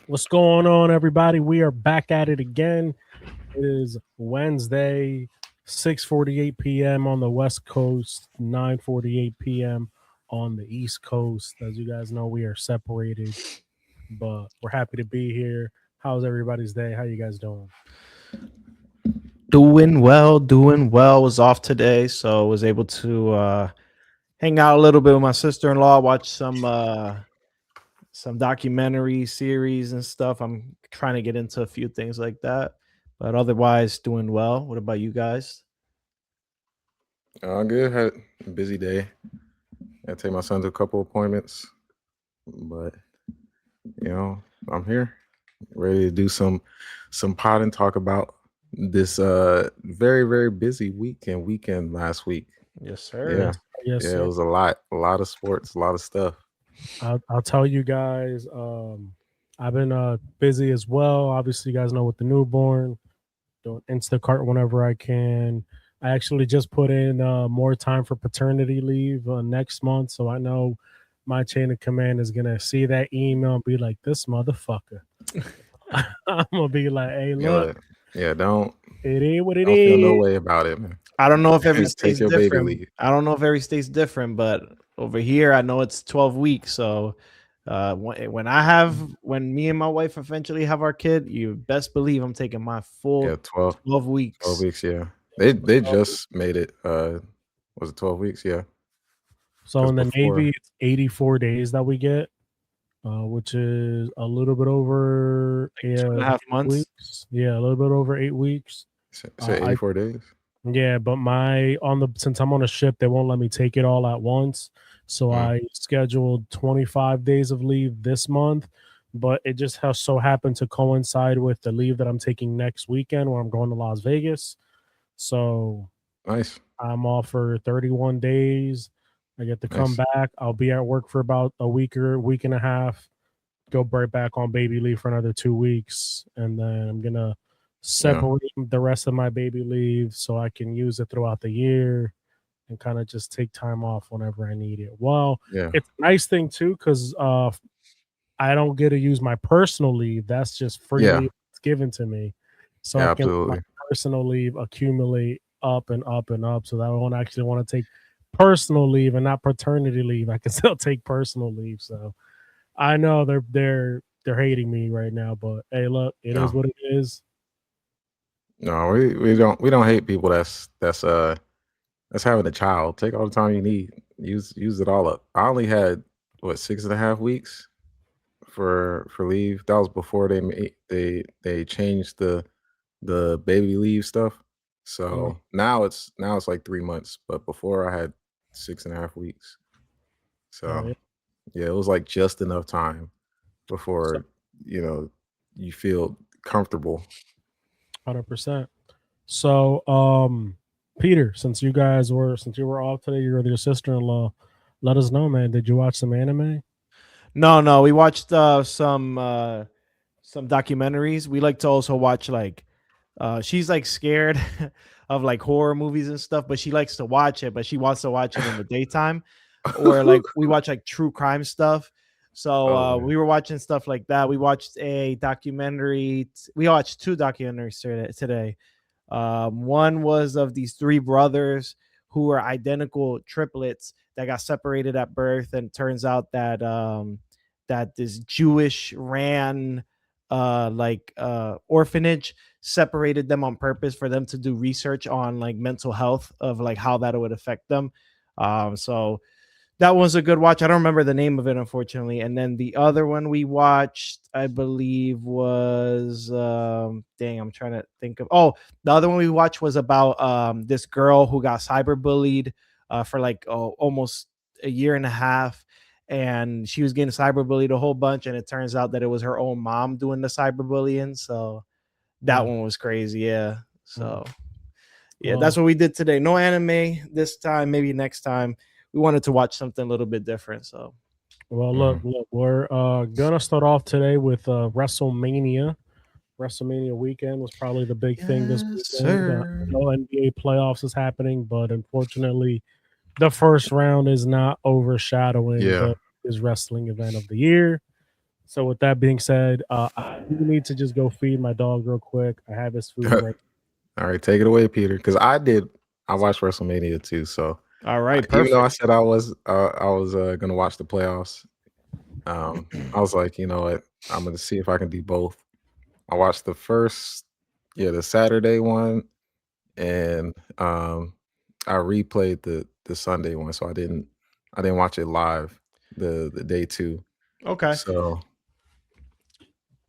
What's going on, everybody? We are back at it again. It is Wednesday, 6:48 p.m. on the West Coast, 9:48 p.m. on the East Coast. As you guys know, we are separated, but we're happy to be here. How's everybody's day? How you guys doing? Doing well, doing well. Was off today, so was able to hang out a little bit with my sister-in-law, watch some documentary series and stuff. I'm trying to get into a few things like that, but otherwise doing well. What about you guys? Good. Had a busy day. I take my son to a couple appointments, but you know I'm here, ready to do some pod and talk about this very busy weekend last week. Yes, sir. Yeah, Yes, yes, yeah, it sir. was a lot of sports, a lot of stuff. I'll tell you guys. I've been busy as well. Obviously, you guys know with the newborn, doing Instacart whenever I can. I actually just put in more time for paternity leave next month, so I know my chain of command is gonna see that email and be like, "This motherfucker." I'm gonna be like, "Hey, Yeah, look, yeah. it is what it Don't feel no is." way about it, man. I don't know if every Just take state's your baby different. leave. I don't know if every state's different, but over here I know it's 12 weeks. So when me and my wife eventually have our kid, you best believe I'm taking my Yeah, full 12 12 weeks. weeks. Yeah, they just made it. Was it 12 weeks? Yeah, So because in the Navy, before. it's 84 days that we get, which is a little bit over Like 2.5 months. 8 weeks. Yeah, a little bit over 8 weeks. Say I 84 days. Yeah, but my on the since I'm on a ship, they won't let me take it all at once. So Mm, I scheduled 25 days of leave this month, but it just has so happened to coincide with the leave that I'm taking next weekend where I'm going to Las Vegas. So nice, I'm off for 31 days. I get to come nice. back. I'll be at work for about a week or week and a half, go right back on baby leave for another 2 weeks, and then I'm gonna Yeah, separate the rest of my baby leave so I can use it throughout the year and kind of just take time off whenever I need it. Well, yeah, it's a nice thing too because I don't get to use my personal leave. That's just free yeah, leave. It's given to me, so I yeah. can let my Absolutely. personal leave accumulate up and up and up. So that I won't actually want to take personal leave and not paternity leave. I can still take personal leave. So I know they're hating me right now, but hey, look, it is No, what it is. no. We don't hate people that's having a child. Take all the time you need. Use it all up. I only had what 6.5 weeks for leave. That was before they changed the baby leave stuff. Mm, So now it's like 3 months. But before I had 6.5 weeks. oh So yeah, yeah, it was like just enough time so before you know you feel comfortable. 100%. So, Peter, since you were off today, you're with your sister in law. Let us know, man. Did you watch some anime? No. We watched some documentaries. We like to also watch like she's like scared of like horror movies and stuff, but she likes to watch it, but she wants to watch it in the daytime. Or like we watch like true crime stuff. So Oh man, we were watching stuff like that. We watched a documentary. We watched two documentaries today. One was of these three brothers who were identical triplets that got separated at birth, and turns out that that this Jewish ran orphanage separated them on purpose for them to do research on like mental health of like how that would affect them. So that was a good watch. I don't remember the name of it, unfortunately. And then the other one we watched, I believe, was dang, I'm trying to think of. Oh, the other one we watched was about this girl who got cyberbullied for like almost a year and a half, and she was getting cyberbullied a whole bunch, and it turns out that it was her own mom doing the cyberbullying. So that Mm, one was crazy. Yeah. mm. So yeah, that's Well, what we did today. No anime this time. Maybe next time. We wanted to watch something a little bit different. So look, mm, we're gonna start off today with WrestleMania. WrestleMania weekend was probably the big thing this yes, weekend. sir. No NBA playoffs is happening, but unfortunately, the first round is not overshadowing yeah, the biggest wrestling event of the year. So with that being said, I do need to just go feed my dog real quick. I have his food right. All right, take it away, Peter. Because I watched WrestleMania too. So All right, even though I perfect. said I was gonna watch the playoffs, I was like, you know what, I'm gonna see if I can do both. I watched the Saturday one, and I replayed the Sunday one, so I didn't watch it live the day two. Okay. So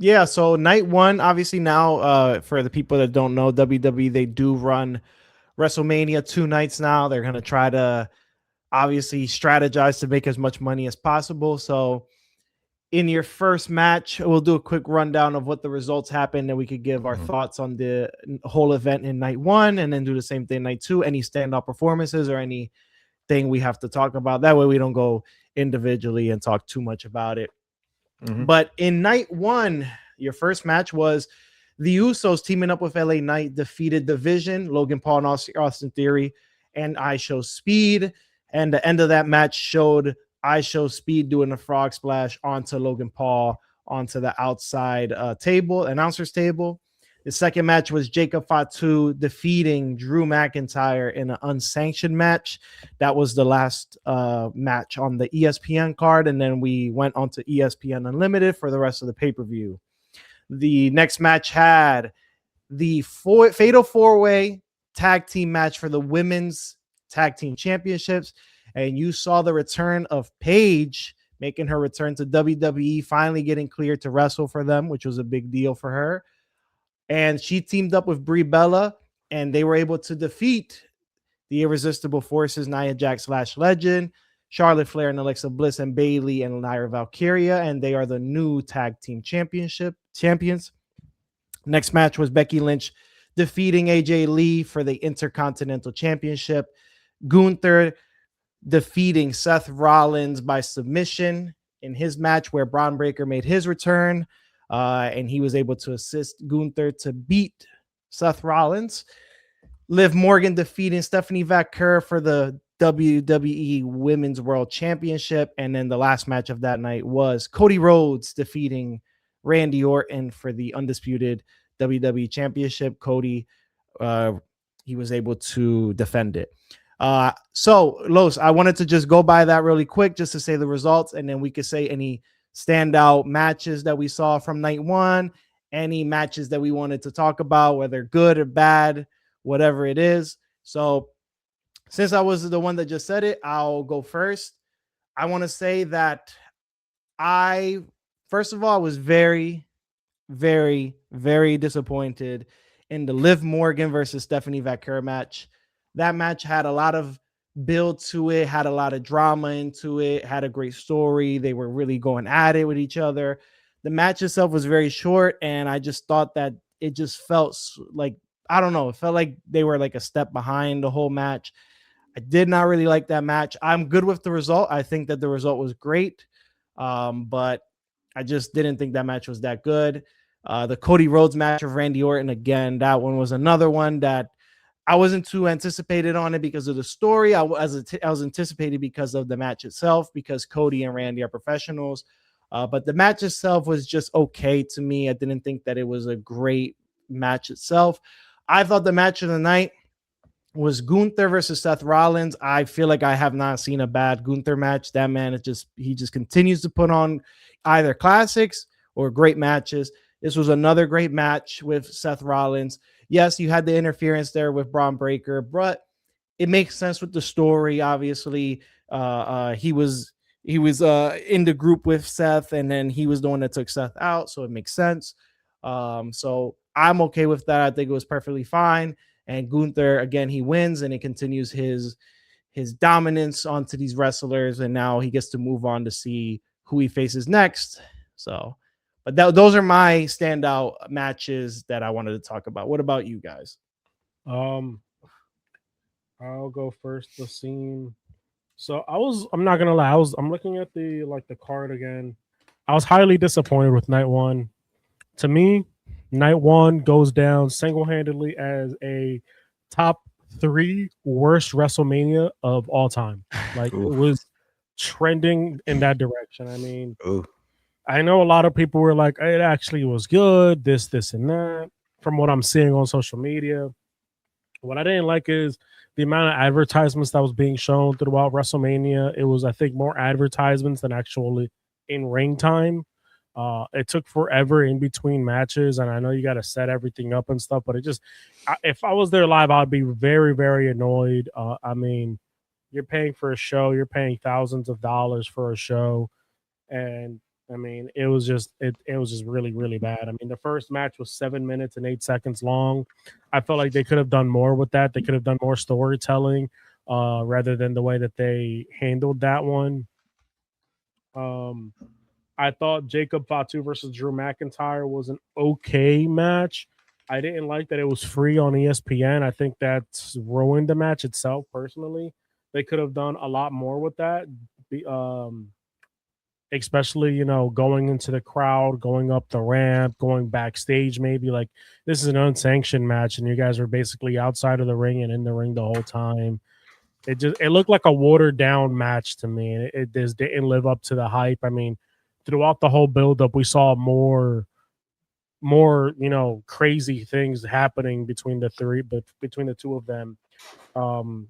Yeah, so night one, obviously now, for the people that don't know, WWE, they do run WrestleMania 2 nights now. They're gonna try to obviously strategize to make as much money as possible. So in your first match, we'll do a quick rundown of what the results happened, and we could give our thoughts on the whole event in night one, and then do the same thing night two. Any standout performances or anything we have to talk about. That way we don't go individually and talk too much about it. But in night one, your first match was the Usos teaming up with LA Knight, defeated The Vision, Logan Paul and Austin Theory, and I Show Speed. And the end of that match showed I Show Speed doing a frog splash onto Logan Paul onto the outside announcers table. The second match was Jacob Fatu defeating Drew McIntyre in an unsanctioned match. That was the last match on the ESPN card, and then we went on to ESPN Unlimited for the rest of the pay-per-view. The next match had the Fatal 4-Way tag team match for the women's tag team championships, and you saw the return of Paige making her return to WWE, finally getting cleared to wrestle for them, which was a big deal for her. And she teamed up with Brie Bella, and they were able to defeat the Irresistible Forces, Nia Jax, Lash Legend, Charlotte Flair, and Alexa Bliss, and Bayley and Lyra Valkyria, and they are the new tag team champions. Next match was Becky Lynch defeating AJ Lee for the Intercontinental Championship. Gunther defeating Seth Rollins by submission in his match, where Braun Breaker made his return. And he was able to assist Gunther to beat Seth Rollins. Liv Morgan defeating Stephanie Vaquer for the WWE Women's World Championship. And then the last match of that night was Cody Rhodes defeating Randy Orton for the undisputed WWE Championship. Cody, he was able to defend it. So, Los, I wanted to just go by that really quick just to say the results, and then we could say any standout matches that we saw from night one, any matches that we wanted to talk about, whether good or bad, whatever it is. So since I was the one that just said it, I'll go first. I want to say that first of all, was very, very, very disappointed in the Liv Morgan versus Stephanie Vaquer match. That match had a lot of build to it, had a lot of drama into it, had a great story. They were really going at it with each other. The match itself was very short, and I just thought that it just felt like, I don't know, it felt like they were like a step behind the whole match. I did not really like that match. I'm good with the result. I think that the result was great, but I just didn't think that match was that good. The Cody Rhodes match of Randy Orton, again, that one was another one that I wasn't too anticipated on it because of the story. I was anticipated because of the match itself, because Cody and Randy are professionals. But the match itself was just okay to me. I didn't think that it was a great match itself. I thought the match of the night was Gunther versus Seth Rollins. I feel like I have not seen a bad Gunther match. That man, he just continues to put on either classics or great matches. This was another great match with Seth Rollins. Yes, you had the interference there with Braun Breaker, but it makes sense with the story. Obviously, he was in the group with Seth, and then he was the one that took Seth out, so it makes sense. So I'm okay with that. I think it was perfectly fine. And Gunther, again, he wins, and he continues his dominance onto these wrestlers, and now he gets to move on to see who he faces next. So, but those are my standout matches that I wanted to talk about. What about you guys? I'll go first. The scene. So I'm not gonna lie, I'm looking at the card again. I was highly disappointed with night one. To me, night one goes down single-handedly as a top 3 worst WrestleMania of all time. Like, it was trending in that direction. I mean, I know a lot of people were like, it actually was good, this, and that, from what I'm seeing on social media. What I didn't like is the amount of advertisements that was being shown throughout WrestleMania. It was, I think, more advertisements than actually in ring time. It took forever in between matches, and I know you got to set everything up and stuff, but it just, if I was there live, I'd be very, very annoyed. I mean, you're paying for a show, you're paying thousands of dollars for a show, and I mean, it was just really, really bad. I mean, the first match was 7 minutes and 8 seconds long. I felt like they could have done more with that. They could have done more storytelling, rather than the way that they handled that one. Um, I thought Jacob Fatu versus Drew McIntyre was an okay match. I didn't like that it was free on ESPN. I think that's ruined the match itself. Personally, they could have done a lot more with that. Especially, going into the crowd, going up the ramp, going backstage. Maybe, like, this is an unsanctioned match, and you guys are basically outside of the ring and in the ring the whole time. It looked like a watered down match to me, and it just didn't live up to the hype. I mean, throughout the whole buildup, we saw more crazy things happening between the three, but between the two of them, um,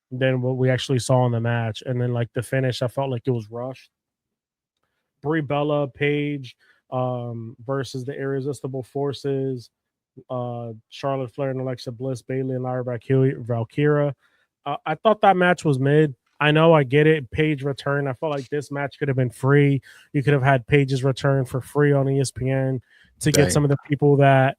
than what we actually saw in the match. And then, like, the finish, I felt like it was rushed. Brie Bella, Paige, versus the Irresistible Forces, Charlotte Flair and Alexa Bliss, Bayley and Lyra Valkyria. I thought that match was mid. I know, I get it. Paige return. I felt like this match could have been free. You could have had Paige's return for free on ESPN to get some of the people that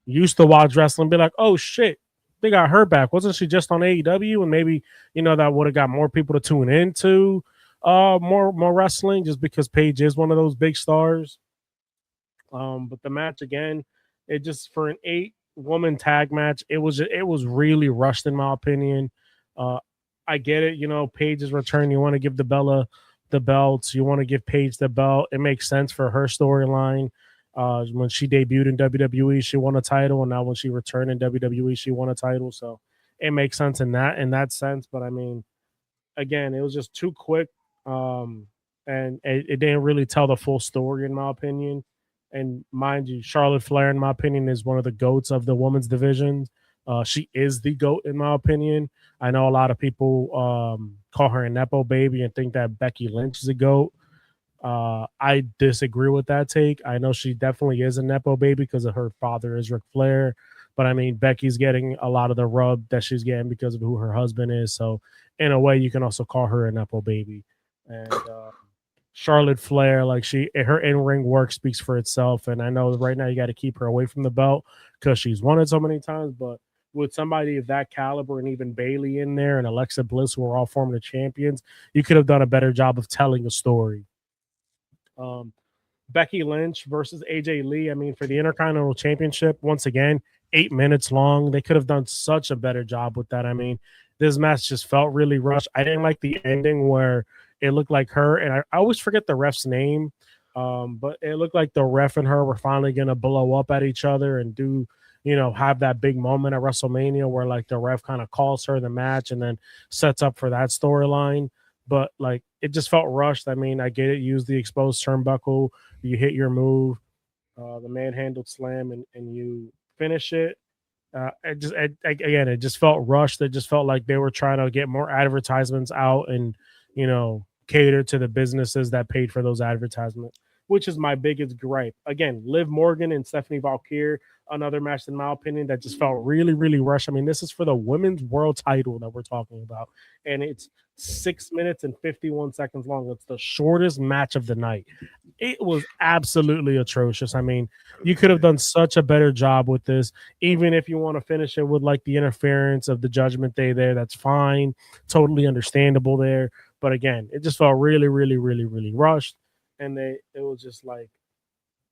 used to watch wrestling be like, oh shit, they got her back. Wasn't she just on AEW? And maybe that would have got more people to tune into more wrestling, just because Paige is one of those big stars. But the match again, it just, for an 8-woman tag match, it was really rushed in my opinion. I get it, Paige's return. You want to give the Bella the belts. You want to give Paige the belt. It makes sense for her storyline. When she debuted in WWE, she won a title, and now when she returned in WWE, she won a title. So it makes sense in that sense. But I mean, again, it was just too quick. And it didn't really tell the full story, in my opinion. And mind you, Charlotte Flair, in my opinion, is one of the GOATs of the women's division. She is the GOAT, in my opinion. I know a lot of people call her a Nepo baby and think that Becky Lynch is a GOAT. I disagree with that take. I know she definitely is a Nepo baby because of her father is Ric Flair. But I mean, Becky's getting a lot of the rub that she's getting because of who her husband is. So in a way, you can also call her a Nepo baby. And Charlotte Flair, like, her in-ring work speaks for itself. And I know right now you got to keep her away from the belt because she's won it so many times. But with somebody of that caliber and even Bayley in there and Alexa Bliss, who are all former champions, you could have done a better job of telling a story. Becky Lynch versus AJ Lee. I mean, for the Intercontinental Championship, once again, 8 minutes long. They could have done such a better job with that. I mean, this match just felt really rushed. I didn't like the ending where it looked like her, and I always forget the ref's name, but it looked like the ref and her were finally going to blow up at each other and do, have that big moment at WrestleMania where, like, the ref kind of calls her the match and then sets up for that storyline. But, like, it just felt rushed. I mean, I get it. Use the exposed turnbuckle. You hit your move, the manhandled slam, and you finish it. It just felt rushed. It just felt like they were trying to get more advertisements out and, cater to the businesses that paid for those advertisements, which is my biggest gripe. Again, Liv Morgan and Stephanie Valkyrie, another match, in my opinion, that just felt really, really rushed. I mean, this is for the women's world title that we're talking about, and it's 6 minutes and 51 seconds long. It's the shortest match of the night. It was absolutely atrocious. I mean, you could have done such a better job with this. Even if you want to finish it with, like, the interference of the Judgment Day there, that's fine. Totally understandable there. But again, it just felt really, really, really, really rushed. And it was just, like,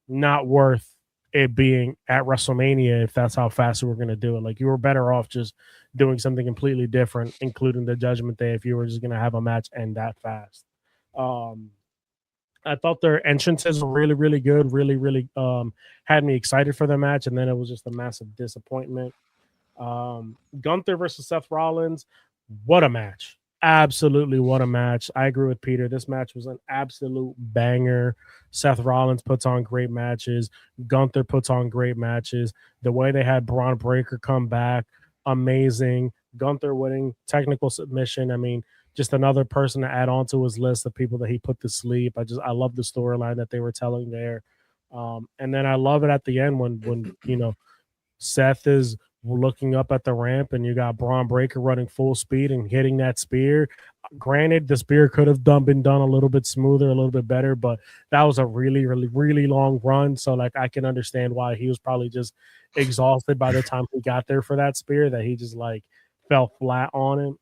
not worth it being at WrestleMania if that's how fast we were going to do it. Like, you were better off just doing something completely different, including the Judgment Day, if you were just going to have a match end that fast. I thought their entrances were really, really good. Really, really had me excited for the match, and then it was just a massive disappointment. Gunther versus Seth Rollins, what a match! Absolutely, what a match. I agree with Peter. This match was an absolute banger. Seth Rollins puts on great matches. Gunther puts on great matches. The way they had Braun Breaker come back, amazing. Gunther winning technical submission. I mean, just another person to add on to his list of people that he put to sleep. I love the storyline that they were telling there. And then I love it at the end when Seth is looking up at the ramp and you got Braun Breaker running full speed and hitting that spear. Granted, the spear could have been done a little bit smoother, a little bit better, but that was a really, really, really long run. So, like, I can understand why he was probably just exhausted by the time he got there for that spear, that he just like fell flat on him.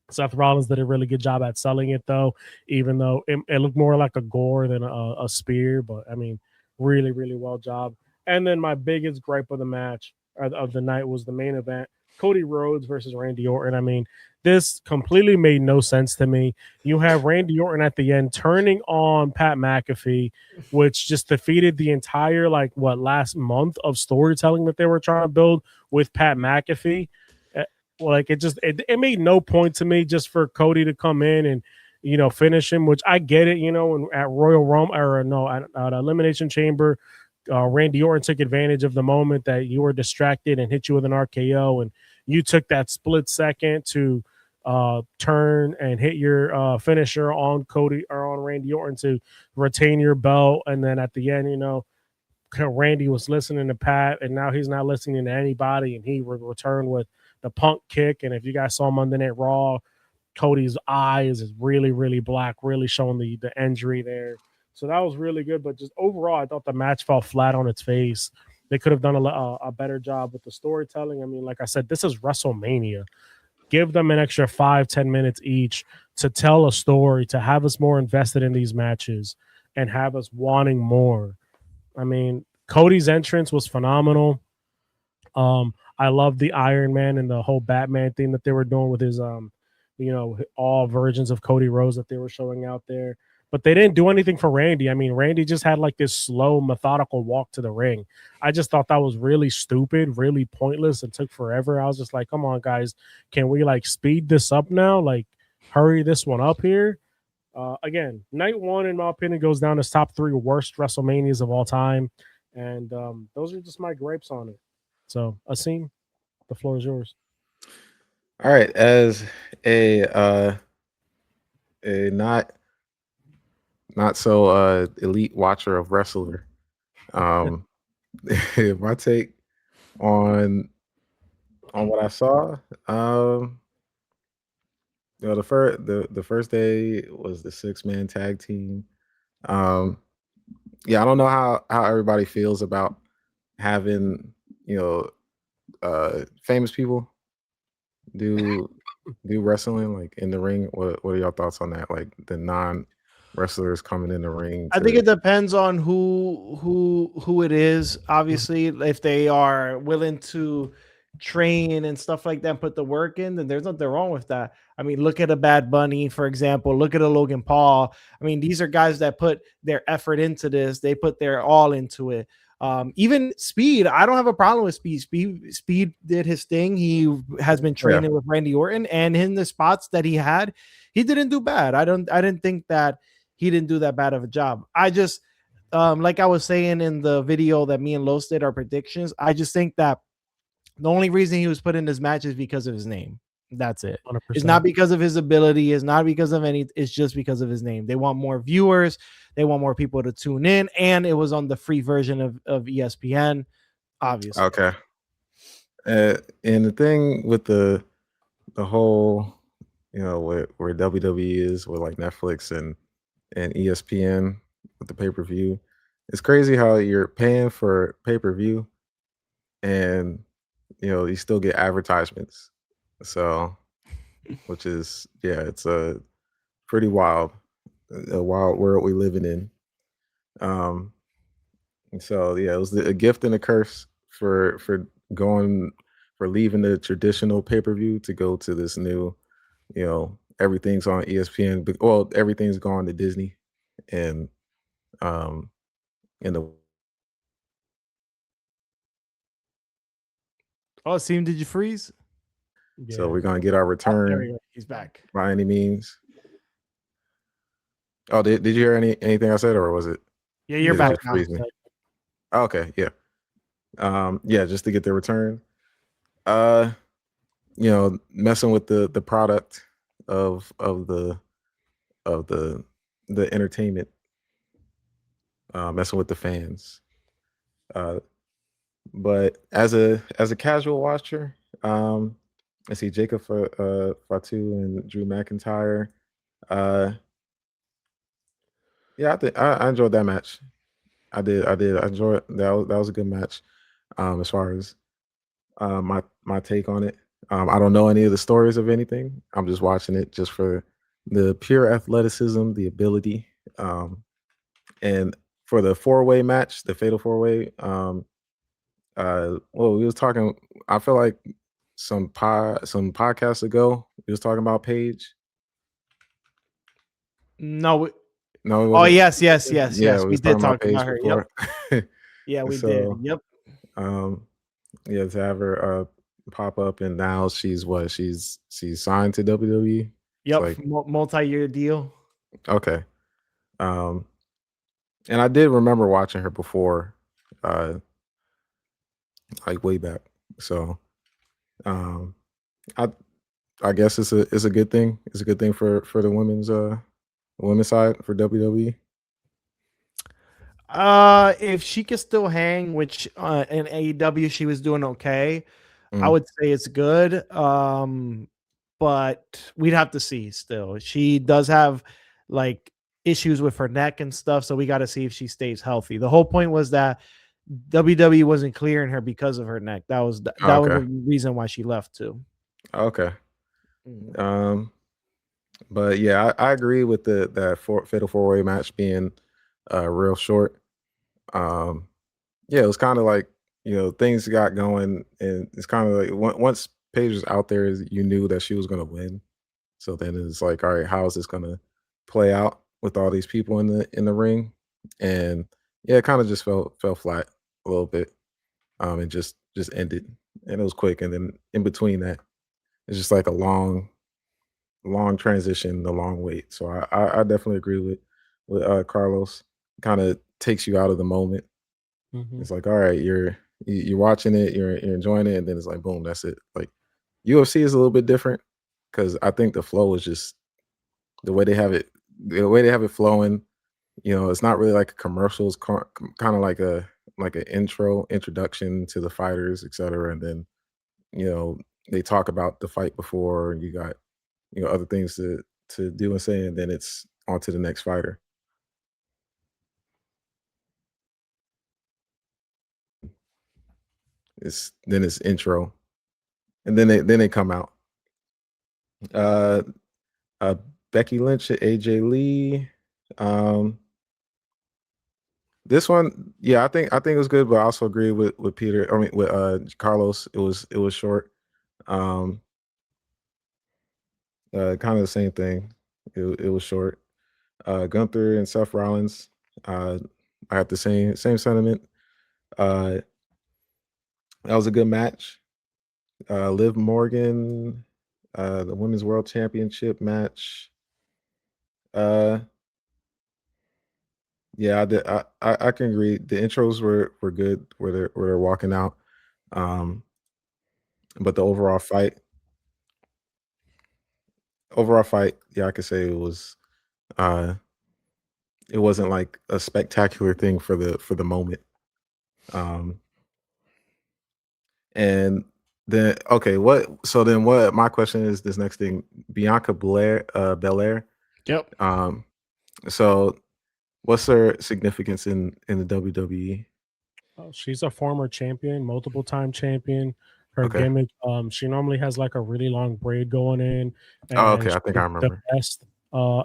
Seth Rollins did a really good job at selling it, though, even though it looked more like a gore than a spear. But I mean, really, really well job. And then my biggest gripe of the match of the night was the main event: Cody Rhodes versus Randy Orton. I mean, this completely made no sense to me. You have Randy Orton at the end turning on Pat McAfee, which just defeated the entire last month of storytelling that they were trying to build with Pat McAfee. Like it made no point to me just for Cody to come in and finish him, which I get it. At Royal Rumble or no at Elimination Chamber, Randy Orton took advantage of the moment that you were distracted and hit you with an RKO, and you took that split second to turn and hit your finisher on Cody or on Randy Orton to retain your belt, and then at the end, Randy was listening to Pat, and now he's not listening to anybody, and he returned with the Punk kick. And if you guys saw Monday Night Raw, Cody's eyes is really, really black, really showing the injury there. So that was really good. But just overall, I thought the match fell flat on its face. They could have done a better job with the storytelling. I mean, like I said, this is WrestleMania. Give them an extra 5-10 minutes each to tell a story, to have us more invested in these matches and have us wanting more. I mean, Cody's entrance was phenomenal. I love the Iron Man and the whole Batman thing that they were doing with his all versions of Cody Rhodes that they were showing out there. But they didn't do anything for Randy. I mean, Randy just had like this slow, methodical walk to the ring. I just thought that was really stupid, really pointless, and took forever. I was just like, come on, guys, can we like speed this up now? Like, hurry this one up here. Again, night one, in my opinion, goes down as top 3 worst WrestleManias of all time. And those are just my gripes on it. So, Asim, the floor is yours. All right, as a not so elite watcher of wrestler, my take on what I saw, the first day was the 6-man tag team. Yeah, I don't know how everybody feels about having famous people do wrestling like in the ring. What are your thoughts on that? Like the non-wrestlers coming in the ring. I think it depends on who it is. Obviously, if they are willing to train and stuff like that, and put the work in, then there's nothing wrong with that. I mean, look at a Bad Bunny, for example. Look at a Logan Paul. I mean, these are guys that put their effort into this. They put their all into it. Even Speed, I don't have a problem with Speed. Speed did his thing. He has been training with Randy Orton, and in the spots that he had, he didn't do bad. I didn't think that he didn't do that bad of a job. I just like I was saying in the video that me and Los did our predictions, I just think that the only reason he was put in this match is because of his name. That's it. 100%. It's not because of his ability. It's not because of any. It's just because of his name. They want more viewers. They want more people to tune in. And it was on the free version of ESPN, obviously. Okay. And the thing with the whole, where WWE is with like Netflix and ESPN with the pay-per-view, it's crazy how you're paying for pay-per-view and you still get advertisements. So, which is it's a pretty wild world we living in. And so it was a gift and a curse for leaving the traditional pay-per-view to go to this new, everything's on ESPN, but well, everything's gone to Disney, and in the Asim, did you freeze? So Yeah. we're gonna get our There we return go. He's back. by any means. Oh, did you hear anything I said, or was it? Yeah, you're Did it back just now. freeze me? Okay, yeah. Yeah, just to get the return. Messing with the product of the entertainment, messing with the fans. But as a casual watcher, I see Jacob Fatu and Drew McIntyre. Yeah, I enjoyed that match. I did. I enjoyed that. That was a good match. As far as my take on it, I don't know any of the stories of anything. I'm just watching it just for the pure athleticism, the ability, and for the 4-way match, the fatal 4-way. We was talking. I feel like some podcasts ago, we was talking about Paige. No. No, it Oh, wasn't. yes. Yeah, we We was did talking talk about Paige about her. Yep. before. Yeah, we So, did. Yep. Yeah, to have her pop up, and now she's signed to WWE. Yep. Like, multi-year deal. okay. And I did remember watching her before, like way back. So, I guess it's a good thing. It's a good thing for the women's side for WWE. If she could still hang, which in AEW she was doing okay, I Mm. would say it's good. But we'd have to see still. She does have like issues with her neck and stuff, so we got to see if she stays healthy. The whole point was that WWE wasn't clearing her because of her neck. That was was Okay. the reason why she left too. Okay. Mhm. But yeah, I agree with that fatal 4-way match being real short. Yeah, it was kind of like, things got going, and it's kind of like once Paige was out there, you knew that she was going to win. So then it's like, all right, how is this going to play out with all these people in the ring? And yeah, it kind of just fell flat a little bit. And just ended, and it was quick. And then in between that, it's just like a long transition, a long wait. So I definitely agree with Carlos. Kind of takes you out of the moment. Mhm. It's like, all right, you're watching it, you're enjoying it, and then it's like, boom, that's it. Like UFC is a little bit different because I think the flow is just the way they have it flowing. It's not really like a commercial. It's kind of like an introduction to the fighters, etc. And then they talk about the fight before, and you got other things to do and say, and then it's on to the next fighter. It's intro, and then they come out. Uh, Becky Lynch, AJ Lee. This one, yeah, I think it was good, but I also agree with Peter. I mean, with Carlos, it was short. Kind of the same thing. It was short. Gunther and Seth Rollins. I had the same sentiment. That was a good match. Liv Morgan, the Women's World Championship match. Yeah, I did. I can agree. The intros were good where they're walking out. But the overall fight, yeah, I could say uh it wasn't like a spectacular thing for the moment. Um and then okay, what my question is this next thing, Bianca Belair. Yep. So what's her significance in the WWE? She's a former champion, multiple time champion. Her Okay. gimmick, she normally has like a really long braid going in, Oh, and okay. I think I she's the remember. best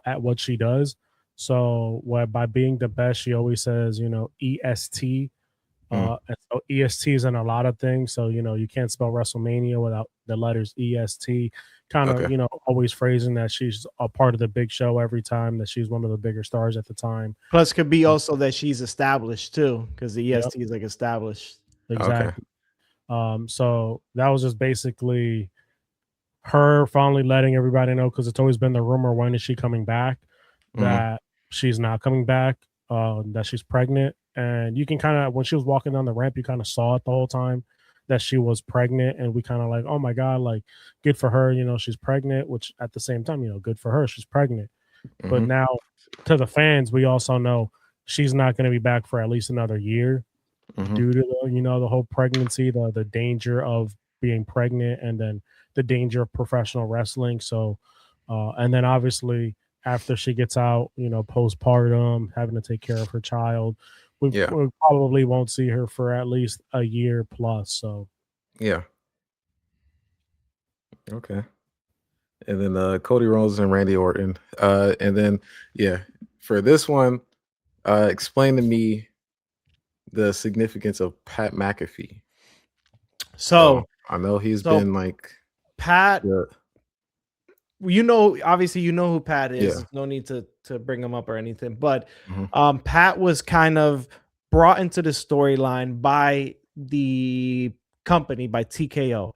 at what she does. So, by being the best, she always says, EST. And so EST is in a lot of things. So, you can't spell WrestleMania without the letters EST. Kind of, Okay. always phrasing that she's a part of the big show every time, that she's one of the bigger stars at the time. Plus, could be also that she's established too, because the EST is like established. Exactly. So that was just basically her finally letting everybody know, because it's always been the rumor, when is she coming back, that she's not coming back, that she's pregnant. And you can kind of, when she was walking down the ramp, you kind of saw it the whole time that she was pregnant, and we kind of like, oh my god, like good for her, she's pregnant, which at the same time, good for her, she's pregnant. But now to the fans, we also know she's not going to be back for at least another year due to the whole pregnancy, the danger of being pregnant, and then the danger of professional wrestling. So and then obviously after she gets out, postpartum, having to take care of her child, we probably won't see her for at least a year plus. So yeah. Okay. And then Cody Rhodes and Randy Orton. And then for this one, explain to me the significance of Pat McAfee. So I know he's been like Pat. Obviously, who Pat is. Yeah. No need to bring him up or anything. But Pat was kind of brought into the storyline by the company, by TKO.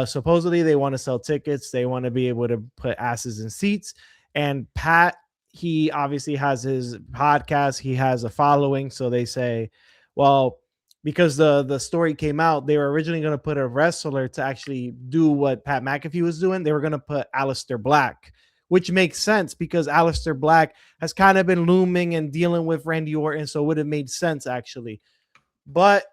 Supposedly, they want to sell tickets. They want to be able to put asses in seats. And Pat, he obviously has his podcast. He has a following. So they say, well, because the story came out, they were originally going to put a wrestler to actually do what Pat McAfee was doing. They were going to put Aleister Black, which makes sense because Aleister Black has kind of been looming and dealing with Randy Orton. So it would have made sense, actually. But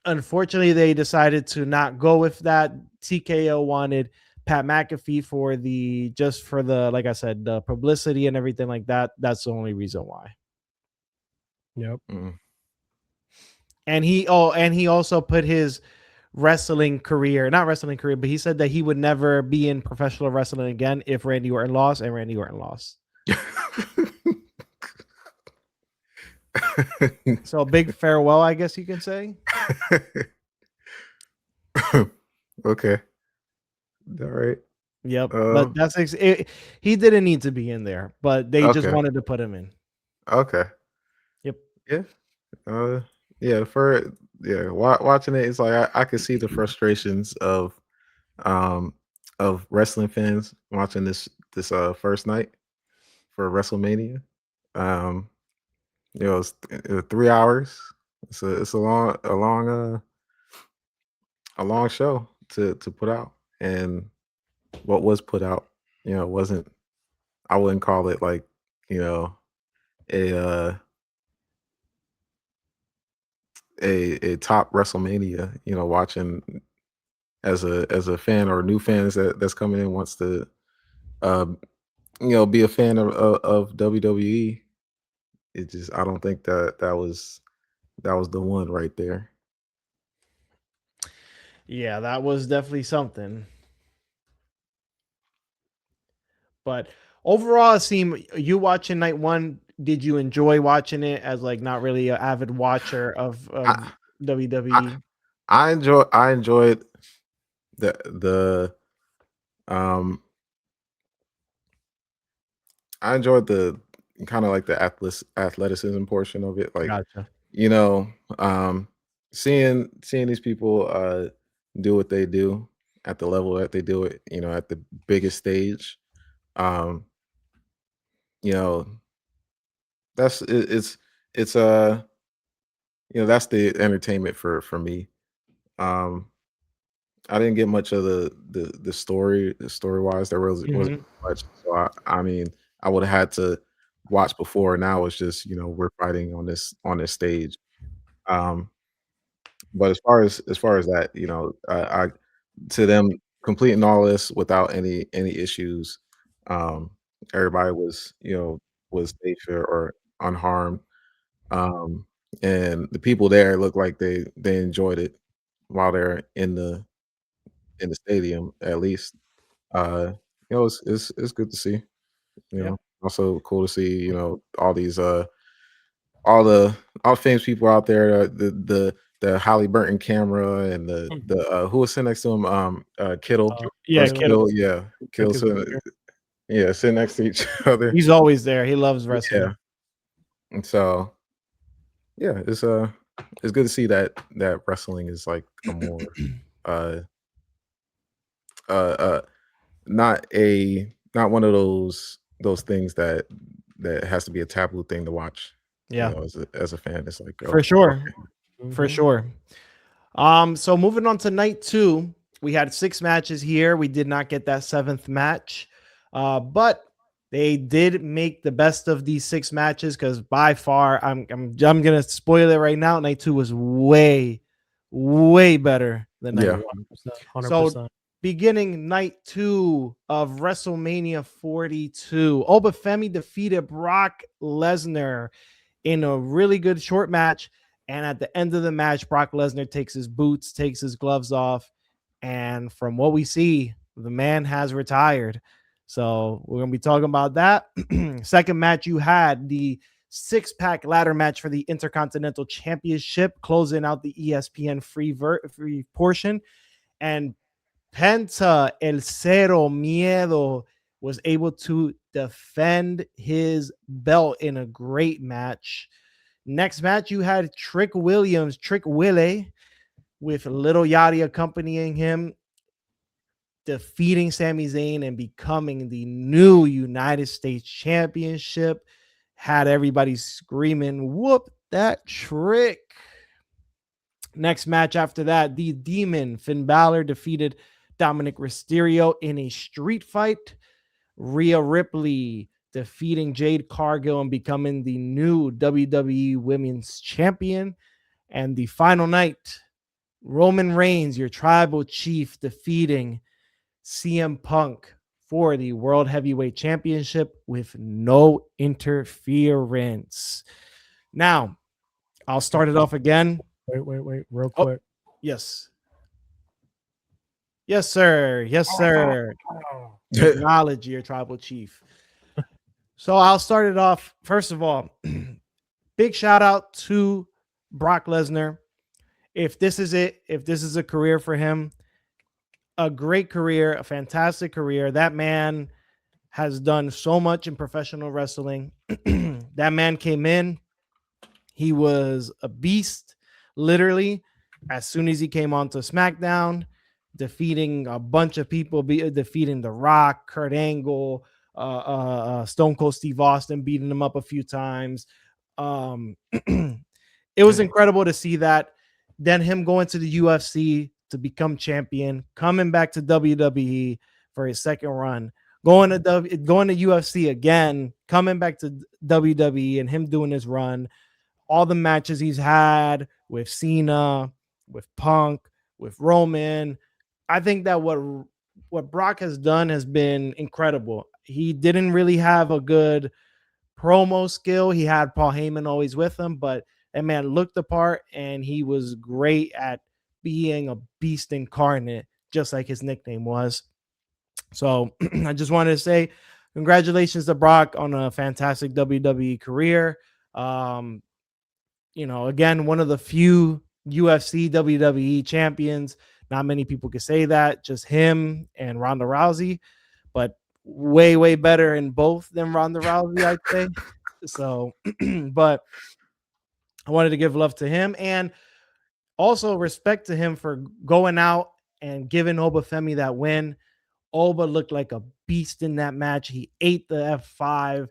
unfortunately, they decided to not go with that. TKO wanted Pat McAfee for the like I said, the publicity and everything like that. That's the only reason why. Yep. And he also put his not wrestling career, but he said that he would never be in professional wrestling again if Randy Orton lost, and Randy Orton lost. So big farewell, I guess you can say. Okay. All right. Yep. But that's it. He didn't need to be in there, but they just wanted to put him in. Okay. Yep. Yeah. Watching it, it's like I could see the frustrations of wrestling fans watching this first night for WrestleMania. It was 3 hours. It's a long show to put out, and what was put out, wasn't. I wouldn't call it like a top WrestleMania. Watching as a fan or new fans that's coming in wants to be a fan of WWE. It just, I don't think that was the one right there. Yeah, that was definitely something. But overall, it seemed you watching night one, did you enjoy watching it as like not really an avid watcher of WWE? I enjoyed the I enjoyed the kind of like the athleticism portion of it. Like, Gotcha. Seeing these people do what they do at the level that they do it, at the biggest stage. That's it's that's the entertainment for me. I didn't get much of the story wise. There wasn't much. So I mean, I would have had to watch before. Now it's just we're fighting on this stage. But as far as that, I to them completing all this without any issues. Everybody was was safe or unharmed. And the people there looked like they enjoyed it while they're in the stadium, at least. It's good to see. Also cool to see all these all the famous people out there. The Halliburton camera and the who was sitting next to him, Kittle. Kittle. Kittle. Sitting next to each other. He's always there. He loves wrestling. Yeah. And so, it's good to see that wrestling is like a more not one of those things that has to be a taboo thing to watch. Yeah, As a fan, it's like, for oh, sure, okay. for sure. So moving on to night 2, we had 6 matches here. We did not get that 7th match, but they did make the best of these 6 matches because by far, I'm gonna spoil it right now. Night 2 was way better than night Yeah. 1. 100%. So beginning night 2 of WrestleMania 42, Obafemi defeated Brock Lesnar in a really good short match. And at the end of the match, Brock Lesnar takes his boots, takes his gloves off. And from what we see, the man has retired. So we're going to be talking about that. Second match, you had the 6-pack ladder match for the Intercontinental Championship, closing out the ESPN free portion. And Penta El Cero Miedo was able to defend his belt in a great match. Next match, you had Trick Williams, Trick Willie, with Little Yachty accompanying him, defeating Sami Zayn and becoming the new United States Championship. Had everybody screaming, whoop that Trick. Next match after that, the Demon, Finn Balor, defeated Dominic Mysterio in a street fight. Rhea Ripley defeating Jade Cargill and becoming the new WWE Women's Champion. And the final night, Roman Reigns, your tribal chief, defeating CM Punk for the World Heavyweight Championship with no interference. Now, I'll start it off again. Wait, real quick. Yes. Yes, sir. Yes, sir. Acknowledge your tribal chief. So I'll start it off. First of all, big shout out to Brock Lesnar. If this is it, if this is a career for him, a great career, a fantastic career. That man has done so much in professional wrestling. That man came in. He was a beast, literally, as soon as he came onto SmackDown, defeating a bunch of people, defeating The Rock, Kurt Angle, Stone Cold Steve Austin, beating him up a few times. It was incredible to see that. Then him going to the UFC to become champion, coming back to WWE for his second run, going to UFC again, coming back to WWE, and him doing his run. All the matches he's had with Cena, with Punk, with Roman. I think that what Brock has done has been incredible. He didn't really have a good promo skill. He had Paul Heyman always with him, but that man looked the part, and he was great at being a beast incarnate, just like his nickname was. So I just wanted to say congratulations to Brock on a fantastic WWE career. Again, one of the few UFC WWE champions. Not many people could say that, just him and Ronda Rousey, but way, way better in both than Ronda Rousey, I'd say. So, but I wanted to give love to him and also respect to him for going out and giving Obafemi that win. Oba looked like a beast in that match. He ate the F5.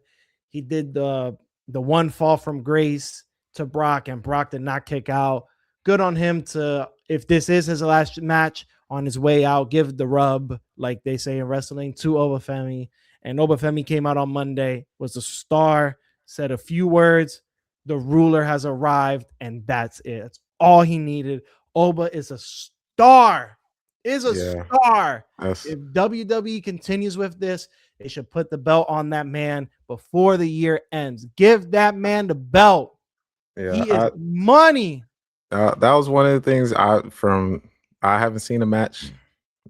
He did the one fall from grace to Brock, and Brock did not kick out. Good on him to, if this is his last match on his way out, give the rub, like they say in wrestling, to Obafemi. And Obafemi came out on Monday, was a star, said a few words. The ruler has arrived, and that's it. That's all he needed. Oba is a star. Star. Yes. If WWE continues with this, they should put the belt on that man before the year ends. Give that man the belt. Yeah, he is money. That was one of the things I haven't seen a match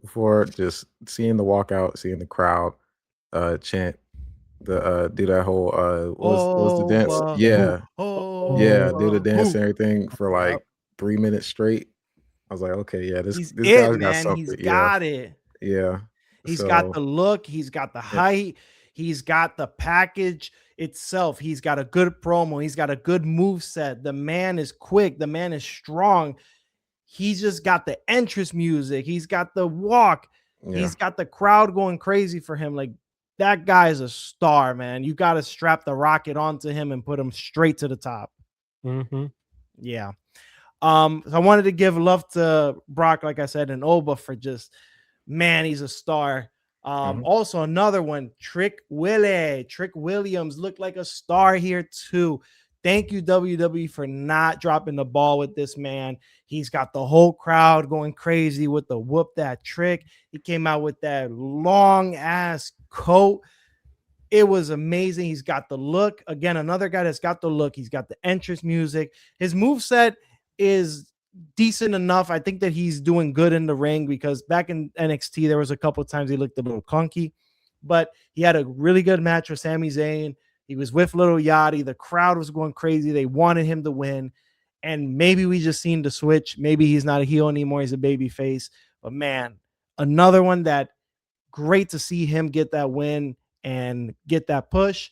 before. Just seeing the walkout, seeing the crowd chant, do that whole was the dance. Yeah. Do the dance and everything for like 3 minutes straight. I was like, okay, yeah, this guy's got something. He's got it. Yeah. He's got the look, he's got the height, he's got the package itself. He's got a good promo, he's got a good move set. The man is quick, the man is strong. He's just got the entrance music, he's got the walk. Yeah. He's got the crowd going crazy for him. Like, that guy is a star, man. You got to strap the rocket onto him and put him straight to the top. Mm-hmm. Yeah. So I wanted to give love to Brock, like I said, and Oba for just, man, he's a star. Also another one, Trick Williams looked like a star here too. Thank you, WWE, for not dropping the ball with this man. He's got the whole crowd going crazy with the whoop that trick. He came out with that long ass coat. It was amazing. He's got the look. Again, another guy that's got the look. He's got the entrance music. His moveset is decent enough. I think that he's doing good in the ring, because back in NXT, there was a couple of times he looked a little clunky, but he had a really good match with Sami Zayn. He was with Little Yachty. The crowd was going crazy. They wanted him to win. And maybe we just seen the switch. Maybe he's not a heel anymore. He's a baby face. But man, another one that great to see him get that win and get that push.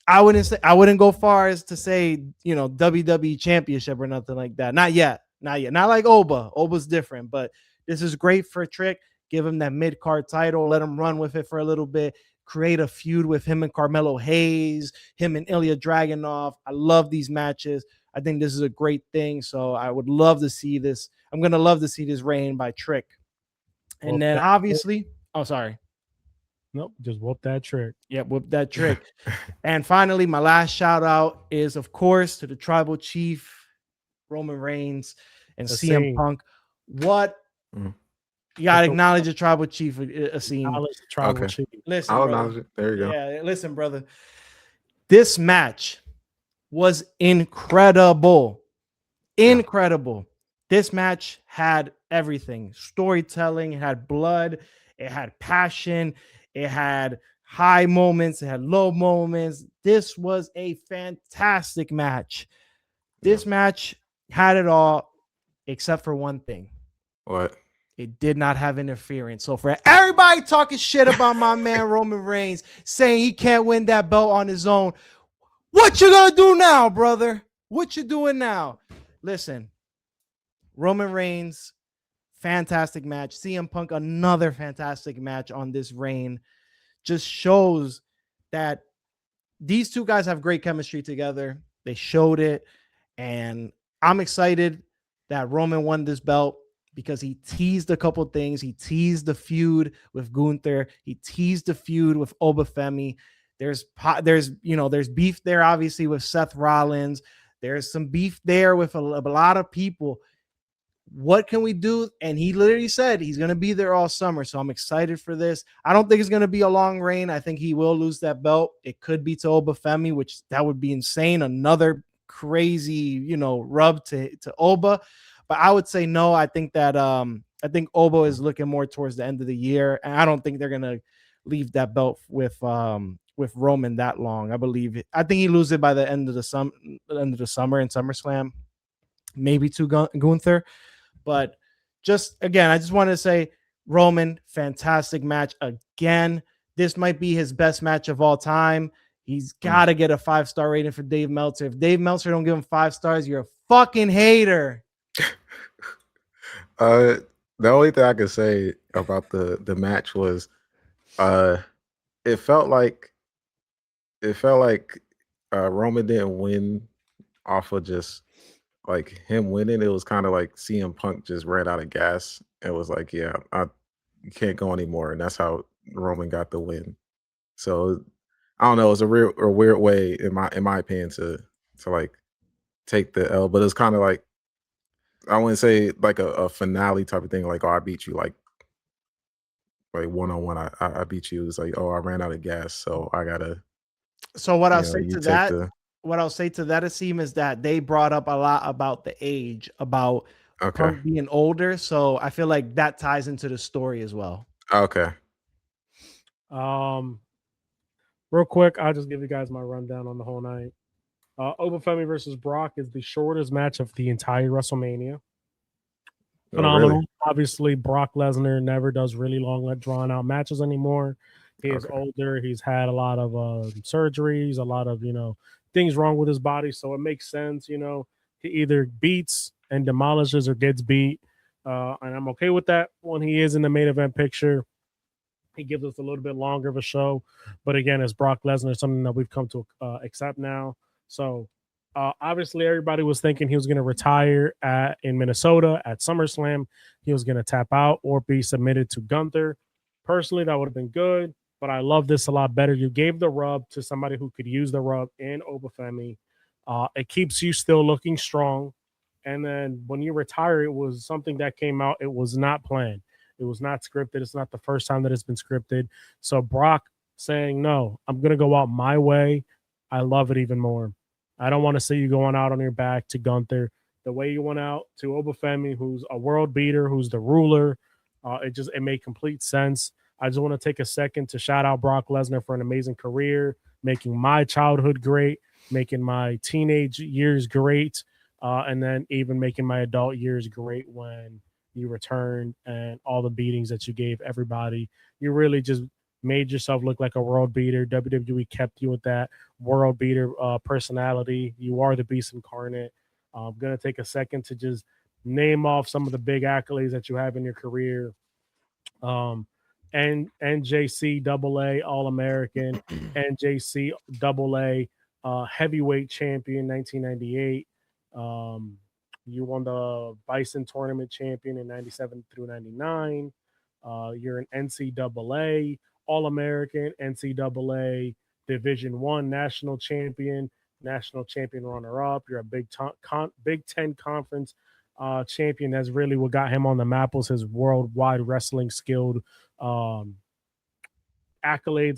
I wouldn't go far as to say, WWE championship or nothing like that. Not yet. Not like Oba. Oba's different, but this is great for Trick. Give him that mid-card title. Let him run with it for a little bit. Create a feud with him and Carmelo Hayes, him and Ilya Dragunov. I love these matches. I think this is a great thing. So I would love to see this. I'm going to love to see this reign by Trick. And then obviously, sorry. Nope, just whoop that trick. Yep, whoop that trick. And finally, my last shout out is, of course, to the Tribal Chief, Roman Reigns, and CM Punk. What? You got to acknowledge the Tribal Chief, Asim. Tribal Chief. Listen, I'll acknowledge it. There you go. Yeah, listen, brother. This match was incredible. Incredible. This match had everything. Storytelling, it had blood, it had passion, it had high moments, it had low moments. This was a fantastic match. This match had it all except for one thing. What? It did not have interference. So for everybody talking shit about my man Roman Reigns, saying he can't win that belt on his own, what you gonna do now, brother? What you doing now? Listen, Roman Reigns, fantastic match. CM Punk, another fantastic match on this reign. Just shows that these two guys have great chemistry together. They showed it. And I'm excited that Roman won this belt, because he teased a couple things. He teased the feud with Gunther. He teased the feud with Obafemi. There's beef there, obviously, with Seth Rollins. There's some beef there with a lot of people. What can we do? And he literally said he's going to be there all summer. So I'm excited for this. I don't think it's going to be a long reign. I think he will lose that belt. It could be to Obafemi, which that would be insane. Another crazy, rub to Oba. But I would say no. I think that I think Oba is looking more towards the end of the year, and I don't think they're gonna leave that belt with Roman that long. I think he loses it by the end of the summer in SummerSlam, maybe to Gunther. But just again, I just want to say, Roman, fantastic match again. This might be his best match of all time. He's got to get a 5-star rating for Dave Meltzer. If Dave Meltzer don't give him 5 stars, you're a fucking hater. The only thing I could say about the match was, it felt like Roman didn't win off of just like him winning. It was kind of like CM Punk just ran out of gas. It was like, yeah, you can't go anymore, and that's how Roman got the win. So I don't know. It's a weird way, in my opinion, to like take the L, but it's kind of like, I wouldn't say like a finale type of thing. Like, oh, I beat you like one-on-one. I beat you. It's like, oh, I ran out of gas, so I gotta. So what I'll say to that, Asim, is that they brought up a lot about the age, about Punk being older. So I feel like that ties into the story as well. Okay. Real quick, I'll just give you guys my rundown on the whole night. Obafemi versus Brock is the shortest match of the entire WrestleMania. Phenomenal. Really? Obviously, Brock Lesnar never does really long, drawn out matches anymore. He is older. He's had a lot of surgeries, a lot of things wrong with his body. So it makes sense. He either beats and demolishes or gets beat, and I'm okay with that when he is in the main event picture. He gives us a little bit longer of a show, but again, it's Brock Lesnar, something that we've come to accept now. So obviously, everybody was thinking he was going to retire in Minnesota at SummerSlam. He was going to tap out or be submitted to Gunther. Personally, that would have been good, but I love this a lot better. You gave the rub to somebody who could use the rub in Obafemi. It keeps you still looking strong. And then when you retire, it was something that came out. It was not planned. It was not scripted. It's not the first time that it's been scripted. So Brock saying, no, I'm going to go out my way. I love it even more. I don't want to see you going out on your back to Gunther. The way you went out to Obafemi, who's a world beater, who's the ruler, it made complete sense. I just want to take a second to shout out Brock Lesnar for an amazing career, making my childhood great, making my teenage years great, and then even making my adult years great when you returned and all the beatings that you gave everybody. You really just made yourself look like a world beater. WWE kept you with that world beater personality. You are the beast incarnate. I'm going to take a second to just name off some of the big accolades that you have in your career. And NJCAA All-American, NJCAA Heavyweight Champion 1998. You won the Bison Tournament Champion in 97 through 99. You're an NCAA All-American, NCAA Division I National Champion, National Champion runner-up. You're a Big Ten Conference champion. That's really what got him on the map, was his worldwide wrestling skilled accolades.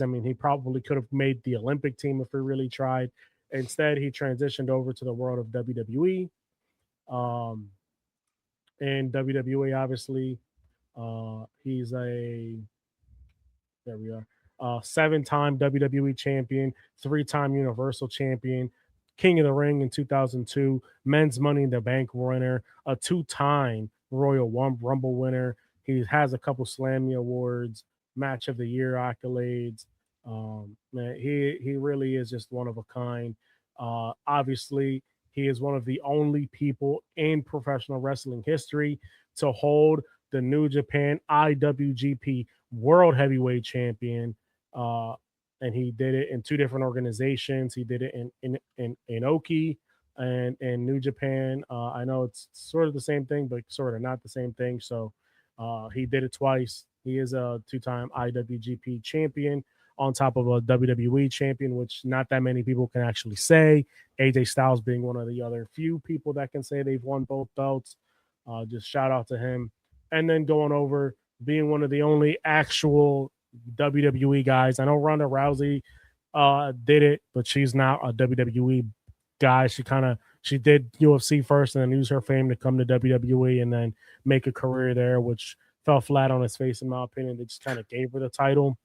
I mean, he probably could have made the Olympic team if he really tried. Instead, he transitioned over to the world of WWE. And WWE, obviously, he's there we are, 7-time WWE champion, 3-time Universal champion, King of the Ring in 2002, Men's Money in the Bank winner, a 2-time Royal Rumble winner. He has a couple Slammy awards, Match of the Year accolades. Man, he really is just one of a kind. Obviously, he is one of the only people in professional wrestling history to hold the New Japan IWGP World Heavyweight Champion. And he did it in 2 different organizations. He did it in Oki and in New Japan. I know it's sort of the same thing, but sort of not the same thing. So he did it twice. He is a 2-time IWGP champion on top of a WWE champion, which not that many people can actually say. AJ Styles being one of the other few people that can say they've won both belts. Just shout out to him. And then going over, being one of the only actual WWE guys. I know Ronda Rousey did it, but she's not a WWE guy. She did UFC first and then use her fame to come to WWE and then make a career there, which fell flat on his face, in my opinion. They just kind of gave her the title.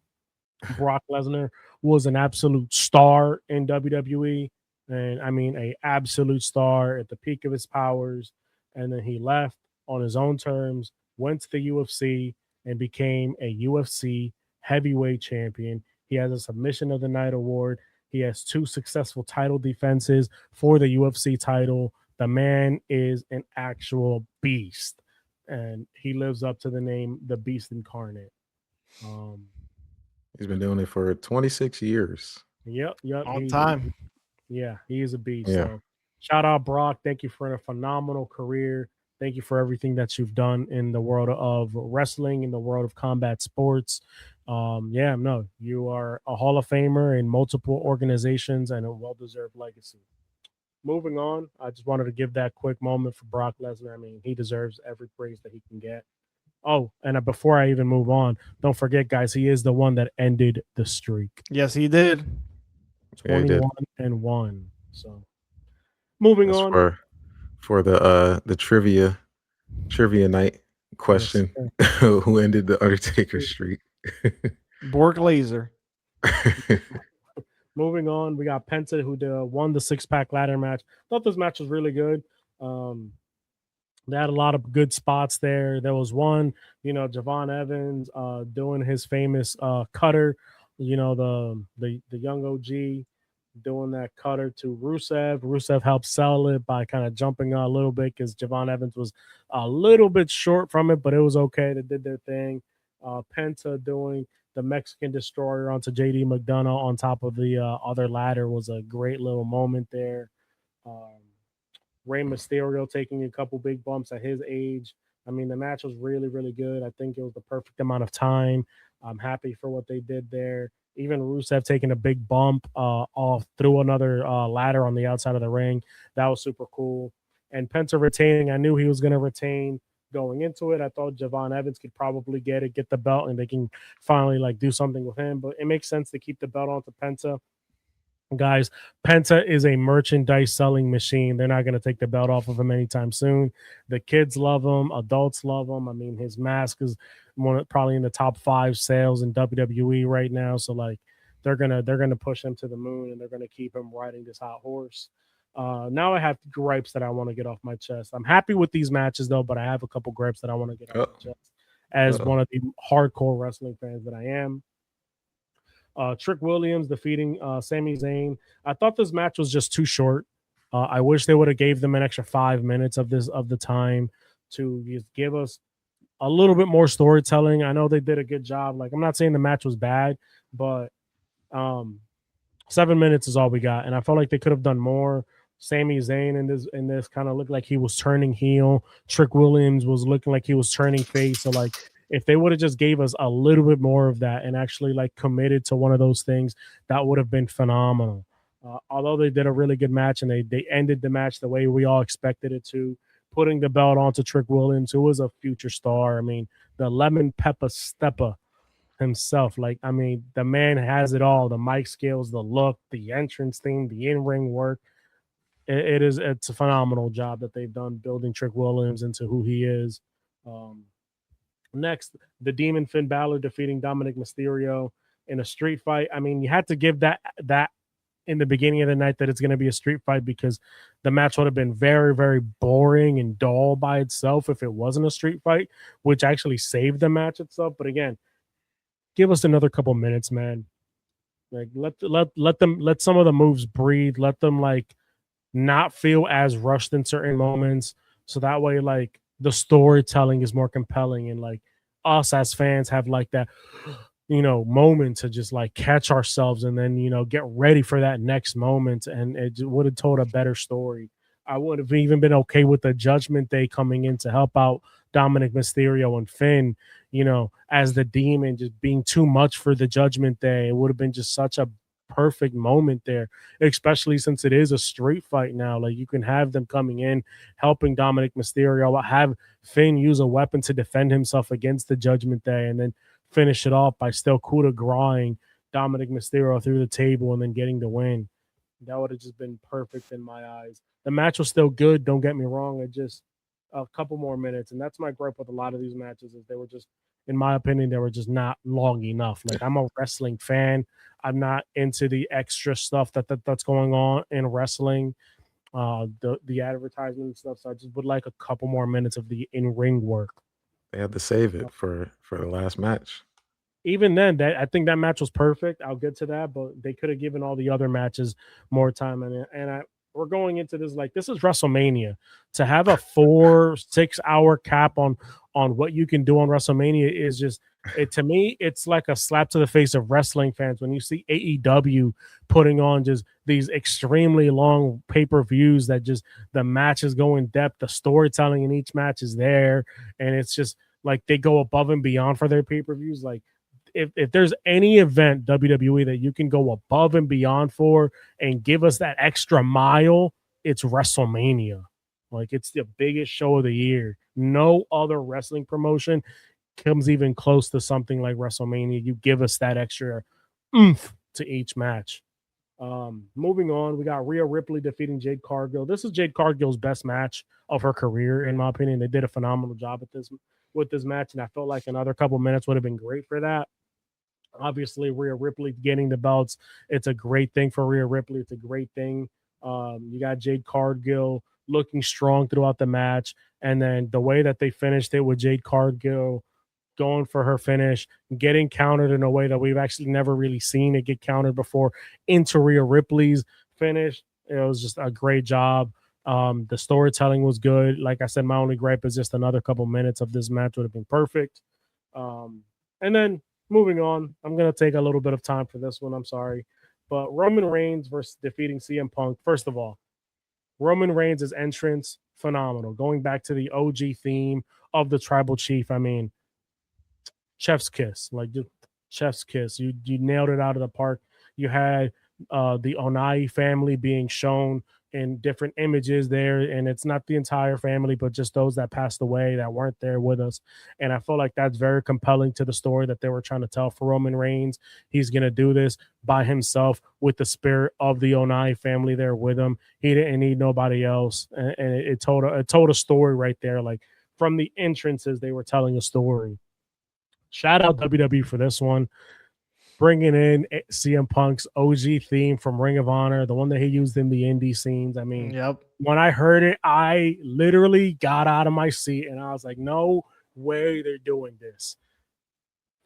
Brock Lesnar was an absolute star in WWE, and I mean a absolute star at the peak of his powers. And then he left on his own terms, went to the UFC, and became a UFC heavyweight champion. He has a Submission of the Night award. He has 2 successful title defenses for the UFC title. The man is an actual beast, and he lives up to the name, the Beast Incarnate. He's been doing it for 26 years. Yep. Long time. Yeah, he is a beast. Yeah. So shout out, Brock. Thank you for a phenomenal career. Thank you for everything that you've done in the world of wrestling, in the world of combat sports. You are a Hall of Famer in multiple organizations and a well-deserved legacy. Moving on, I just wanted to give that quick moment for Brock Lesnar. I mean, he deserves every praise that he can get. Oh, and before I even move on, don't forget, guys, he is the one that ended the streak. Yes, he did. 21-1. So moving That's on. For the trivia night question. Yes. Who ended the Undertaker streak? Bork Laser. Moving on, we got Penta, who won the 6-pack ladder match. Thought this match was really good. They had a lot of good spots there. There was one, Javon Evans doing his famous cutter, the young OG doing that cutter to Rusev. Rusev helped sell it by kind of jumping a little bit because Javon Evans was a little bit short from it, but it was okay. They did their thing. Penta doing the Mexican Destroyer onto JD McDonough on top of the other ladder was a great little moment there. Rey Mysterio taking a couple big bumps at his age. I mean, the match was really, really good. I think it was the perfect amount of time. I'm happy for what they did there. Even Rusev taking a big bump off through another ladder on the outside of the ring. That was super cool. And Penta retaining, I knew he was going to retain going into it. I thought Javon Evans could probably get the belt, and they can finally like do something with him. But it makes sense to keep the belt onto Penta. Guys, Penta is a merchandise selling machine. They're not going to take the belt off of him anytime soon. The kids love him. Adults love him. I mean, his mask is probably in the top 5 sales in WWE right now. So like, they're gonna push him to the moon, and they're gonna keep him riding this hot horse. Now I have gripes that I want to get off my chest. I'm happy with these matches though, but I have a couple gripes that I want to get off my chest as one of the hardcore wrestling fans that I am. Trick Williams defeating Sami Zayn. I thought this match was just too short. I wish they would have gave them an extra 5 minutes of the time to just give us a little bit more storytelling. I know they did a good job. Like, I'm not saying the match was bad, but 7 minutes is all we got, and I felt like they could have done more. Sami Zayn in this kind of looked like he was turning heel. Trick Williams was looking like he was turning face. So like, if they would have just gave us a little bit more of that and actually like committed to one of those things, that would have been phenomenal. Although they did a really good match, and they ended the match the way we all expected it to, putting the belt onto Trick Williams, who was a future star. I mean, the lemon pepper stepper himself. Like, I mean, the man has it all: the mic skills, the look, the entrance theme, the in-ring work. It's a phenomenal job that they've done building Trick Williams into who he is. Next, the Demon Finn Balor defeating Dominic Mysterio in a street fight. I mean, you had to give that in the beginning of the night that it's going to be a street fight, because the match would have been very, very boring and dull by itself if it wasn't a street fight, which actually saved the match itself. But again, give us another couple minutes, man. Like, let some of the moves breathe. Let them like not feel as rushed in certain moments, so that way like the storytelling is more compelling, and like us as fans have like that, moment to just like catch ourselves and then get ready for that next moment, and it would have told a better story. I would have even been okay with the Judgment Day coming in to help out Dominic Mysterio and Finn, as the Demon, just being too much for the Judgment Day. It would have been just such a perfect moment there, especially since it is a street fight now. Like, you can have them coming in, helping Dominic Mysterio, have Finn use a weapon to defend himself against the Judgment Day, and then finish it off by still coup de grace Dominic Mysterio through the table and then getting the win. That would have just been perfect in my eyes. The match was still good, don't get me wrong. It just a couple more minutes, and that's my gripe with a lot of these matches, is they were just, in my opinion, they were just not long enough. Like, I'm a wrestling fan. I'm not into the extra stuff that's going on in wrestling, the advertisement and stuff. So I just would like a couple more minutes of the in-ring work. They had to save it for the last match. Even then, I think that match was perfect. I'll get to that, but they could have given all the other matches more time. We're going into this like this is WrestleMania. To have a 4-6 hour cap on what you can do on WrestleMania is just, to me, it's like a slap to the face of wrestling fans when you see AEW putting on just these extremely long pay-per-views that just the matches go in depth, the storytelling in each match is there, and it's just like they go above and beyond for their pay-per-views. Like, if there's any event, WWE, that you can go above and beyond for and give us that extra mile, it's WrestleMania. Like, it's the biggest show of the year. No other wrestling promotion comes even close to something like WrestleMania. You give us that extra oomph to each match. Moving on, we got Rhea Ripley defeating Jade Cargill. This is Jade Cargill's best match of her career, in my opinion. They did a phenomenal job with this match, and I felt like another couple minutes would have been great for that. Obviously, Rhea Ripley getting the belts, it's a great thing for Rhea Ripley. It's a great thing. You got Jade Cargill looking strong throughout the match, and then the way that they finished it with Jade Cargill going for her finish, getting countered in a way that we've actually never really seen it get countered before into Rhea Ripley's finish. It was just a great job. The storytelling was good. Like I said, my only gripe is just another couple minutes of this match would have been perfect. And then moving on. I'm gonna take a little bit of time for this one. I'm sorry, but Roman Reigns versus defeating CM Punk. First of all, Roman Reigns' entrance phenomenal. Going back to the OG theme of the Tribal Chief. I mean, chef's kiss, like just chef's kiss. You nailed it out of the park. You had the Onai family being shown in different images there, and it's not the entire family, but just those that passed away that weren't there with us. And I feel like that's very compelling to the story that they were trying to tell for Roman Reigns. He's gonna do this by himself with the spirit of the Onai family there with him. He didn't need nobody else, and it told a story right there. Like from the entrances, they were telling a story. Shout out WWE for this one, bringing in CM Punk's OG theme from Ring of Honor, the one that he used in the indie scenes. I mean, Yep. when I heard it, I literally got out of my seat and I was like, no way they're doing this.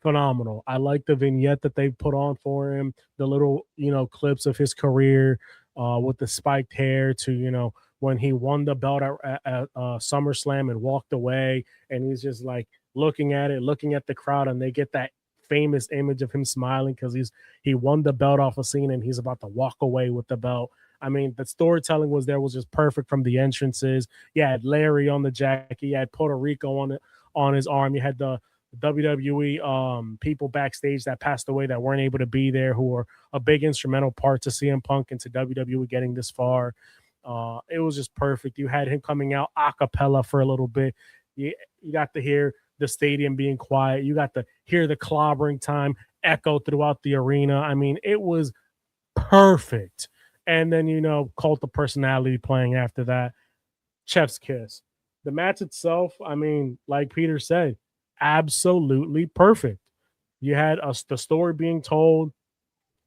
Phenomenal. I like the vignette that they put on for him, the little, clips of his career with the spiked hair to, when he won the belt at SummerSlam and walked away. And he's just like looking at it, looking at the crowd, and they get that famous image of him smiling because he won the belt off a scene and he's about to walk away with the belt. I mean, the storytelling was just perfect from the entrances. You had Larry on the jacket, you had Puerto Rico on his arm, you had the WWE people backstage that passed away that weren't able to be there, who were a big instrumental part to CM Punk and to WWE getting this far. It was just perfect. You had him coming out a cappella for a little bit. You got to hear the stadium being quiet. You got to hear the clobbering time echo throughout the arena. I mean, it was perfect. And then, Cult of Personality playing after that. Chef's kiss. The match itself, I mean, like Peter said, absolutely perfect. You had the story being told,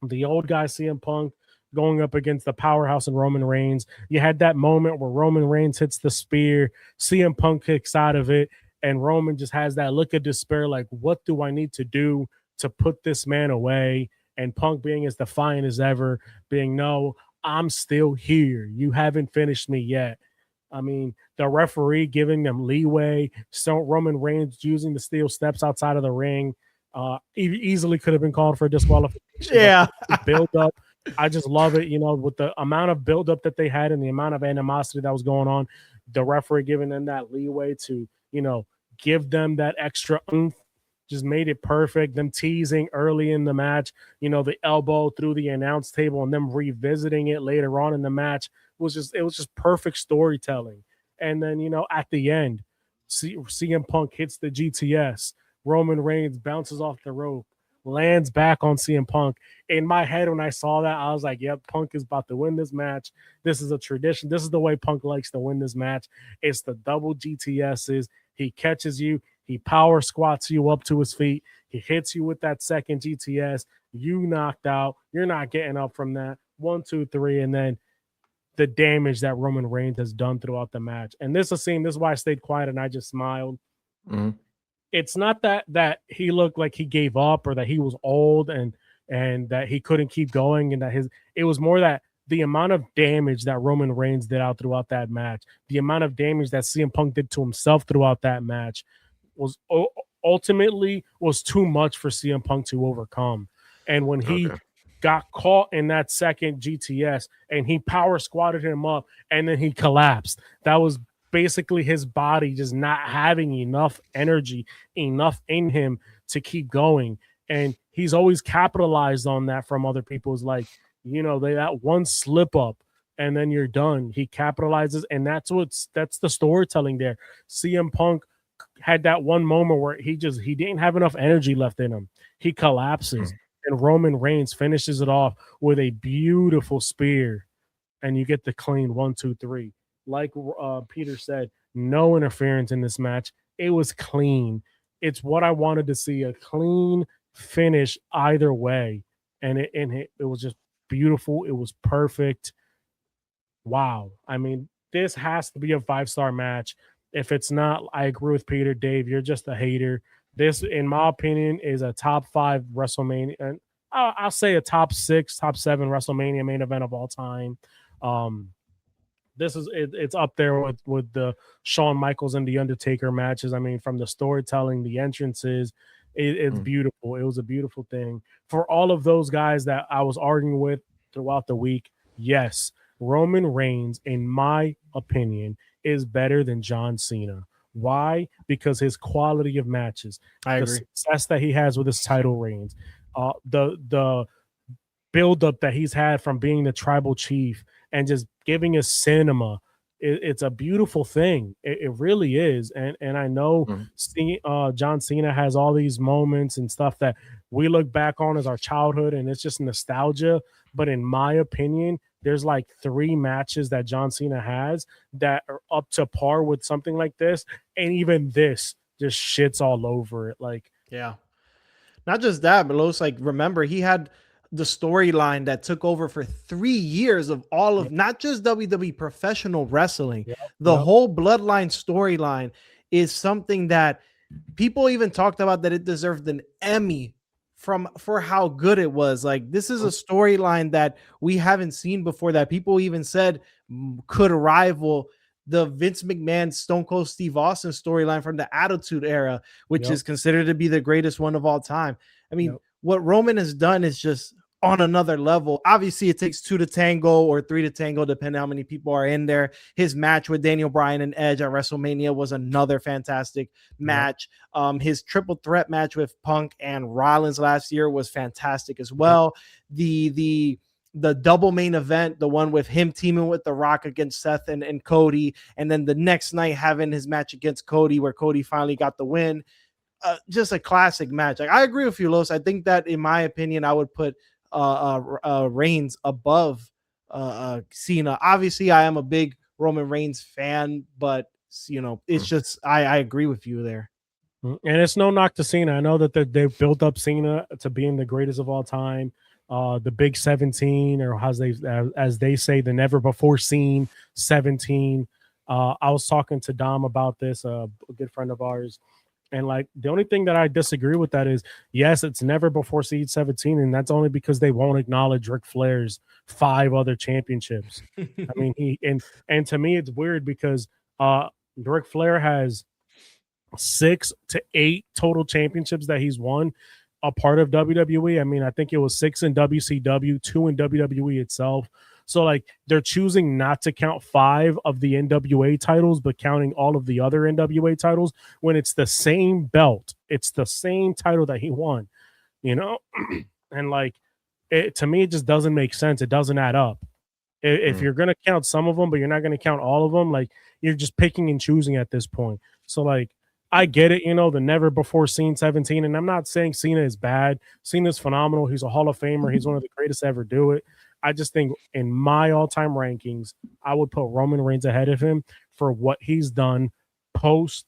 the old guy CM Punk going up against the powerhouse in Roman Reigns. You had that moment where Roman Reigns hits the spear, CM Punk kicks out of it, and Roman just has that look of despair, like, what do I need to do to put this man away? And Punk being as defiant as ever, being, no, I'm still here. You haven't finished me yet. I mean, the referee giving them leeway, so Roman Reigns using the steel steps outside of the ring, easily could have been called for disqualification. Yeah. Build up. I just love it, with the amount of buildup that they had and the amount of animosity that was going on, the referee giving them that leeway to, give them that extra oomph, just made it perfect. Them teasing early in the match, the elbow through the announce table and them revisiting it later on in the match was just perfect storytelling. And then, at the end, CM Punk hits the GTS. Roman Reigns bounces off the rope, lands back on CM Punk. In my head, when I saw that, I was like, yep, Punk is about to win this match. This is a tradition. This is the way Punk likes to win this match. It's the double GTSs. He catches you. He power squats you up to his feet. He hits you with that second GTS. You knocked out. You're not getting up from that. 1, 2, 3. And then the damage that Roman Reigns has done throughout the match. And this is why I stayed quiet and I just smiled. Mm-hmm. It's not that he looked like he gave up or that he was old and that he couldn't keep going, and that it was more that the amount of damage that Roman Reigns did out throughout that match, the amount of damage that CM Punk did to himself throughout that match was ultimately was too much for CM Punk to overcome. And when he got caught in that second GTS and he power squatted him up and then he collapsed, that was basically his body just not having enough energy, enough in him to keep going. And he's always capitalized on that from other people's, like, that one slip up and then you're done. He capitalizes, and that's the storytelling there. CM Punk had that one moment where he didn't have enough energy left in him. He collapses, and Roman Reigns finishes it off with a beautiful spear, and you get the clean 1, 2, 3. Like Peter said, no interference in this match. It was clean. It's what I wanted to see, a clean finish either way. And it was just beautiful. It was perfect. Wow. I mean, this has to be a 5-star match. If it's not, I agree with Peter. Dave, you're just a hater. This, in my opinion, is a top 5 WrestleMania. And I'll say a top 6, top 7 WrestleMania main event of all time. This is it's up there with the Shawn Michaels and the Undertaker matches. I mean, from the storytelling, the entrances, It's beautiful. It was a beautiful thing for all of those guys that I was arguing with throughout the week. Yes, Roman Reigns, in my opinion, is better than John Cena. Why? Because his quality of matches, I the agree. success that he has with his title reigns, the buildup that he's had from being the tribal chief and just giving us cinema. It's a beautiful thing. It really is. And I know John Cena has all these moments and stuff that we look back on as our childhood, and it's just nostalgia. But in my opinion, there's like 3 matches that John Cena has that are up to par with something like this, and even this just shits all over it. Like, Yeah. Not just that, but Los, like, remember, he had the storyline that took over for 3 years of all of not just WWE professional wrestling. The whole Bloodline storyline is something that people even talked about that it deserved an Emmy for how good it was. Like, this is a storyline that we haven't seen before, that people even said could rival the Vince McMahon Stone Cold Steve Austin storyline from the Attitude Era, which is considered to be the greatest one of all time. I mean, what Roman has done is just on another level. Obviously, it takes 2 to tango or 3 to tango, depending on how many people are in there. His match with Daniel Bryan and Edge at WrestleMania was another fantastic match. His triple threat match with Punk and Rollins last year was fantastic as well. The double main event, the one with him teaming with The Rock against Seth and Cody, and then the next night having his match against Cody, where Cody finally got the win. Just a classic match. Like, I agree with you, Los. I think that, in my opinion, I would put Reigns above Cena. Obviously, I am a big Roman Reigns fan, but it's just I agree with you there. And it's no knock to Cena. I know that they've built up Cena to being the greatest of all time. The big 17, or as they say, the never before seen 17. I was talking to Dom about this, a good friend of ours. And like, the only thing that I disagree with that is, yes, it's never before seed 17, and that's only because they won't acknowledge Ric Flair's 5 other championships. I mean, and to me, it's weird because Ric Flair has 6 to 8 total championships that he's won a part of WWE. I mean, I think it was 6 in WCW, 2 in WWE itself. So like, they're choosing not to count 5 of the NWA titles, but counting all of the other NWA titles when it's the same belt. It's the same title that he won, and like, to me, it just doesn't make sense. It doesn't add up. If you're going to count some of them, but you're not going to count all of them, like, you're just picking and choosing at this point. So like, I get it, the never before seen 17. And I'm not saying Cena is bad. Cena's phenomenal. He's a Hall of Famer. He's one of the greatest to ever do it. I just think in my all-time rankings, I would put Roman Reigns ahead of him for what he's done post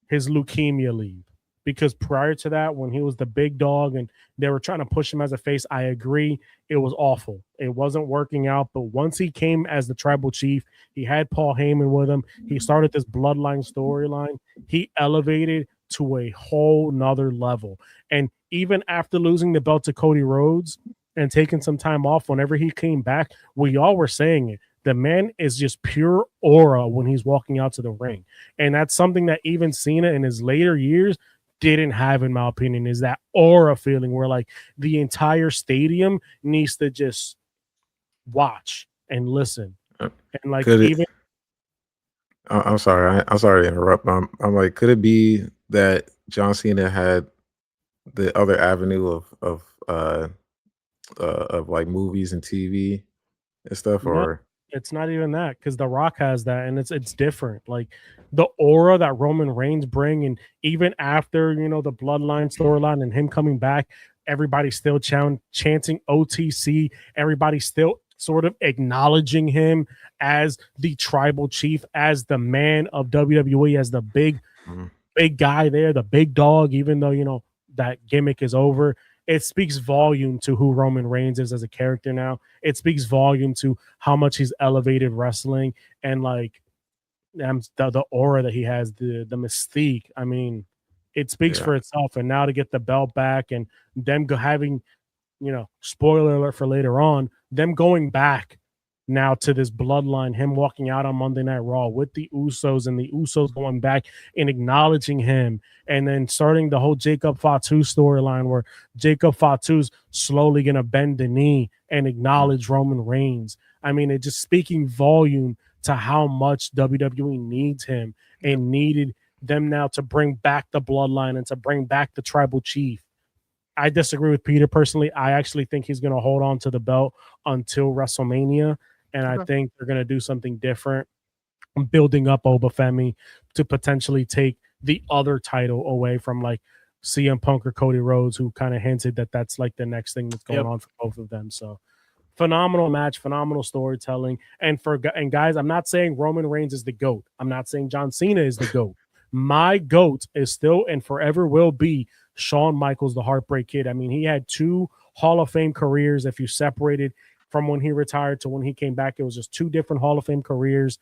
his leukemia leave. Because prior to that, when he was the big dog and they were trying to push him as a face, I agree, it was awful. It wasn't working out. But once he came as the tribal chief, he had Paul Heyman with him. He started this bloodline storyline. He elevated to a whole nother level. And even after losing the belt to Cody Rhodes and taking some time off, whenever he came back, we all were saying it. The man is just pure aura when he's walking out to the ring. And that's something that even Cena in his later years didn't have, in my opinion, is that aura feeling where like the entire stadium needs to just watch and listen. And like, I'm sorry. I'm sorry to interrupt. I'm like, could it be that John Cena had the other avenue of like movies and TV and stuff? Or it's not even that, because The Rock has that, and it's different. Like, the aura that Roman Reigns bring, and even after the bloodline storyline and him coming back, everybody's still chanting OTC. Everybody's still sort of acknowledging him as the tribal chief, as the man of WWE, as the big guy there, the big dog, even though that gimmick is over. It speaks volume to who Roman Reigns is as a character now. It speaks volume to how much he's elevated wrestling, and like the aura that he has, the mystique. I mean, it speaks for itself. And now to get the belt back, and them having, spoiler alert for later on, them going back now to this bloodline, him walking out on Monday Night Raw with the Usos and the Usos going back and acknowledging him, and then starting the whole Jacob Fatu storyline where Jacob Fatu's slowly going to bend the knee and acknowledge Roman Reigns. I mean, it's just speaking volume to how much WWE needs him and needed them now to bring back the bloodline and to bring back the tribal chief. I disagree with Peter personally. I actually think he's going to hold on to the belt until WrestleMania, and I think they're going to do something different. I'm building up Obafemi to potentially take the other title away from like CM Punk or Cody Rhodes, who kind of hinted that that's like the next thing that's going on for both of them. So phenomenal match, phenomenal storytelling. And guys, I'm not saying Roman Reigns is the GOAT. I'm not saying John Cena is the GOAT. My GOAT is still and forever will be Shawn Michaels, the Heartbreak Kid. I mean, he had 2 Hall of Fame careers. If you separated from when he retired to when he came back, it was just 2 different Hall of Fame careers.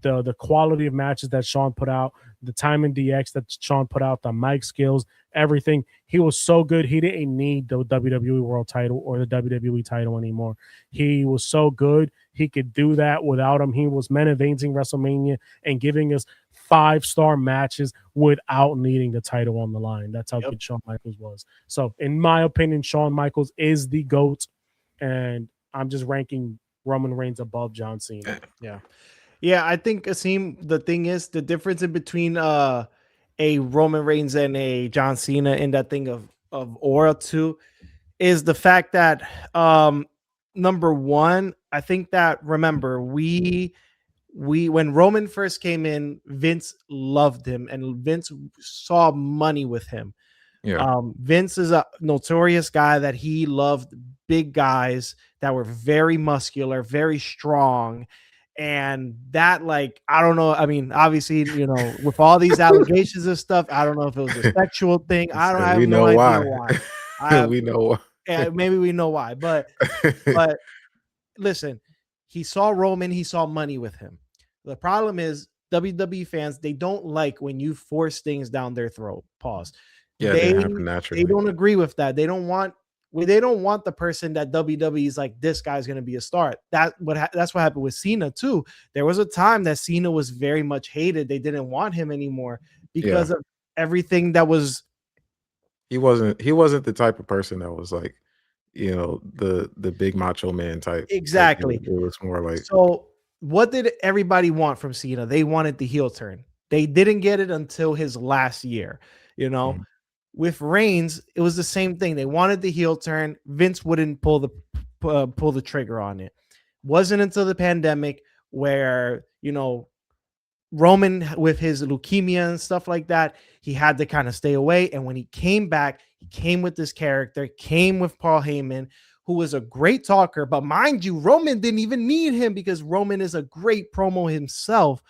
The quality of matches that Shawn put out, the time in DX that Shawn put out, the mic skills, everything. He was so good. He didn't need the WWE World title or the WWE title anymore. He was so good. He could do that without him. He was main eventing WrestleMania and giving us 5-star matches without needing the title on the line. That's how good Shawn Michaels was. So in my opinion, Shawn Michaels is the GOAT, and I'm just ranking Roman Reigns above John Cena. Yeah, I think Asim, the thing is the difference in between a Roman Reigns and a John Cena in that thing of aura too is the fact that number one, I think that remember we when Roman first came in, Vince loved him and Vince saw money with him. Vince is a notorious guy that he loved big guys that were very muscular, very strong. And that, like, I don't know. I mean, obviously, you know, with all these allegations and stuff, I don't know if it was a sexual thing. I don't have no idea why. We know why. Yeah, maybe we know why. But listen, he saw Roman, he saw money with him. The problem is WWE fans, they don't like when you force things down their throat. Pause. Yeah, they happen naturally. They don't agree with that. They don't want the person that WWE is like, this guy's going to be a star. That's what happened with Cena too. There was a time that Cena was very much hated. They didn't want him anymore because of everything that was. He wasn't the type of person that was like, you know, the big macho man type. Exactly. It was more like. So what did everybody want from Cena? They wanted the heel turn. They didn't get it until his last year, you know. Mm-hmm. With Reigns, it was the same thing. They wanted the heel turn. Vince wouldn't pull the trigger on it. Wasn't until the pandemic where, you know, Roman with his leukemia and stuff like that, he had to kind of stay away. And when he came back, he came with this character, came with Paul Heyman, who was a great talker. But mind you, Roman didn't even need him because Roman is a great promo himself.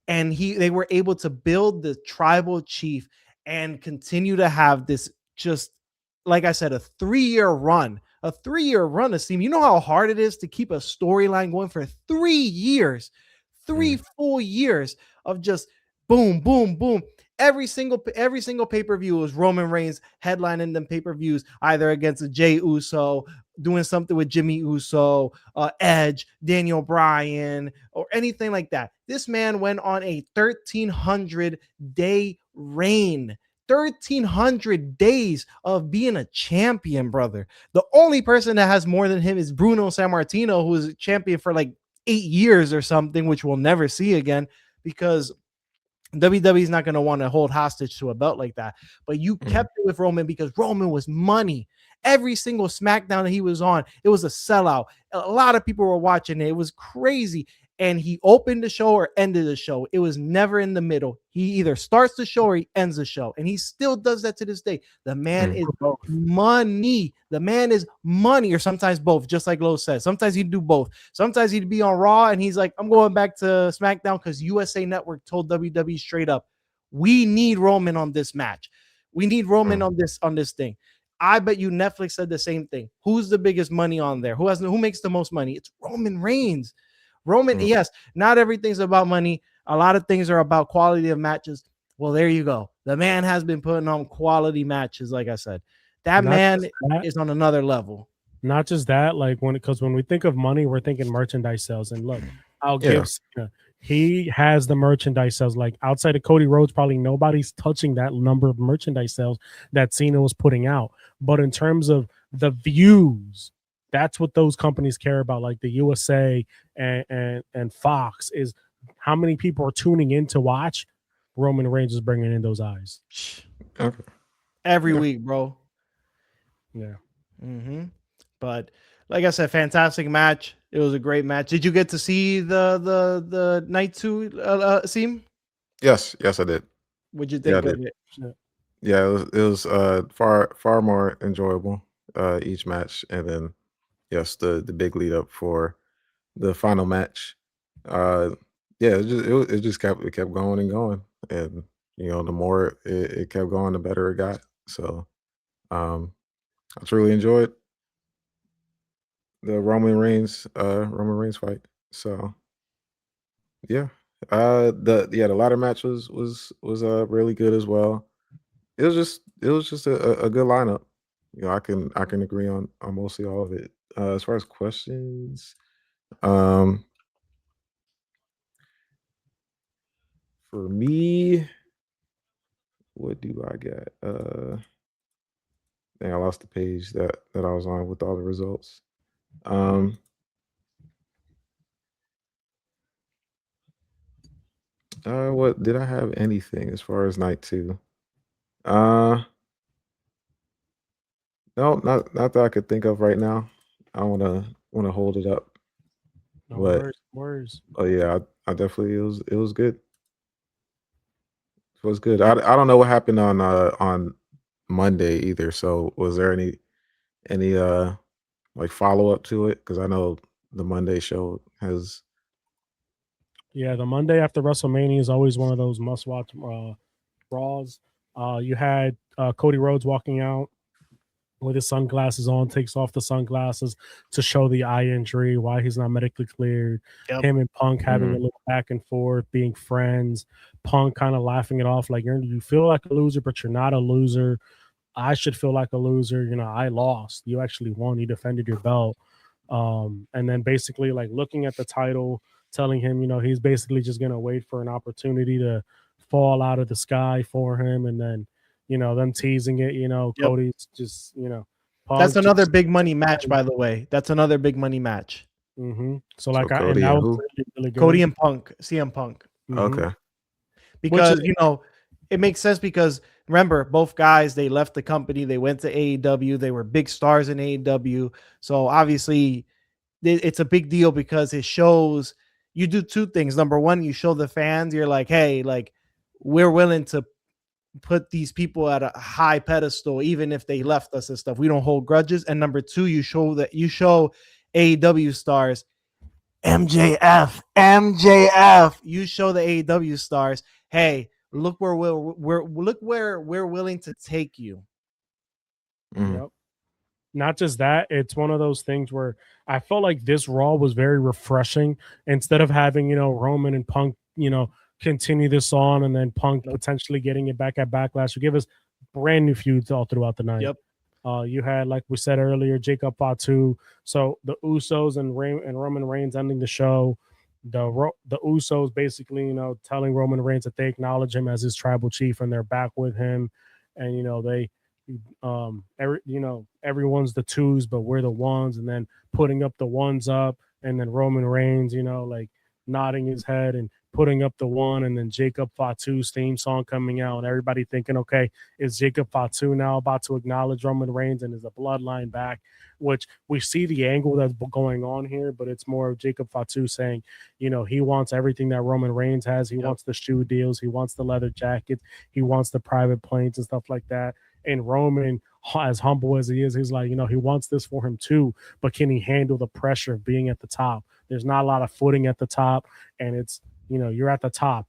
And they were able to build the tribal chief and continue to have this, just like I said, a 3-year run. A 3-year run of Steam. You know how hard it is to keep a storyline going for 3 years, 3 full years of just boom, boom, boom. Every single pay-per-view was Roman Reigns headlining them pay-per-views, either against a Jey Uso, doing something with Jimmy Uso, Edge, Daniel Bryan, or anything like that. This man went on a 1,300-day reign. 1,300 days of being a champion, brother. The only person that has more than him is Bruno Sammartino, who is a champion for like 8 years or something, which we'll never see again because WWE is not going to want to hold hostage to a belt like that. But you kept it with Roman because Roman was money. Every single SmackDown that he was on, it was a sellout. A lot of people were watching it. It was crazy. And he opened the show or ended the show. It was never in the middle. He either starts the show or he ends the show. And he still does that to this day. The man is money. The man is money, or sometimes both, just like Lo said. Sometimes he'd do both. Sometimes he'd be on Raw and he's like, I'm going back to SmackDown because USA Network told WWE straight up, we need Roman on this match. We need Roman on this thing. I bet you Netflix said the same thing. Who's the biggest money on there? Who makes the most money? It's Roman Reigns. Roman, yes, not everything's about money. A lot of things are about quality of matches. Well, there you go. The man has been putting on quality matches, like I said. That man is on another level. Not just that, like because when we think of money, we're thinking merchandise sales. And look, I'll Yeah. give Cena, he has the merchandise sales. Like outside of Cody Rhodes, probably nobody's touching that number of merchandise sales that Cena was putting out. But in terms of the views, that's what those companies care about, like the USA and Fox, is how many people are tuning in to watch. Roman Reigns is bringing in those eyes. Okay. Every Yeah. week, bro. Yeah. Mm-hmm. But like I said, fantastic match. It was a great match. Did you get to see the night two Seam? Yes, I did. What'd you Yeah, I think of did. it? Yeah, it was far more enjoyable each match, and then yes, the big lead up for the final match. Uh, yeah, it kept going and going, and the more it kept going, the better it got. So um, I truly enjoyed the Roman Reigns fight. So yeah, the ladder match was really good as well. It was just a good lineup. I can agree on mostly all of it. As far as questions, um, for me, what do I got? Dang, I lost the page that I was on with all the results. Um, what did I have anything as far as night two? Uh, no, not that I could think of right now. I wanna hold it up, No but worries. oh yeah, I definitely it was good. It was good. I don't know what happened on Monday either. So was there any like follow up to it? Because I know the Monday show has. Yeah, the Monday after WrestleMania is always one of those must watch Raws. You had Cody Rhodes walking out with his sunglasses on, takes off the sunglasses to show the eye injury, why he's not medically cleared. Yep. Him and Punk having Mhm. a little back and forth, being friends. Punk kind of laughing it off, like you feel like a loser, but you're not a loser. I should feel like a loser. I lost. You actually won. You defended your belt. And then basically like looking at the title, telling him, he's basically just gonna wait for an opportunity to fall out of the sky for him, and then them teasing it, Yep. Cody's just That's Punk another just big money match, by the way. That's another big money match. So So like and Cody that and was who? really good. Cody and Punk, CM Punk. Mhm. Okay. Which Because is it makes sense because remember, both guys, they left the company, they went to AEW, they were big stars in AEW. So obviously it's a big deal because it shows you do two things. Number one, you show the fans, you're like, hey, like we're willing to put these people at a high pedestal, even if they left us and stuff. We don't hold grudges. And number two, you show AEW stars, MJF. You show the AEW stars, hey, look where we're willing to take you. Mhm. Yep. Not just that, it's one of those things where I felt like this Raw was very refreshing. Instead of having, Roman and Punk, continue this on and then Punk potentially getting it back at Backlash, you give us brand new feuds all throughout the night. Yep. You had, like we said earlier, Jacob Fatu. So the Usos and Roman Reigns ending the show. The Usos basically, telling Roman Reigns that they acknowledge him as his tribal chief and they're back with him. And, everyone's the twos, but we're the ones, and then putting up the ones up, and then Roman Reigns, like nodding his head and putting up the one, and then Jacob Fatu's theme song coming out, and everybody thinking, okay, is Jacob Fatu now about to acknowledge Roman Reigns and is the bloodline back? Which we see the angle that's going on here, but it's more of Jacob Fatu saying, he wants everything that Roman Reigns has. He wants the shoe deals, he wants the leather jackets, he wants the private planes and stuff like that. And Roman, as humble as he is, he's like, he wants this for him too, but can he handle the pressure of being at the top? There's not a lot of footing at the top, and it's, you're at the top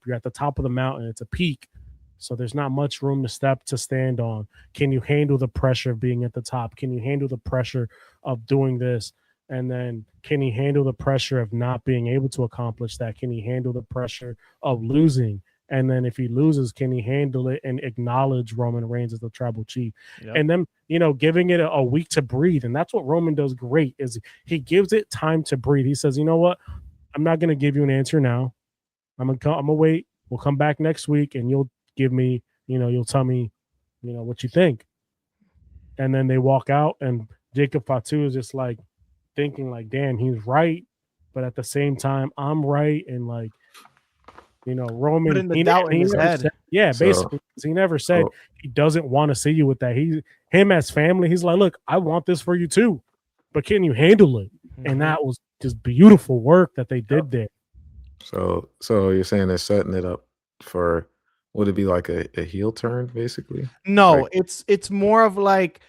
of the mountain, it's a peak, so there's not much room to stand on. Can you handle the pressure of being at the top? Can you handle the pressure of doing this? And then can he handle the pressure of not being able to accomplish that? Can he handle the pressure of losing And then if he loses, can he handle it and acknowledge Roman Reigns as the tribal chief? Yep. And then, giving it a week to breathe. And that's what Roman does great is he gives it time to breathe. He says, you know what? I'm not going to give you an answer now. I'm gonna wait. We'll come back next week and you'll give me, you'll tell me, what you think. And then they walk out and Jacob Fatu is just like thinking like, damn, he's right. But at the same time, I'm right. And like, Roman, Putting the doubt in his never head. said, yeah, So- basically, 'cause he never said he doesn't want to see you with that. Him as family, he's like, look, I want this for you too, but can you handle it? Mhm. And that was just beautiful work that they did there. So you're saying they're setting it up for, would it be like a heel turn basically? No, Like- it's more of like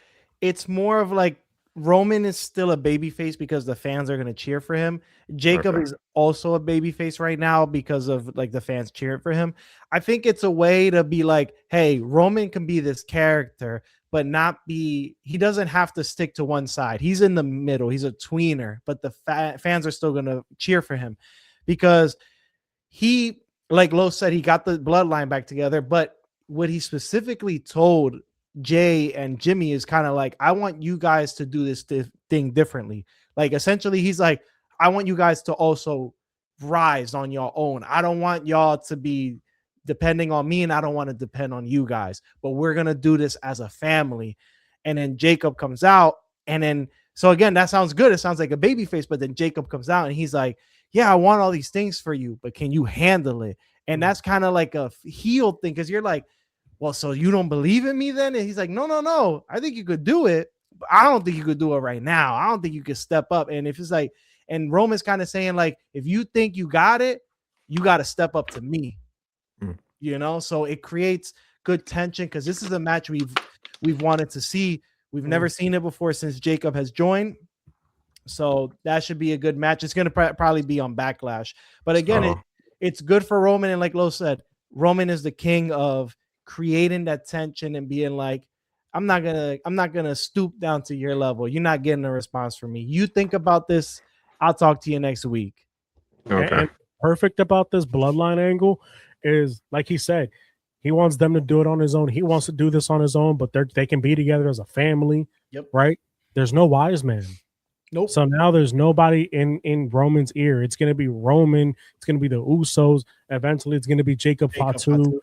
Roman is still a babyface because the fans are gonna cheer for him. Jacob Okay. is also a babyface right now because of like the fans cheering for him. I think it's a way to be like, hey, Roman can be this character, but not be. He doesn't have to stick to one side. He's in the middle. He's a tweener, but the fans are still gonna cheer for him because he, like Lo said, he got the bloodline back together. But what he specifically told Jay and Jimmy is kind of like, I want you guys to do this thing differently. Like essentially, he's like, I want you guys to also rise on your own. I don't want y'all to be depending on me, and I don't want to depend on you guys. But we're gonna do this as a family. And then Jacob comes out, and then so again, that sounds good. It sounds like a baby face, but then Jacob comes out and he's like, yeah, I want all these things for you, but can you handle it? And that's kind of like a heel thing because you're like, well, so you don't believe in me then? And he's like, no. I think you could do it, but I don't think you could do it right now. I don't think you could step up. And if it's like, and Roman's kind of saying like, if you think you got it, you got to step up to me. So it creates good tension because this is a match we've wanted to see. We've never seen it before since Jacob has joined. So that should be a good match. It's going to probably be on Backlash. But again, it's good for Roman. And like Lo said, Roman is the king of creating that tension and being like, I'm not gonna stoop down to your level. You're not getting a response from me. You think about this. I'll talk to you next week. Okay. And perfect about this bloodline angle is, like he said, he wants them to do it on his own. He wants to do this on his own, but they can be together as a family. Yep. Right? There's no wise man. Nope. So now there's nobody in Roman's ear. It's going to be Roman. It's going to be the Usos. Eventually, it's going to be Jacob Fatu.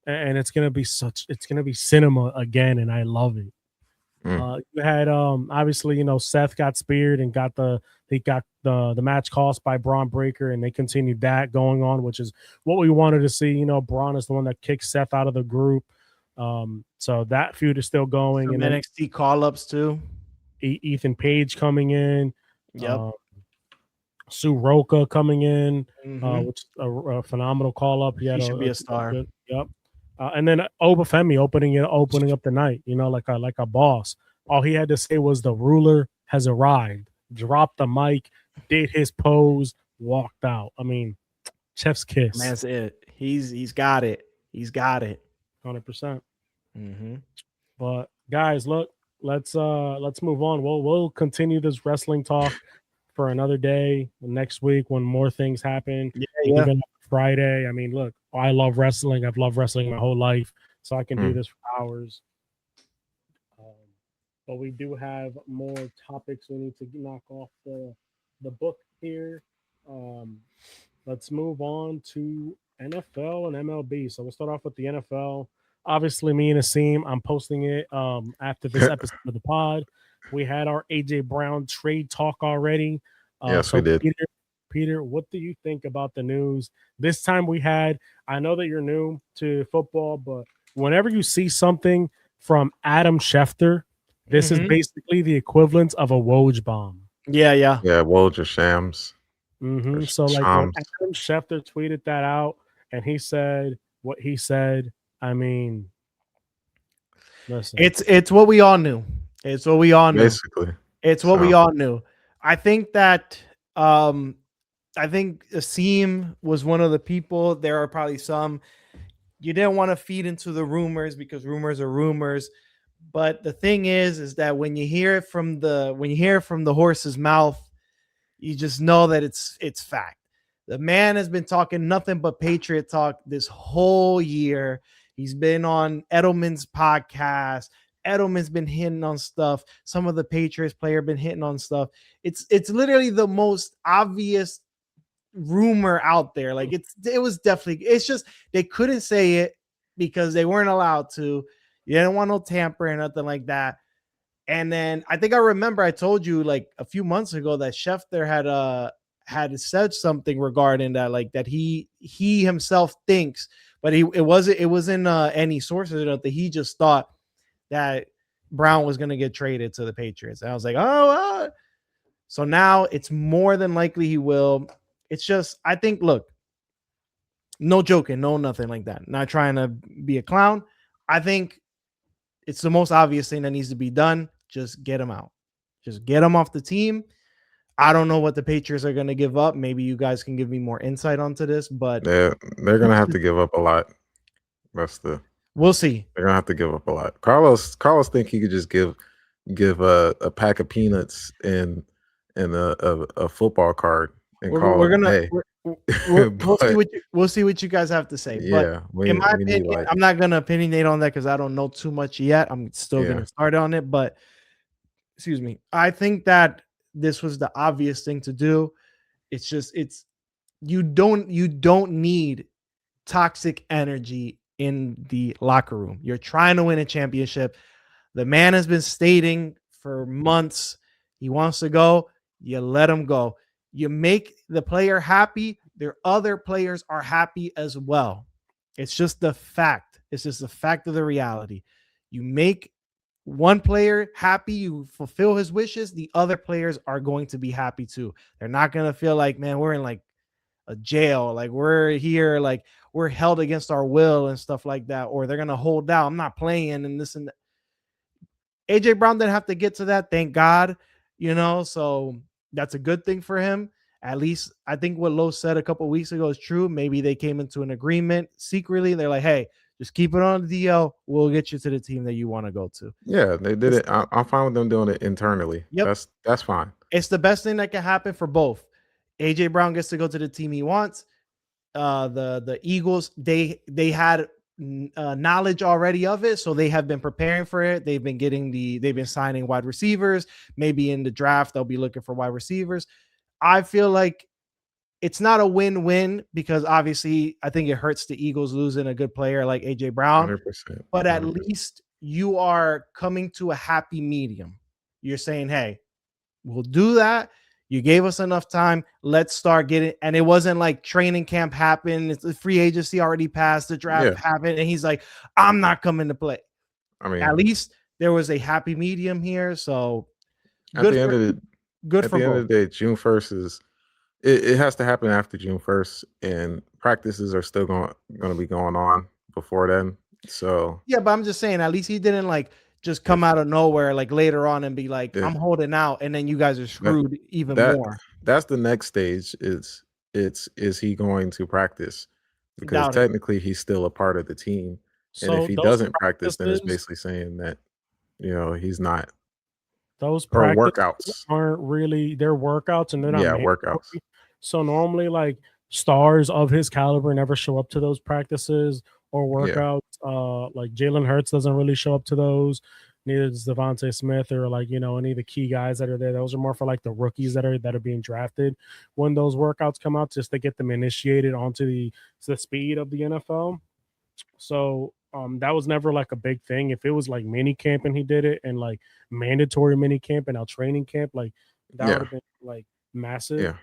And it's going to be cinema again. And I love it. You had, obviously, Seth got speared and got the match cost by Braun Breaker, and they continued that going on, which is what we wanted to see. Braun is the one that kicked Seth out of the group. So that feud is still going. Some and NXT call-ups too. Ethan Page coming in. Yep. Sue Roca coming in, Mhm. which is a phenomenal call-up. He should be a star. Yep. And then Obafemi opening up the night, like a boss. All he had to say was the ruler has arrived. Dropped the mic, did his pose, walked out. I mean, chef's kiss. That's it. He's got it. He's got it. 100%. Mm-hmm. But guys, look, let's move on. We'll continue this wrestling talk for another day next week when more things happen. Yeah. Even Friday. I mean, look, I love wrestling. I've loved wrestling my whole life, so I can do this for hours. But we do have more topics we need to knock off the book here. Let's move on to NFL and MLB. So we'll start off with the NFL. Obviously, me and Asim, I'm posting it after this episode of the pod. We had our AJ Brown trade talk already. Yes, we did. Peter, what do you think about the news? This time I know that you're new to football, but whenever you see something from Adam Schefter, this is basically the equivalent of a Woj bomb. Yeah. Yeah, Woj or Shams. So like when Adam Schefter tweeted that out and he said what he said, I mean, listen. It's what we all knew. It's what we all knew. Basically. It's what we all knew. I think that Asim was one of the people. There are probably some you didn't want to feed into the rumors because rumors are rumors. But the thing is that when you hear it from the horse's mouth, you just know that it's fact. The man has been talking nothing but Patriot talk this whole year. He's been on Edelman's podcast. Edelman's been hitting on stuff. Some of the Patriots player been hitting on stuff. It's literally the most obvious rumor out there. Like it was definitely, it's just they couldn't say it because they weren't allowed to. You didn't want no tamper or nothing like that. And then I think I remember I told you like a few months ago that Schefter had said something regarding that, like that he himself thinks, but it wasn't any sources or nothing. He just thought that Brown was going to get traded to the Patriots. And I was like, oh, so now it's more than likely he will. It's just, I think, look, no joking, no nothing like that. Not trying to be a clown. I think it's the most obvious thing that needs to be done. Just get him out. Just get him off the team. I don't know what the Patriots are going to give up. Maybe you guys can give me more insight onto this, but they're going to have to give up a lot. We'll see. They're going to have to give up a lot. Carlos think he could just give a pack of peanuts and a football card and we'll see what you guys have to say. Yeah, but in my opinion, I'm not going to opinionate on that because I don't know too much yet. I'm still going to start on it, but excuse me. I think that this was the obvious thing to do. It's just you don't need toxic energy in the locker room. You're trying to win a championship. The man has been stating for months he wants to go. You let him go. You make the player happy. Their other players are happy as well. It's just the fact. It's just the fact of the reality. You make one player happy, you fulfill his wishes, the other players are going to be happy too. They're not going to feel like, man, we're in like a jail, like we're here, like we're held against our will and stuff like that, or they're going to hold out. I'm not playing and this and that. AJ Brown didn't have to get to that, thank God, so that's a good thing for him. At least I think what Lowe said a couple of weeks ago is true. Maybe they came into an agreement secretly. They're like, hey, just keep it on the DL. We'll get you to the team that you want to go to. Yeah, they did it. I'm fine with them doing it internally. Yep. That's fine. It's the best thing that can happen for both. AJ Brown gets to go to the team he wants. The Eagles, they had knowledge already of it, so they have been preparing for it. They've been signing wide receivers. Maybe in the draft they'll be looking for wide receivers. I feel like it's not a win-win because obviously I think it hurts the Eagles losing a good player like AJ Brown. 100%. But at least you are coming to a happy medium. You're saying, hey, we'll do that. You gave us enough time. Let's start getting. And it wasn't like training camp happened. It's the free agency already passed. The draft happened. And he's like, I'm not coming to play. I mean, at least there was a happy medium here. So at the end of the day, June 1st is. It has to happen after June 1st, and practices are still going to be going on before then. So yeah, but I'm just saying, at least he didn't like just come out of nowhere like later on and be like, I'm holding out, and then you guys are screwed even more. That's the next stage. Is he going to practice? Because technically he's still a part of the team, and if he doesn't practice, then it's basically saying that he's not. Those workouts aren't really their workouts, and they're not workouts. So normally, like stars of his caliber never show up to those practices or workouts. Like Jalen Hurts doesn't really show up to those. Neither does Devontae Smith or like any of the key guys that are there. Those are more for like the rookies that are being drafted. When those workouts come out, just to get them initiated onto the speed of the NFL. So that was never like a big thing. If it was like mini camp and he did it, and like mandatory mini camp and now training camp, like that would have been like massive. Yeah.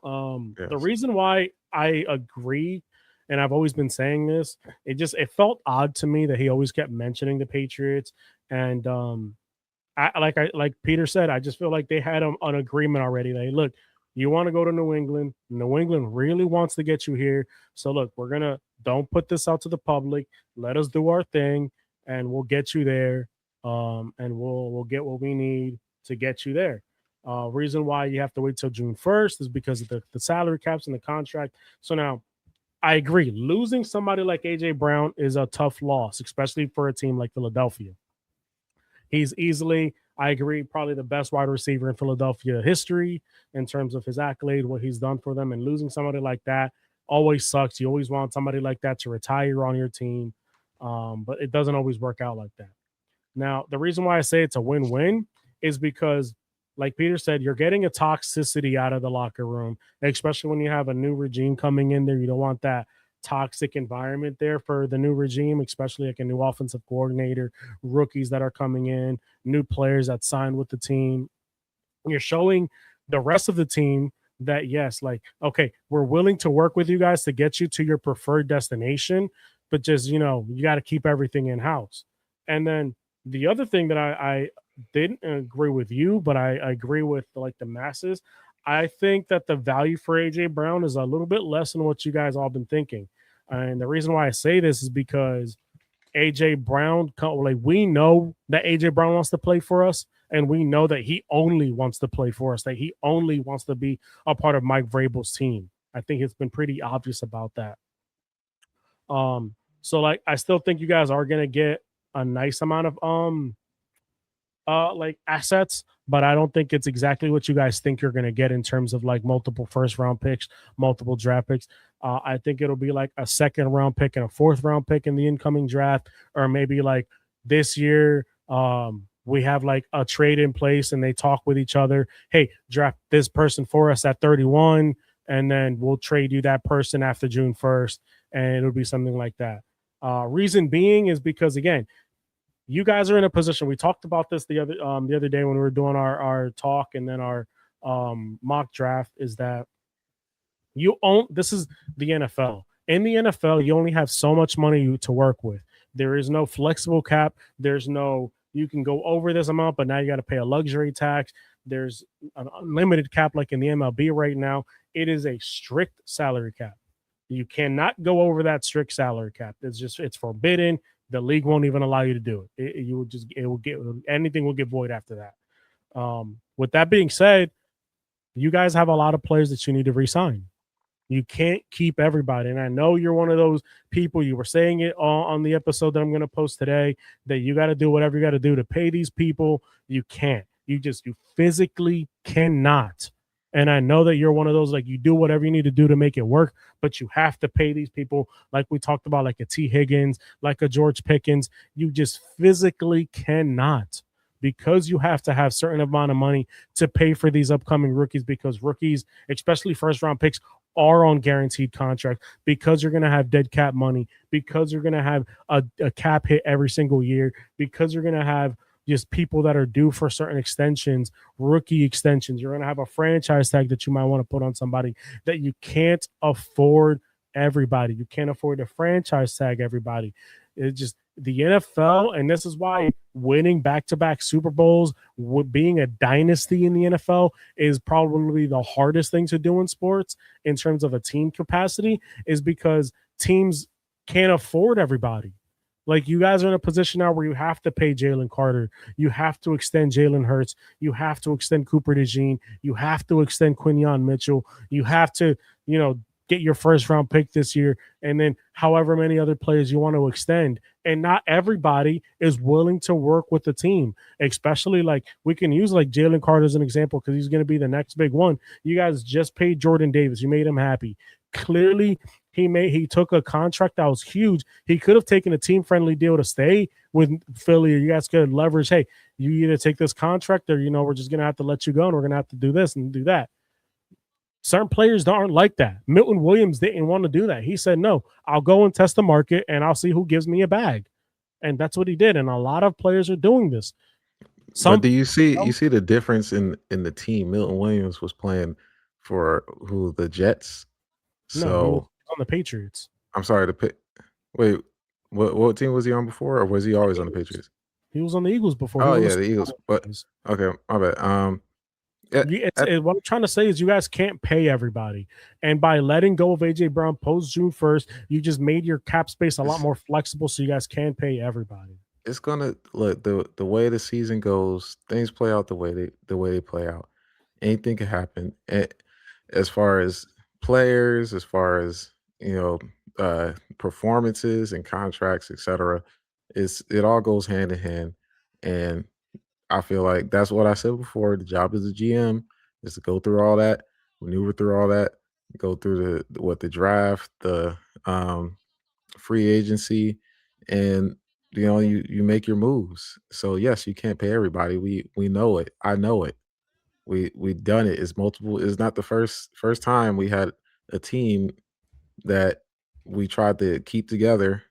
The reason why I agree, and I've always been saying this, it felt odd to me that he always kept mentioning the Patriots, and like Peter said, I just feel like they had an agreement already. Like, look, you want to go to New England. New England really wants to get you here. So look, don't put this out to the public. Let us do our thing, and we'll get you there. And we'll get what we need to get you there. Reason why you have to wait till June 1st is because of the salary caps and the contract. So now I agree. Losing somebody like AJ Brown is a tough loss, especially for a team like Philadelphia. He's easily I agree, probably the best wide receiver in Philadelphia history in terms of his accolade, what he's done for them, and losing somebody like that always sucks. You always want somebody like that to retire on your team, but it doesn't always work out like that. Now, the reason why I say it's a win-win is because, like Peter said, you're getting a toxicity out of the locker room, especially when you have a new regime coming in there. You don't want that toxic environment there for the new regime, especially like a new offensive coordinator, rookies that are coming in, new players that signed with the team. You're showing the rest of the team that yes, like, okay, we're willing to work with you guys to get you to your preferred destination, but just, you got to keep everything in house. And then the other thing that I didn't agree with you, but I agree with like the masses. I think that the value for AJ Brown is a little bit less than what you guys all been thinking. And the reason why I say this is because AJ Brown, like, we know that AJ Brown wants to play for us, and we know that he only wants to play for us, that he only wants to be a part of Mike Vrabel's team. I think it's been pretty obvious about that. So like I still think you guys are gonna get a nice amount of like assets, but I don't think it's exactly what you guys think you're gonna get in terms of like multiple first round picks, multiple draft picks. I think it'll be like a second round pick and a fourth round pick in the incoming draft, or maybe like this year, we have like a trade in place and they talk with each other. Hey, draft this person for us at 31, and then we'll trade you that person after June 1st, and it'll be something like that. Reason being is because, again, you guys are in a position. We talked about this the other day when we were doing our talk and then our mock draft. Is that this is the NFL. In the NFL, you only have so much money to work with. There is no flexible cap. There's no, you can go over this amount, but now you got to pay a luxury tax. There's an unlimited cap like in the MLB right now. It is a strict salary cap. You cannot go over that strict salary cap. It's forbidden. The league won't even allow you to do it. Anything will get void after that. With that being said, you guys have a lot of players that you need to re-sign. You can't keep everybody. And I know you're one of those people, you were saying it on the episode that I'm going to post today, that you got to do whatever you got to do to pay these people. You can't. You physically cannot. And I know that you're one of those, like, you do whatever you need to do to make it work, but you have to pay these people, like we talked about, like a T. Higgins, like a George Pickens. You just physically cannot, because you have to have certain amount of money to pay for these upcoming rookies, because rookies, especially first round picks, are on guaranteed contract, because you're going to have dead cap money, because you're going to have a cap hit every single year, because you're going to have just people that are due for certain extensions, rookie extensions. You're going to have a franchise tag that you might want to put on somebody that you can't afford everybody. You can't afford to franchise tag everybody. It's just the NFL, and this is why winning back-to-back Super Bowls, being a dynasty in the NFL, is probably the hardest thing to do in sports in terms of a team capacity, is because teams can't afford everybody. Like, you guys are in a position now where you have to pay Jalen Carter. You have to extend Jalen Hurts. You have to extend Cooper DeJean. You have to extend Quinyon Mitchell. You have to, get your first round pick this year, and then however many other players you want to extend. And not everybody is willing to work with the team, especially, like, we can use like Jalen Carter as an example, because he's going to be the next big one. You guys just paid Jordan Davis. You made him happy. Clearly, he took a contract that was huge. He could have taken a team-friendly deal to stay with Philly, or you guys could leverage, hey, you either take this contract, or, we're just going to have to let you go, and we're going to have to do this and do that. Certain players aren't like that. Milton Williams didn't want to do that. He said, no, I'll go and test the market, and I'll see who gives me a bag. And that's what he did. And a lot of players are doing this. But do you see the difference in the team? Milton Williams was playing for the Jets. No, he was on the Patriots. I'm sorry to pick. Wait, what team was he on before, or was he always on the Patriots? He was on the Eagles before. Oh yeah, the Eagles. But okay, my bad. What I'm trying to say is you guys can't pay everybody, and by letting go of AJ Brown post June 1st, you just made your cap space a lot more flexible, so you guys can pay everybody. It's gonna look the way the season goes. Things play out the way they play out. Anything can happen. As far as players, as far as performances and contracts, etc. It all goes hand in hand, and I feel like that's what I said before. The job as a GM is to go through all that, maneuver through all that, go through the draft, the free agency, and you make your moves. So yes, you can't pay everybody. We know it. I know it. We done it. It's multiple. It's not the first time we had a team that we tried to keep together.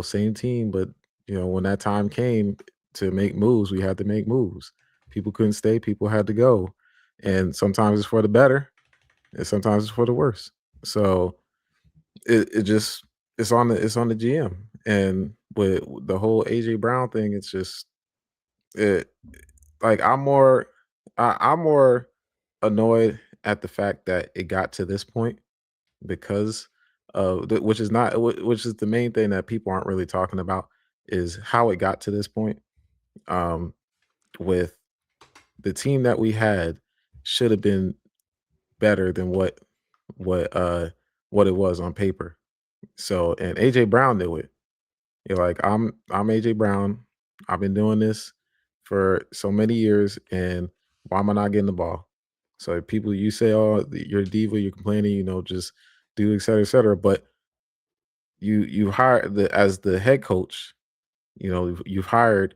Same team, but when that time came to make moves, we had to make moves. People couldn't stay. People had to go, and sometimes it's for the better, and sometimes it's for the worse. So it just it's on the GM, and with the whole AJ Brown thing, it's just it like I'm more annoyed at the fact that it got to this point because of which is not which is the main thing that people aren't really talking about is how it got to this point. Um, with the team that we had should have been better than what uh what it was on paper. So and AJ Brown knew it. You're like, I'm AJ Brown. I've been doing this for so many years, and why am I not getting the ball? So people, you say, oh, you're a diva, you're complaining, just do et cetera, et cetera. But you hired as the head coach, you've hired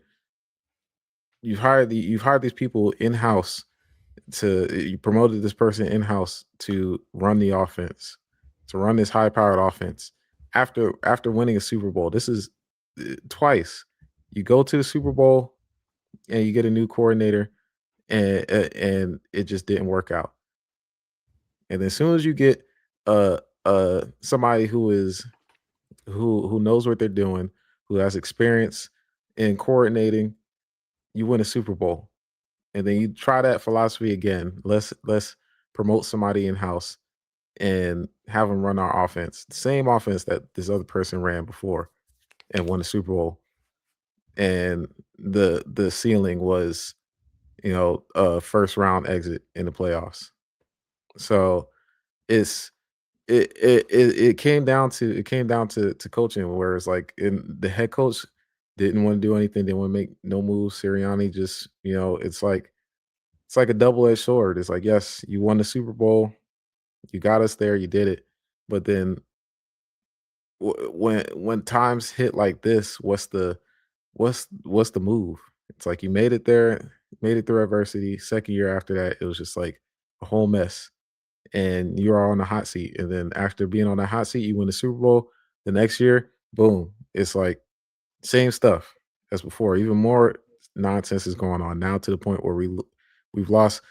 these people in house you promoted this person in house to run the offense, to run this high powered offense after winning a Super Bowl. This is twice. You go to the Super Bowl and you get a new coordinator, and it just didn't work out. And as soon as you get somebody who knows what they're doing, who has experience in coordinating, you win a Super Bowl. And then you try that philosophy again. Let's promote somebody in house and have them run our offense, the same offense that this other person ran before and won the Super Bowl. And the ceiling was, a first round exit in the playoffs. So it's it came down to coaching, where it's like the head coach didn't want to do anything, didn't want to make no moves. Sirianni just, it's like a double-edged sword. It's like, yes, you won the Super Bowl, you got us there, you did it, but then when times hit like this, what's the move? It's like you made it there, made it through adversity. Second year after that, it was just like a whole mess, and you're on the hot seat. And then after being on the hot seat, you win the Super Bowl. The next year, boom, it's like same stuff as before. Even more nonsense is going on now to the point where we've lost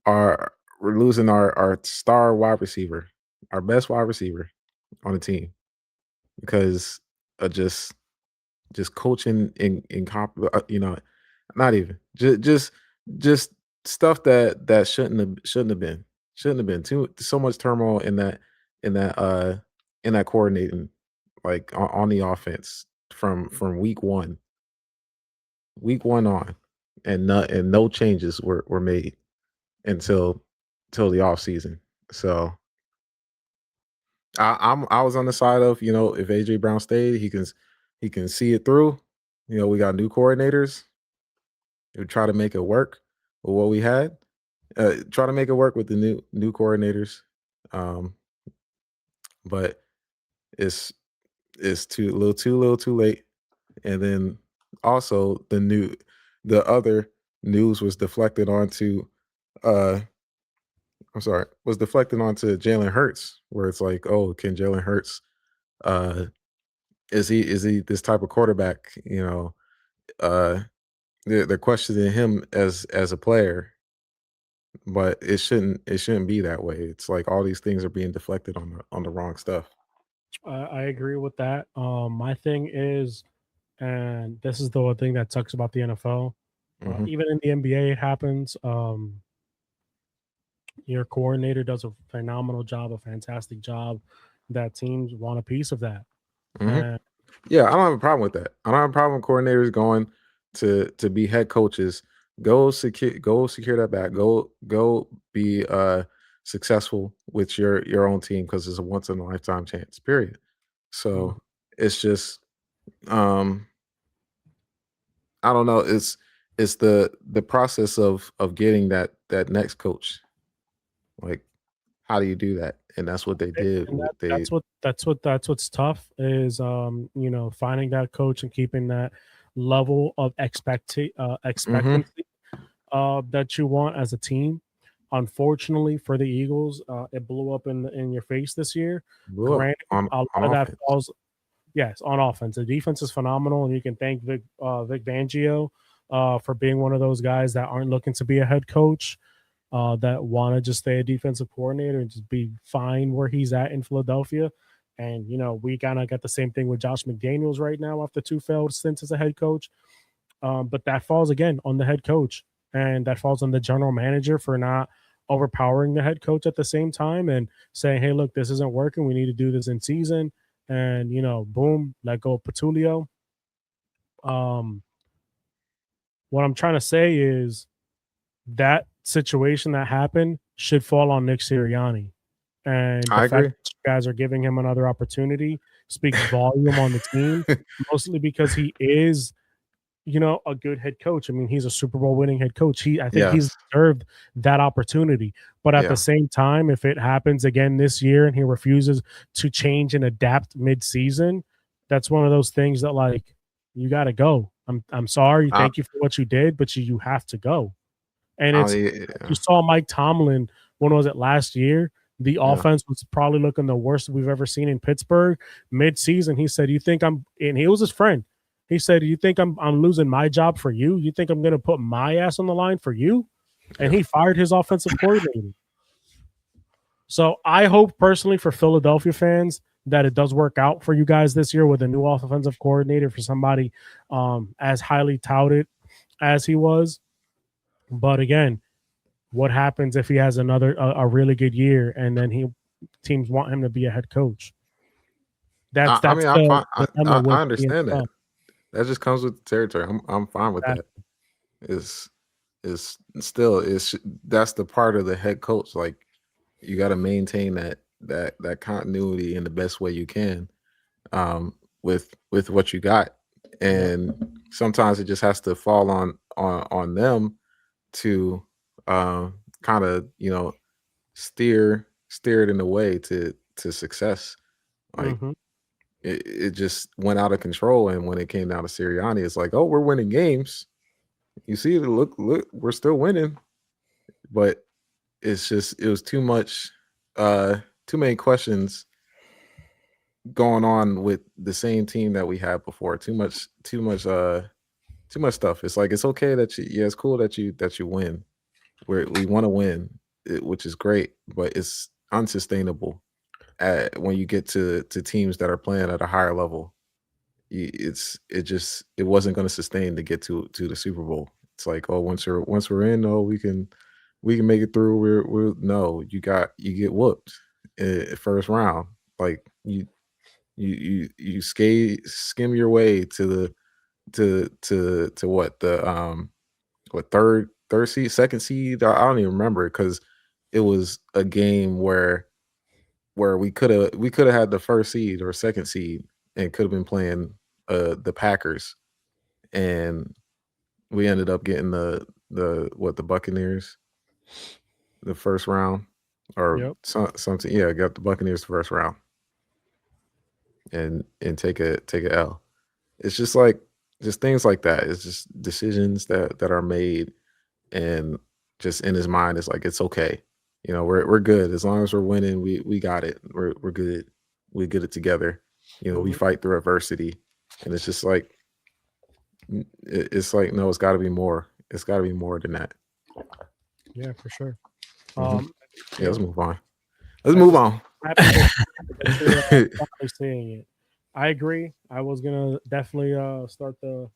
our we're losing our star wide receiver, our best wide receiver on the team because of just coaching not even just stuff that shouldn't have been too so much turmoil in that in that coordinating, like on the offense from week one on, and no changes were made until the off season. So I was on the side of, if AJ Brown stayed, he can see it through. We got new coordinators. We try to make it work with what we had. Try to make it work with the new coordinators. Um, but it's too little too late. And then also the other news was deflected onto uh I'm sorry, was deflected onto Jalen Hurts, where it's like, oh, can Jalen Hurts uh is he this type of quarterback? Uh they're questioning him as a player, but it shouldn't be that way. It's like all these things are being deflected on the wrong stuff. I agree with that. My thing is, and this is the one thing that sucks about the NFL. Hmm. Even in the NBA, it happens. Your coordinator does a phenomenal job, a fantastic job. That teams want a piece of that. Hmm. And Yeah, I don't have a problem with that. I don't have a problem with coordinators going to be head coaches. Go secure that back. Go be successful with your own team, because it's a once in a lifetime chance. Period. mm, So it's just um I don't know. it's the process of getting that next coach. Like, how do you do that? And that's what they did. And They that's what's tough is finding that coach and keeping that level of expectancy that you want as a team. Unfortunately for the Eagles, it blew up in your face this year. blew up Granted, on a lot of that offense. falls, yes, on offense. The defense is phenomenal, and you can thank Vic Fangio for being one of those guys that aren't looking to be a head coach, that want to just stay a defensive coordinator and just be fine where he's at in Philadelphia. And we kind of got the same thing with Josh McDaniels right now after 2 failed stints as a head coach. But that falls again on the head coach, and that falls on the general manager for not overpowering the head coach at the same time and saying, "Hey, look, this isn't working. We need to do this in season." And boom, let go of Petulio. Um, what I'm trying to say is that situation that happened should fall on Nick Sirianni, and the I fact agree. that you guys are giving him another opportunity speaks volume on the team, mostly because he is a good head coach. I mean, he's a Super Bowl winning head coach. I think he's Yes. deserved that opportunity. But at Yeah. the same time, if it happens again this year and he refuses to change and adapt mid-season, that's one of those things that, like, you got to go. I'm sorry. I, Thank you for what you did, but you have to go. And I, it's yeah. you saw Mike Tomlin, when was it, last year? The Yeah. offense was probably looking the worst we've ever seen in Pittsburgh. Mid-season, he said, "You think I'm?" And he was his friend. He said, "You think I'm losing my job for you? You think I'm going to put my ass on the line for you?" And he fired his offensive coordinator. So I hope personally for Philadelphia fans that it does work out for you guys this year with a new offensive coordinator for somebody as highly touted as he was. But again, what happens if he has another a really good year and then teams want him to be a head coach? That's I mean, I'm the fine. dilemma with I the understand that. NFL. That just comes with the territory. I'm fine with that. Is still is that's the part of the head coach. Like, you got to maintain that continuity in the best way you can, with what you got, and sometimes it just has to fall on them to kind of steer it in the way to success. Like, Mhm. it just went out of control, and when it came down to Sirianni, it's like, oh, we're winning games. You see, look, we're still winning, but it was too much, too many questions going on with the same team that we had before. Too much stuff. It's like, it's okay that it's cool that you win. We want to win, which is great, but it's unsustainable when you get to teams that are playing at a higher level. It wasn't going to sustain to get to the Super Bowl. It's like, oh, once we're in, oh, we can make it through. We're no, you get whooped first round. Like, you skim your way to what the third seed, second seed. I don't even remember, because it was a game where we could have had the first seed or second seed and could have been playing the Packers, and we ended up getting the Buccaneers the first round, or Yep. something. Yeah, got the Buccaneers the first round, and take a L. It's just like, just things like that. It's just decisions that are made, and just in his mind, it's like, it's okay. We're good as long as we're winning. We got it. We're good. We get it together. We Mhm. fight through adversity, and it's just like, it's like, no, it's got to be more. It's got to be more than that. Yeah, for sure. Mhm. Yeah, let's move on. I'm Let's move on. happy that you're finally seeing it. I agree. I was gonna definitely start the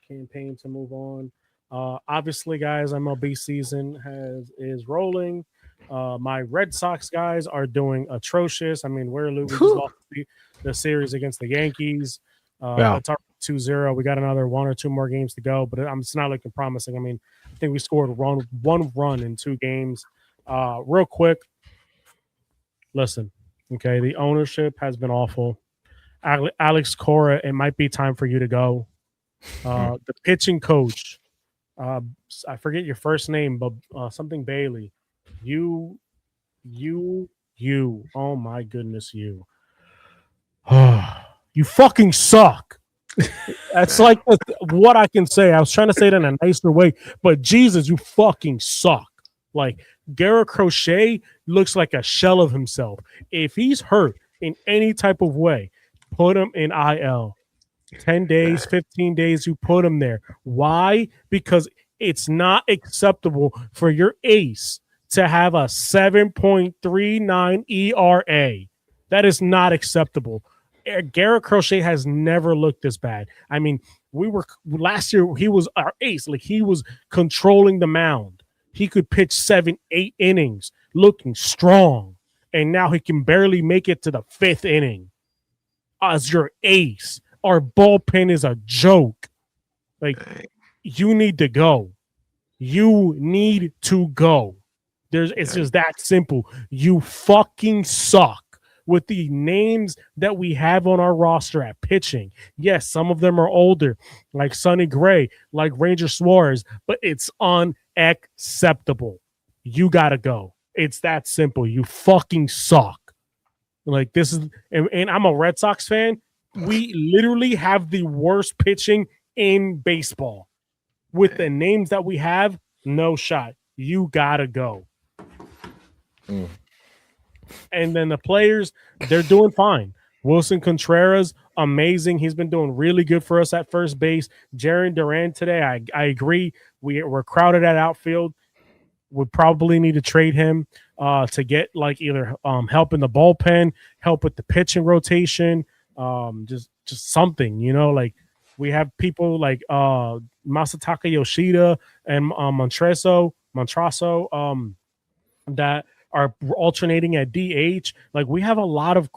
campaign to move on. Obviously, guys, MLB season is rolling. My Red Sox guys are doing atrocious. I mean, we just lost the series against the Yankees. Yeah. It's already 2-0. We got another 1 or 2 more games to go, but it's not looking promising. I mean, I think we scored one run in 2 games. Real quick, listen, okay, the ownership has been awful. Alex Cora, it might be time for you to go. The pitching coach I forget your first name, but something Bailey. You, you. Oh my goodness, you. You fucking suck. That's like what I can say. I was trying to say it in a nicer way, but Jesus, you fucking suck. Like Garrett Crochet looks like a shell of himself. If he's hurt in any type of way, put him in IL. 10 days, 15 days, you put him there. Why? Because it's not acceptable for your ace to have a 7.39 ERA. That is not acceptable. Garrett Crochet has never looked this bad. I mean, we were last year, he was our ace. Like he was controlling the mound. He could pitch 7-8 innings, looking strong. And now he can barely make it to the 5th inning as your ace. Our bullpen is a joke. Like, you need to go. You need to go. It's just that simple. You fucking suck with the names that we have on our roster at pitching. Yes, some of them are older, like Sonny Gray, like Ranger Suarez, but it's unacceptable. You got to go. It's that simple. You fucking suck. Like, this is, and I'm a Red Sox fan. We literally have the worst pitching in baseball. With the names that we have, no shot. You gotta go. And then the players, they're doing fine. Wilson Contreras, amazing. He's been doing really good for us at first base. Jarren Duran today, I agree. We're crowded at outfield. We probably need to trade him to get like either help in the bullpen, help with the pitching rotation, just something, you know, like we have people like Masataka Yoshida and Montrasso that are alternating at DH. Like we have a lot of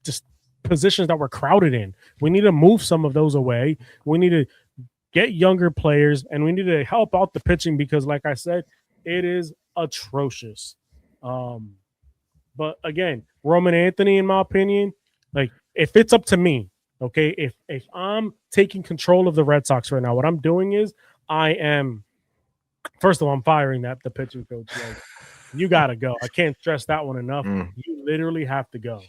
just positions that we're crowded in. We need to move some of those away. We need to get younger players, and we need to help out the pitching because, like I said, it is atrocious. But again, Roman Anthony, in my opinion, like if it's up to me, okay, if I'm taking control of the Red Sox right now, what I'm doing is first of all, I'm firing the pitching coach. Like, you got to go. I can't stress that one enough. You literally have to go.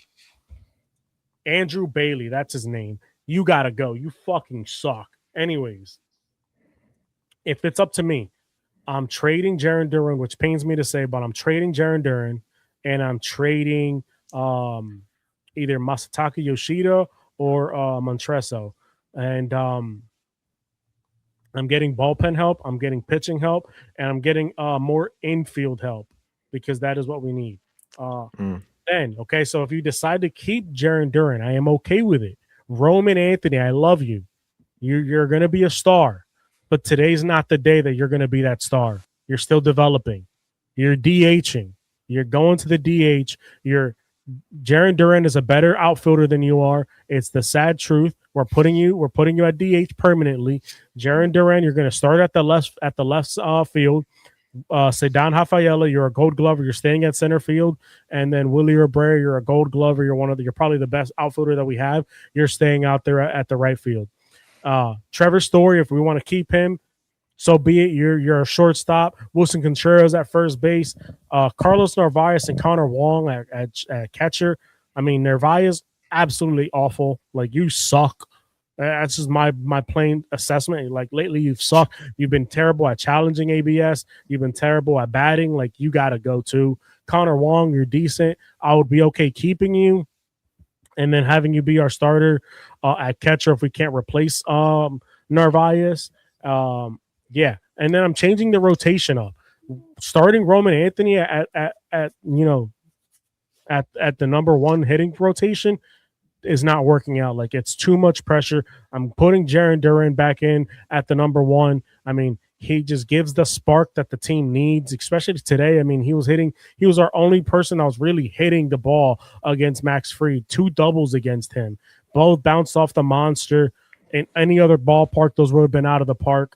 Andrew Bailey, that's his name. You got to go. You fucking suck. Anyways, if it's up to me, I'm trading Jarren Duran, which pains me to say, but I'm trading Jarren Duran, and I'm trading either Masataka Yoshida or Montrasso. And I'm getting bullpen help, I'm getting pitching help, and I'm getting more infield help because that is what we need. Then, okay, so if you decide to keep Jarren Duran, I am okay with it. Roman Anthony, I love you. You're going to be a star. But today's not the day that you're going to be that star. You're still developing. You're DHing. You're going to the DH. Jarren Duran is a better outfielder than you are. It's the sad truth. We're putting you at DH permanently. Jarren Duran, you're going to start at the left field. Ceddanne Rafaela, you're a Gold Glover. You're staying at center field, and then Willie Abreu, you're a Gold Glover. You're probably the best outfielder that we have. You're staying out there at the right field. Trevor Story, if we want to keep him, so be it. You're a shortstop. Wilson Contreras at first base. Carlos Narvaez and Connor Wong at catcher. I mean, Narvaez absolutely awful. Like, you suck. That's just my plain assessment. Like, lately you've sucked. You've been terrible at challenging ABS. You've been terrible at batting. Like, you got to go too. Connor Wong, you're decent. I would be okay keeping you and then having you be our starter at catcher if we can't replace Narvaez. Yeah, and then I'm changing the rotation up, starting Roman Anthony at the number one hitting rotation is not working out. Like, it's too much pressure. I'm putting Jarren Duran back in at the number one. I mean, he just gives the spark that the team needs, especially today. I mean, he was our only person that was really hitting the ball against Max Fried. 2 doubles against him. Both bounced off the monster. In any other ballpark, those would have been out of the park.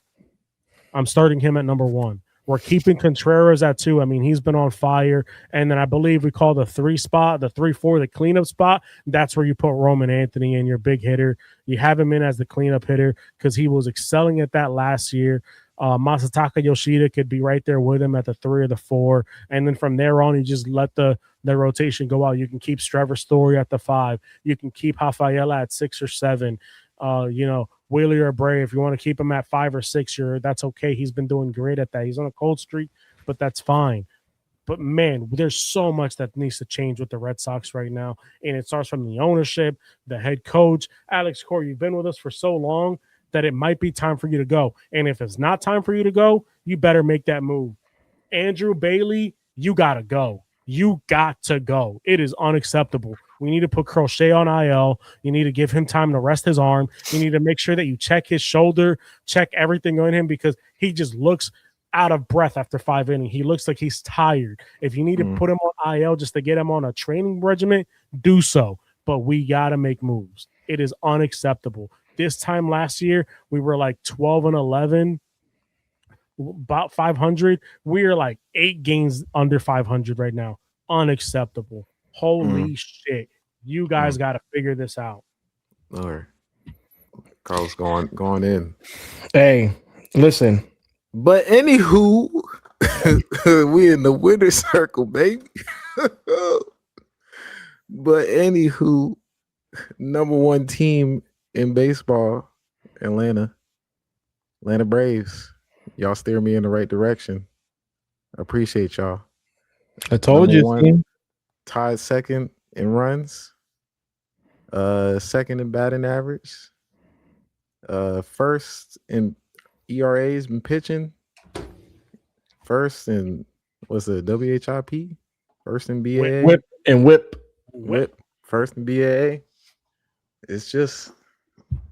I'm starting him at number one. We're keeping Contreras at 2. I mean, he's been on fire. And then I believe we call the 3 spot, the 3-4, the cleanup spot. That's where you put Roman Anthony in, your big hitter. You have him in as the cleanup hitter because he was excelling at that last year. Masataka Yoshida could be right there with him at the 3 or the 4. And then from there on, you just let the rotation go out. You can keep Trevor Story at the 5. You can keep Rafaela at 6 or 7. Wheeler or Bray, if you want to keep him at 5 or 6, that's okay. He's been doing great at that. He's on a cold streak, but that's fine. But man, there's so much that needs to change with the Red Sox right now. And it starts from the ownership, the head coach. Alex Cora, you've been with us for so long that it might be time for you to go. And if it's not time for you to go, you better make that move. Andrew Bailey, you got to go. You got to go. It is unacceptable. We need to put Crochet on IL. You need to give him time to rest his arm. You need to make sure that you check his shoulder, check everything on him, because he just looks out of breath after 5 innings. He looks like he's tired. If you need to put him on IL just to get him on a training regimen, do so. But we got to make moves. It is unacceptable. This time last year, we were like 12-11, about 500. We are like 8 games under 500 right now. Unacceptable. Holy shit. You guys got to figure this out. All right. Carl's going in. Hey, listen. But anywho, we in the winner's circle, baby. But anywho, number 1 team in baseball, Atlanta Braves. Y'all steer me in the right direction. I appreciate y'all. I told number you. 1, tied 2nd in runs, 2nd in batting average, 1st in ERA's been pitching, 1st in what's the WHIP, 1st in BAA, whip, 1st in BAA. It's just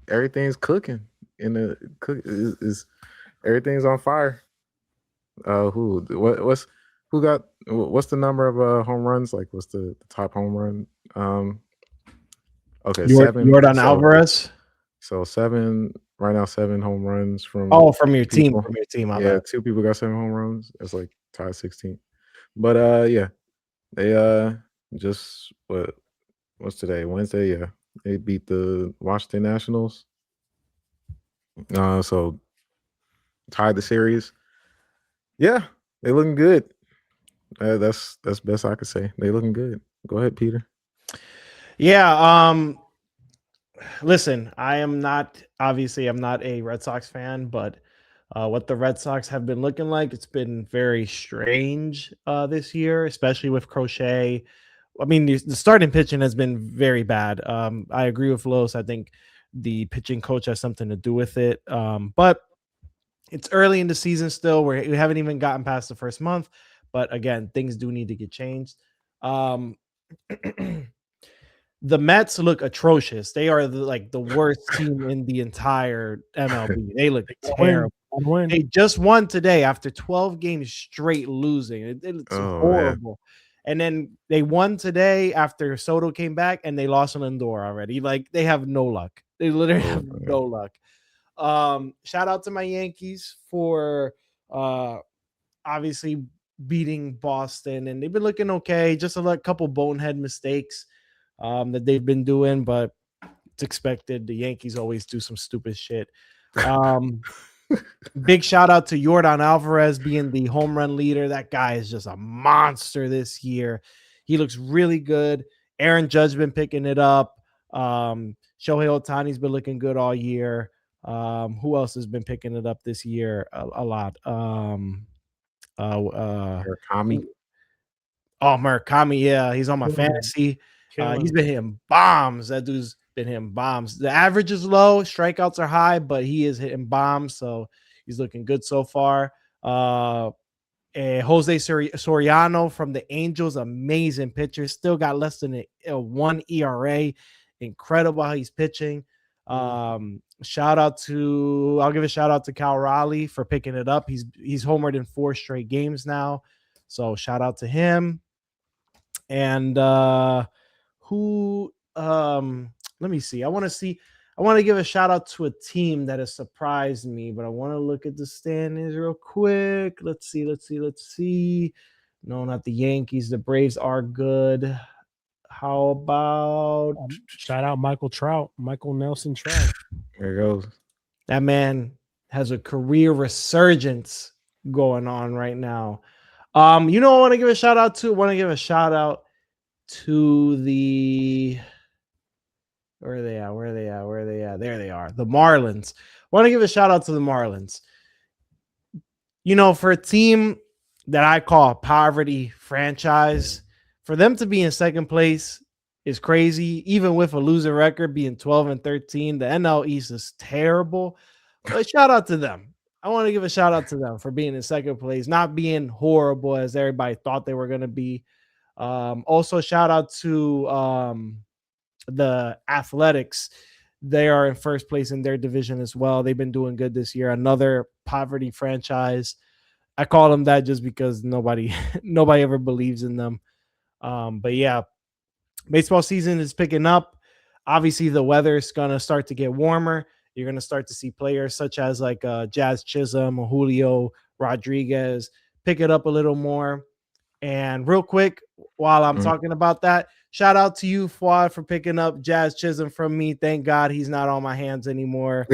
everything's cooking is everything's on fire. What's the number of home runs? Like, what's the top home run? Okay, 7. Yordan Alvarez. So 7 right now. 7 home runs from from your people. team. From your team. Yeah, 2 people got 7 home runs. That's like tied 16. But yeah, they just what's today? Wednesday. Yeah, they beat the Washington Nationals. So tied the series. Yeah, they looking good. That's best I could say. They looking good. Go ahead, Peter. Yeah. Listen, I'm not a Red Sox fan, but what the Red Sox have been looking like, it's been very strange this year, especially with Crochet. I mean, the starting pitching has been very bad. I agree with Los. I think the pitching coach has something to do with it. But it's early in the season still. We haven't even gotten past the first month. But again, things do need to get changed. The Mets look atrocious. They are the worst team in the entire MLB. They look terrible. They just won today after 12 games straight losing. It's horrible. Man. And then they won today after Soto came back, and they lost on Lindor already. Like, they have no luck. They literally have no luck. Shout out to my Yankees for obviously beating Boston, and they've been looking okay. Just a couple bonehead mistakes that they've been doing, but it's expected. The Yankees always do some stupid shit. Big shout out to Yordan Alvarez being the home run leader. That guy is just a monster this year. He looks really good. Aaron Judge been picking it up. Shohei Ohtani's been looking good all year. Who else has been picking it up this year? A lot. Murakami. Murakami, yeah, he's on my fantasy. He's been hitting bombs. That dude's been hitting bombs. The average is low, strikeouts are high, but he is hitting bombs, so he's looking good so far. Jose Soriano from the Angels, amazing pitcher. Still got less than a 1 ERA. Incredible how he's pitching. I'll give a shout out to Cal Raleigh for picking it up. He's homered in 4 straight games now, so shout out to him. And let me see. I want to give a shout out to a team that has surprised me, but I want to look at the standings real quick. Let's see. No, not the Yankees. The Braves are good. How about shout out Michael Nelson Trout? There he goes. That man has a career resurgence going on right now. I want to give a shout out to the where are they at? There they are. The Marlins. Want to give a shout out to the Marlins. For a team that I call a poverty franchise, for them to be in second place is crazy. Even with a losing record being 12-13, the NL East is terrible. But shout out to them. I want to give a shout out to them for being in second place, not being horrible as everybody thought they were going to be. Also, shout out to the Athletics. They are in first place in their division as well. They've been doing good this year. Another poverty franchise. I call them that just because nobody ever believes in them. But yeah, baseball season is picking up. Obviously, the weather is going to start to get warmer. You're going to start to see players such as like Jazz Chisholm, Julio Rodriguez pick it up a little more. And real quick, while I'm talking about that, shout out to you, Fuad, for picking up Jazz Chisholm from me. Thank God he's not on my hands anymore.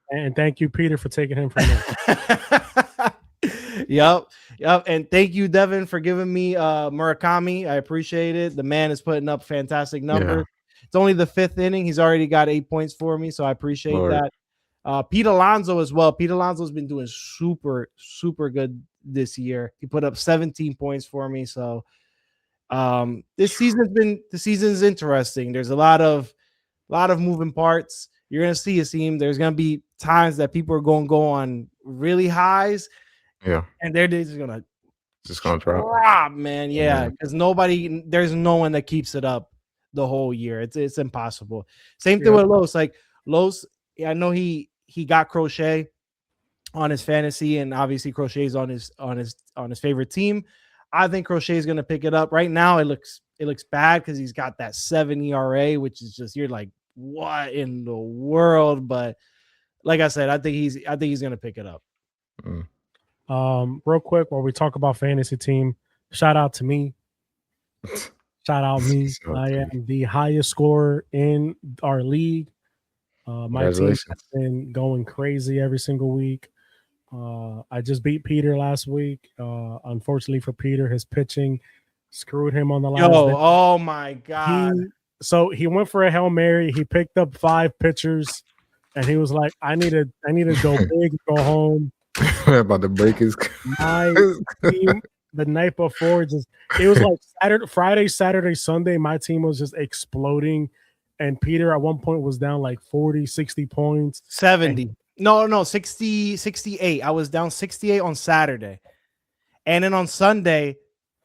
And thank you, Peter, for taking him from me. Yep. And thank you, Devin, for giving me Murakami. I appreciate it. The man is putting up fantastic numbers. Yeah. It's only the 5th inning. He's already got 8 points for me, so I appreciate that. Pete Alonso as well. Pete Alonso's been doing super, super good this year. He put up 17 points for me. So the season's interesting. There's a lot of moving parts. You're gonna see a team. There's gonna be times that people are gonna go on really highs. Yeah. And they're just gonna drop, man. Yeah. Because there's no one that keeps it up the whole year. It's impossible. Same thing with Los. Like Los, I know he got Crochet on his fantasy, and obviously Crochet's on his favorite team. I think Crochet is gonna pick it up. Right now, it looks bad because he's got that 7 ERA, which is just, you're like, what in the world? But like I said, I think he's gonna pick it up. Real quick, while we talk about fantasy team, shout out to me. Shout out me. I am the highest scorer in our league. My team has been going crazy every single week. I just beat Peter last week. Unfortunately for Peter, his pitching screwed him on the last day. Oh my God. So he went for a Hail Mary. He picked up 5 pitchers, and he was like, I need to go big, go home. About to break his my team the night before. It was like Friday, Saturday, Sunday. My team was just exploding, and Peter at one point was down like 40, 60 points. 70. No, 60, 68. I was down 68 on Saturday, and then on Sunday,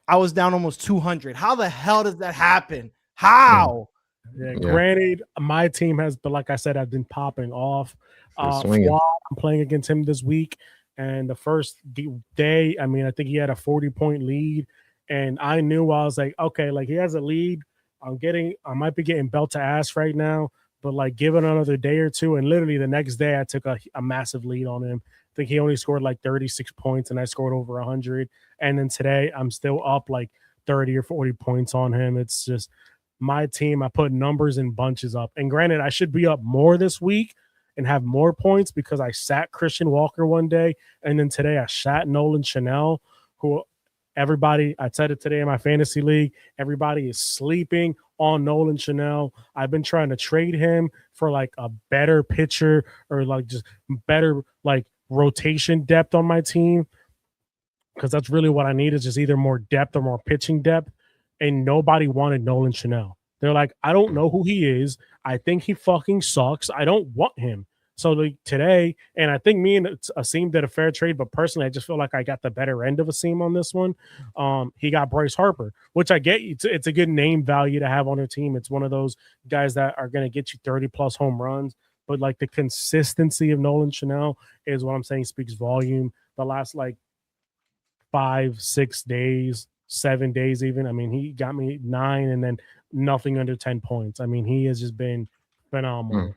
I was down almost 200. How the hell does that happen? How? Yeah. Granted, my team has, but like I said, I've been popping off. I'm playing against him this week. And the first day, I mean, I think he had a 40-point lead. And I knew, I was like, okay, like he has a lead. I might be getting belt to ass right now, but like give it another day or two. And literally the next day I took a massive lead on him. I think he only scored like 36 points and I scored over 100. And then today I'm still up like 30 or 40 points on him. It's just my team. I put numbers in bunches up. And granted, I should be up more this week and have more points because I sat Christian Walker one day, and then today I sat Nolan Chanel, who everybody, I said it today in my fantasy league, everybody is sleeping on Nolan Chanel. I've been trying to trade him for like a better pitcher or like just better like rotation depth on my team, because that's really what I need, is just either more depth or more pitching depth, and nobody wanted Nolan Chanel. They're like, I don't know who he is. I think he fucking sucks. I don't want him. So like today, and I think me and Asim did a fair trade, but personally, I just feel like I got the better end of Asim on this one. He got Bryce Harper, which I get. It's a good name value to have on your team. It's one of those guys that are going to get you 30+ home runs. But like the consistency of Nolan Chanel is what I'm saying speaks volume. The last like 5, 6 days, 7 days even. I mean, he got me 9 and then nothing under 10 points. I mean, he has just been phenomenal.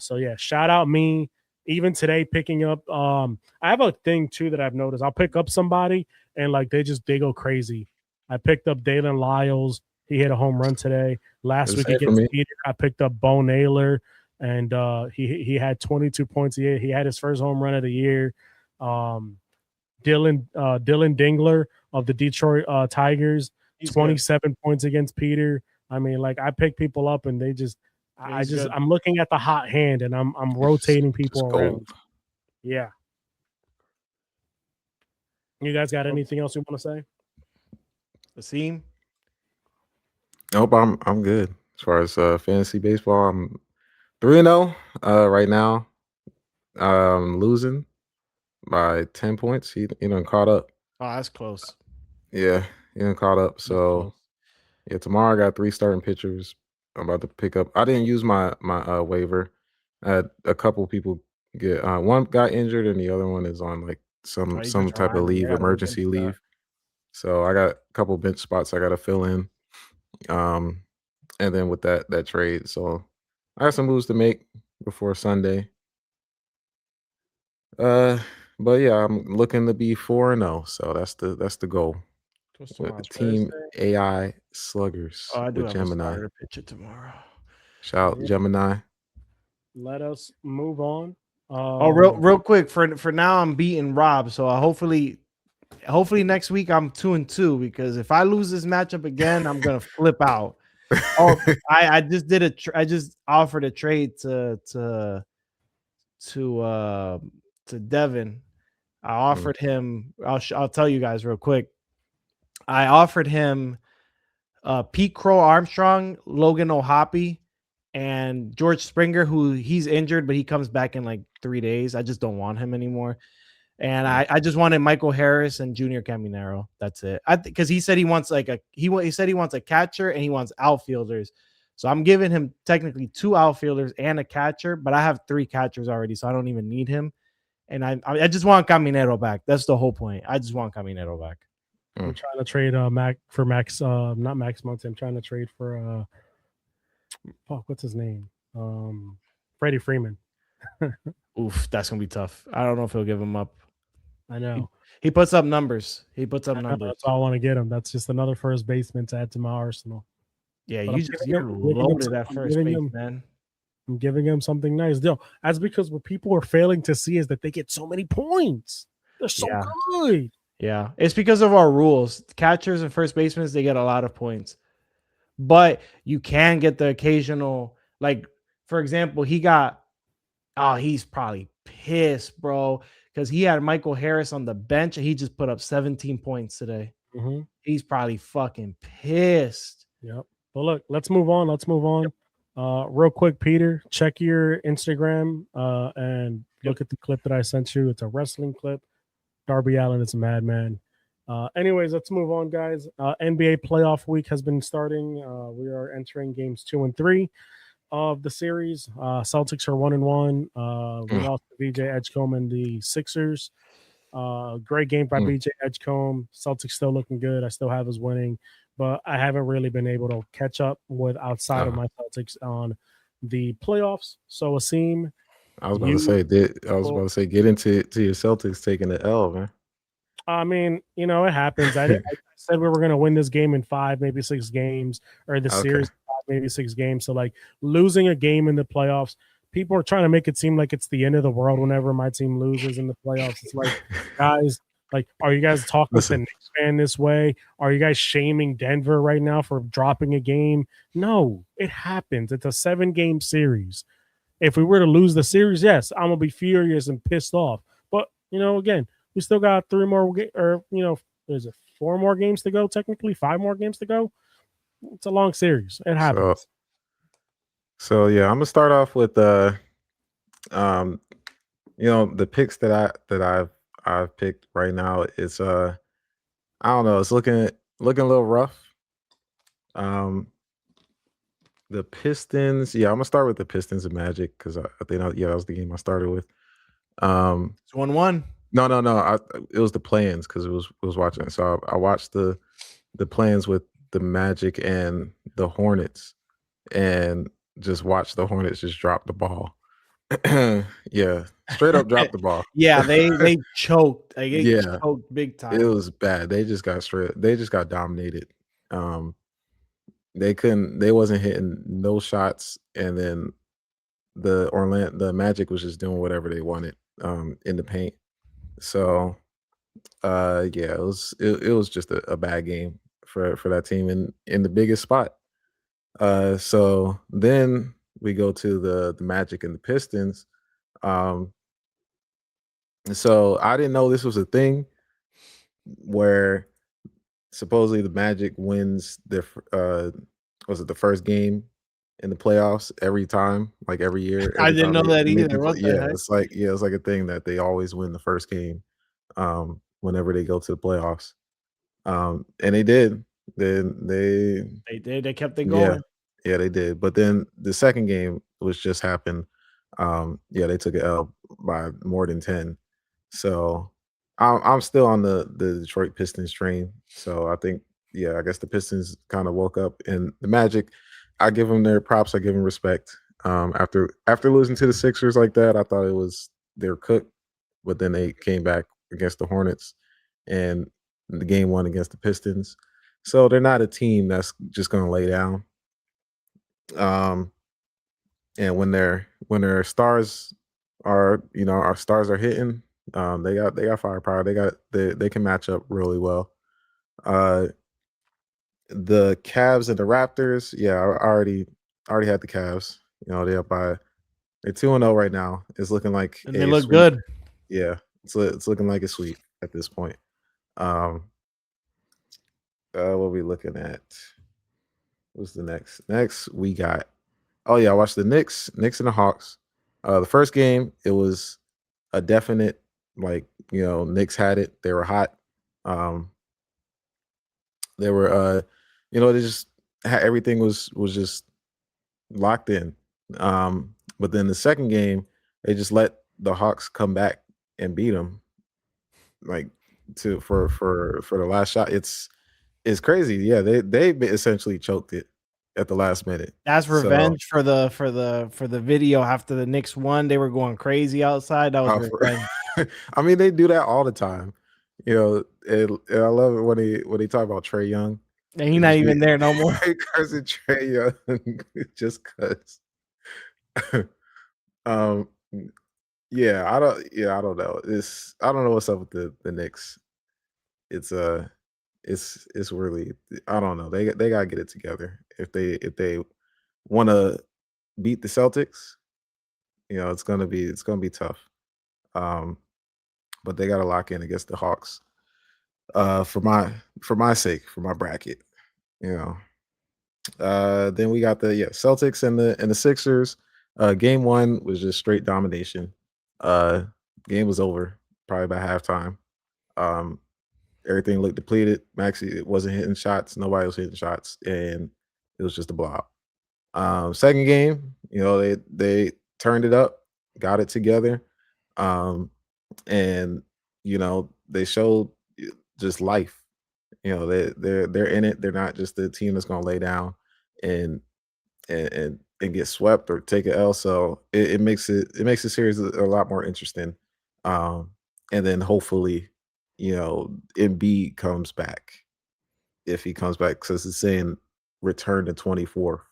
So yeah, shout out me. Even today, picking up. I have a thing too that I've noticed. I'll pick up somebody and like they go crazy. I picked up Dalen Lyles. He hit a home run today. Last week against Peter, I picked up Bo Naylor. and he had 22 points. He had his first home run of the year. Dylan Dingler of the Detroit Tigers, He's 27 points against Peter. I mean, like I pick people up and they just I'm looking at the hot hand and I'm rotating people around. Yeah. You guys got anything else you want to say? Asim? Nope, I'm good. As far as fantasy baseball, I'm 3-0 right now. Losing by 10 points. He done caught up. Oh, that's close. Yeah, he done caught up. So yeah, tomorrow I got 3 starting pitchers. I'm about to pick up. I didn't use my waiver. I had a couple people get one got injured and the other one is on like some type of leave, emergency leave. So I got a couple bench spots I got to fill in. And then with that trade, so I have some moves to make before Sunday. But yeah, I'm looking to be 4-0. So that's the goal. With the team AI Sluggers with Gemini. Pitcher tomorrow. Shout out Gemini. Let us move on. Real quick. For now, I'm beating Rob. So hopefully next week I'm 2-2 because if I lose this matchup again, I'm gonna flip out. I just did I just offered a trade to Devin. I offered him. I'll tell you guys real quick. I offered him Pete Crow Armstrong, Logan O'Hoppe, and George Springer, who he's injured, but he comes back in like 3 days. I just don't want him anymore. And I just wanted Michael Harris and Junior Caminero. That's it. Because he said he wants he said he wants a catcher and he wants outfielders. So I'm giving him technically 2 outfielders and a catcher, but I have 3 catchers already, so I don't even need him. And I just want Caminero back. That's the whole point. I just want Caminero back. I'm trying to trade not Max Monte. I'm trying to trade for what's his name? Freddie Freeman. Oof, that's gonna be tough. I don't know if he'll give him up. I know. He puts up numbers. That's all I want to get him. That's just another first baseman to add to my arsenal. Yeah, you're loaded at first base, man. I'm giving him something nice. That's because what people are failing to see is that they get so many points. They're so good. Yeah, it's because of our rules. Catchers and first basemen, they get a lot of points. But you can get the occasional, like, for example, he's probably pissed, bro, because he had Michael Harris on the bench and he just put up 17 points today. Mm-hmm. He's probably fucking pissed. Yep. Well, look, let's move on. Real quick, Peter, check your Instagram and look at the clip that I sent you. It's a wrestling clip. Darby Allin is a madman. Anyways, let's move on, guys. NBA playoff week has been starting. We are entering games 2 and 3 of the series. Celtics are 1-1. We lost to BJ Edgecombe and the Sixers. Great game by BJ Edgecombe. Celtics still looking good. I still have us winning, but I haven't really been able to catch up with outside of my Celtics on the playoffs. So Asim, I was about to say, get into your Celtics taking the L, man. I mean, it happens. I said we were going to win this game in 5, maybe 6 games, or the series 5, maybe 6 games. So, like, losing a game in the playoffs, people are trying to make it seem like it's the end of the world whenever my team loses in the playoffs. It's like, guys, like, are you guys talking to the Knicks fan this way? Are you guys shaming Denver right now for dropping a game? No, it happens. It's a 7-game series. If we were to lose the series, yes, I'm gonna be furious and pissed off. But again, we still got 3 more, is it 4 more games to go? Technically, 5 more games to go. It's a long series. It happens. So yeah, I'm gonna start off with the picks that I've picked right now. It's I don't know. It's looking a little rough. The Pistons. Yeah, I'm gonna start with the Pistons and Magic because I think that was the game I started with. It's 1-1. No. It was the plans because it was watching it. So I watched the plans with the Magic and the Hornets, and just watched the Hornets just drop the ball. Yeah, straight up drop the ball. Yeah, they choked. Choked big time. It was bad. They just got dominated. They wasn't hitting no shots, and then the Magic was just doing whatever they wanted in the paint. So yeah, it was just a bad game for that team in the biggest spot. So then we go to the Magic and the Pistons. Um, so I didn't know this was a thing where supposedly the Magic wins their was it the first game in the playoffs every time, like every year, I every didn't time know that they make either. the What the yeah, heck? it's like a thing that they always win the first game whenever they go to the playoffs. And they did. Then they They did. They kept it yeah, going. yeah, they did. But then the second game, which just happened, yeah, they took it L by more than 10. So I'm still on the Detroit Pistons train. So I think, yeah, I guess the Pistons kind of woke up, and the Magic, I give them their props, I give them respect. After losing to the Sixers like that, I thought they were cooked, but then they came back against the Hornets and the game one against the Pistons. So they're not a team that's just going to lay down. Um, and when their stars are our stars are hitting, they got firepower. They can match up really well. Uh, the Cavs and the Raptors, yeah, I already had the Cavs. They're 2-0 right now. It's looking like And they a look sweep. good. Yeah, it's looking like a sweep at this point. Um, what are we looking at? What's the next? Next we got. Oh yeah, I watched the Knicks and the Hawks. The first game, it was a definite, like, Knicks had it. They were hot. Um, they were they just everything was just locked in. But then the second game, they just let the Hawks come back and beat them, like, to for the last shot. It's crazy. Yeah, they essentially choked it at the last minute. That's So revenge for the video after the Knicks won. They were going crazy outside. That was revenge. I mean, they do that all the time. And I love it when they talk about Trey Young. And he's It not just be even there no more. cursing Trey Young just cause. um, yeah, I don't know. I don't know what's up with the Knicks. It's it's really, I don't know. They gotta get it together if they want to beat the Celtics. It's gonna be tough. Um, but they got to lock in against the Hawks. For my sake, for my bracket, you know. Then we got the Celtics and the Sixers. Game one was just straight domination. Uh, Game was over probably by halftime. Um, Everything looked depleted. Maxi it wasn't hitting shots. Nobody was hitting shots, and it was just a blowout. Second game, they turned it up, got it together. Um, and they showed just life. They're in it. They're not just the team that's going to lay down and and get swept or take an L. So it makes the series a lot more interesting. um and then hopefully Embiid comes back, if he comes back, because it's saying return to 24.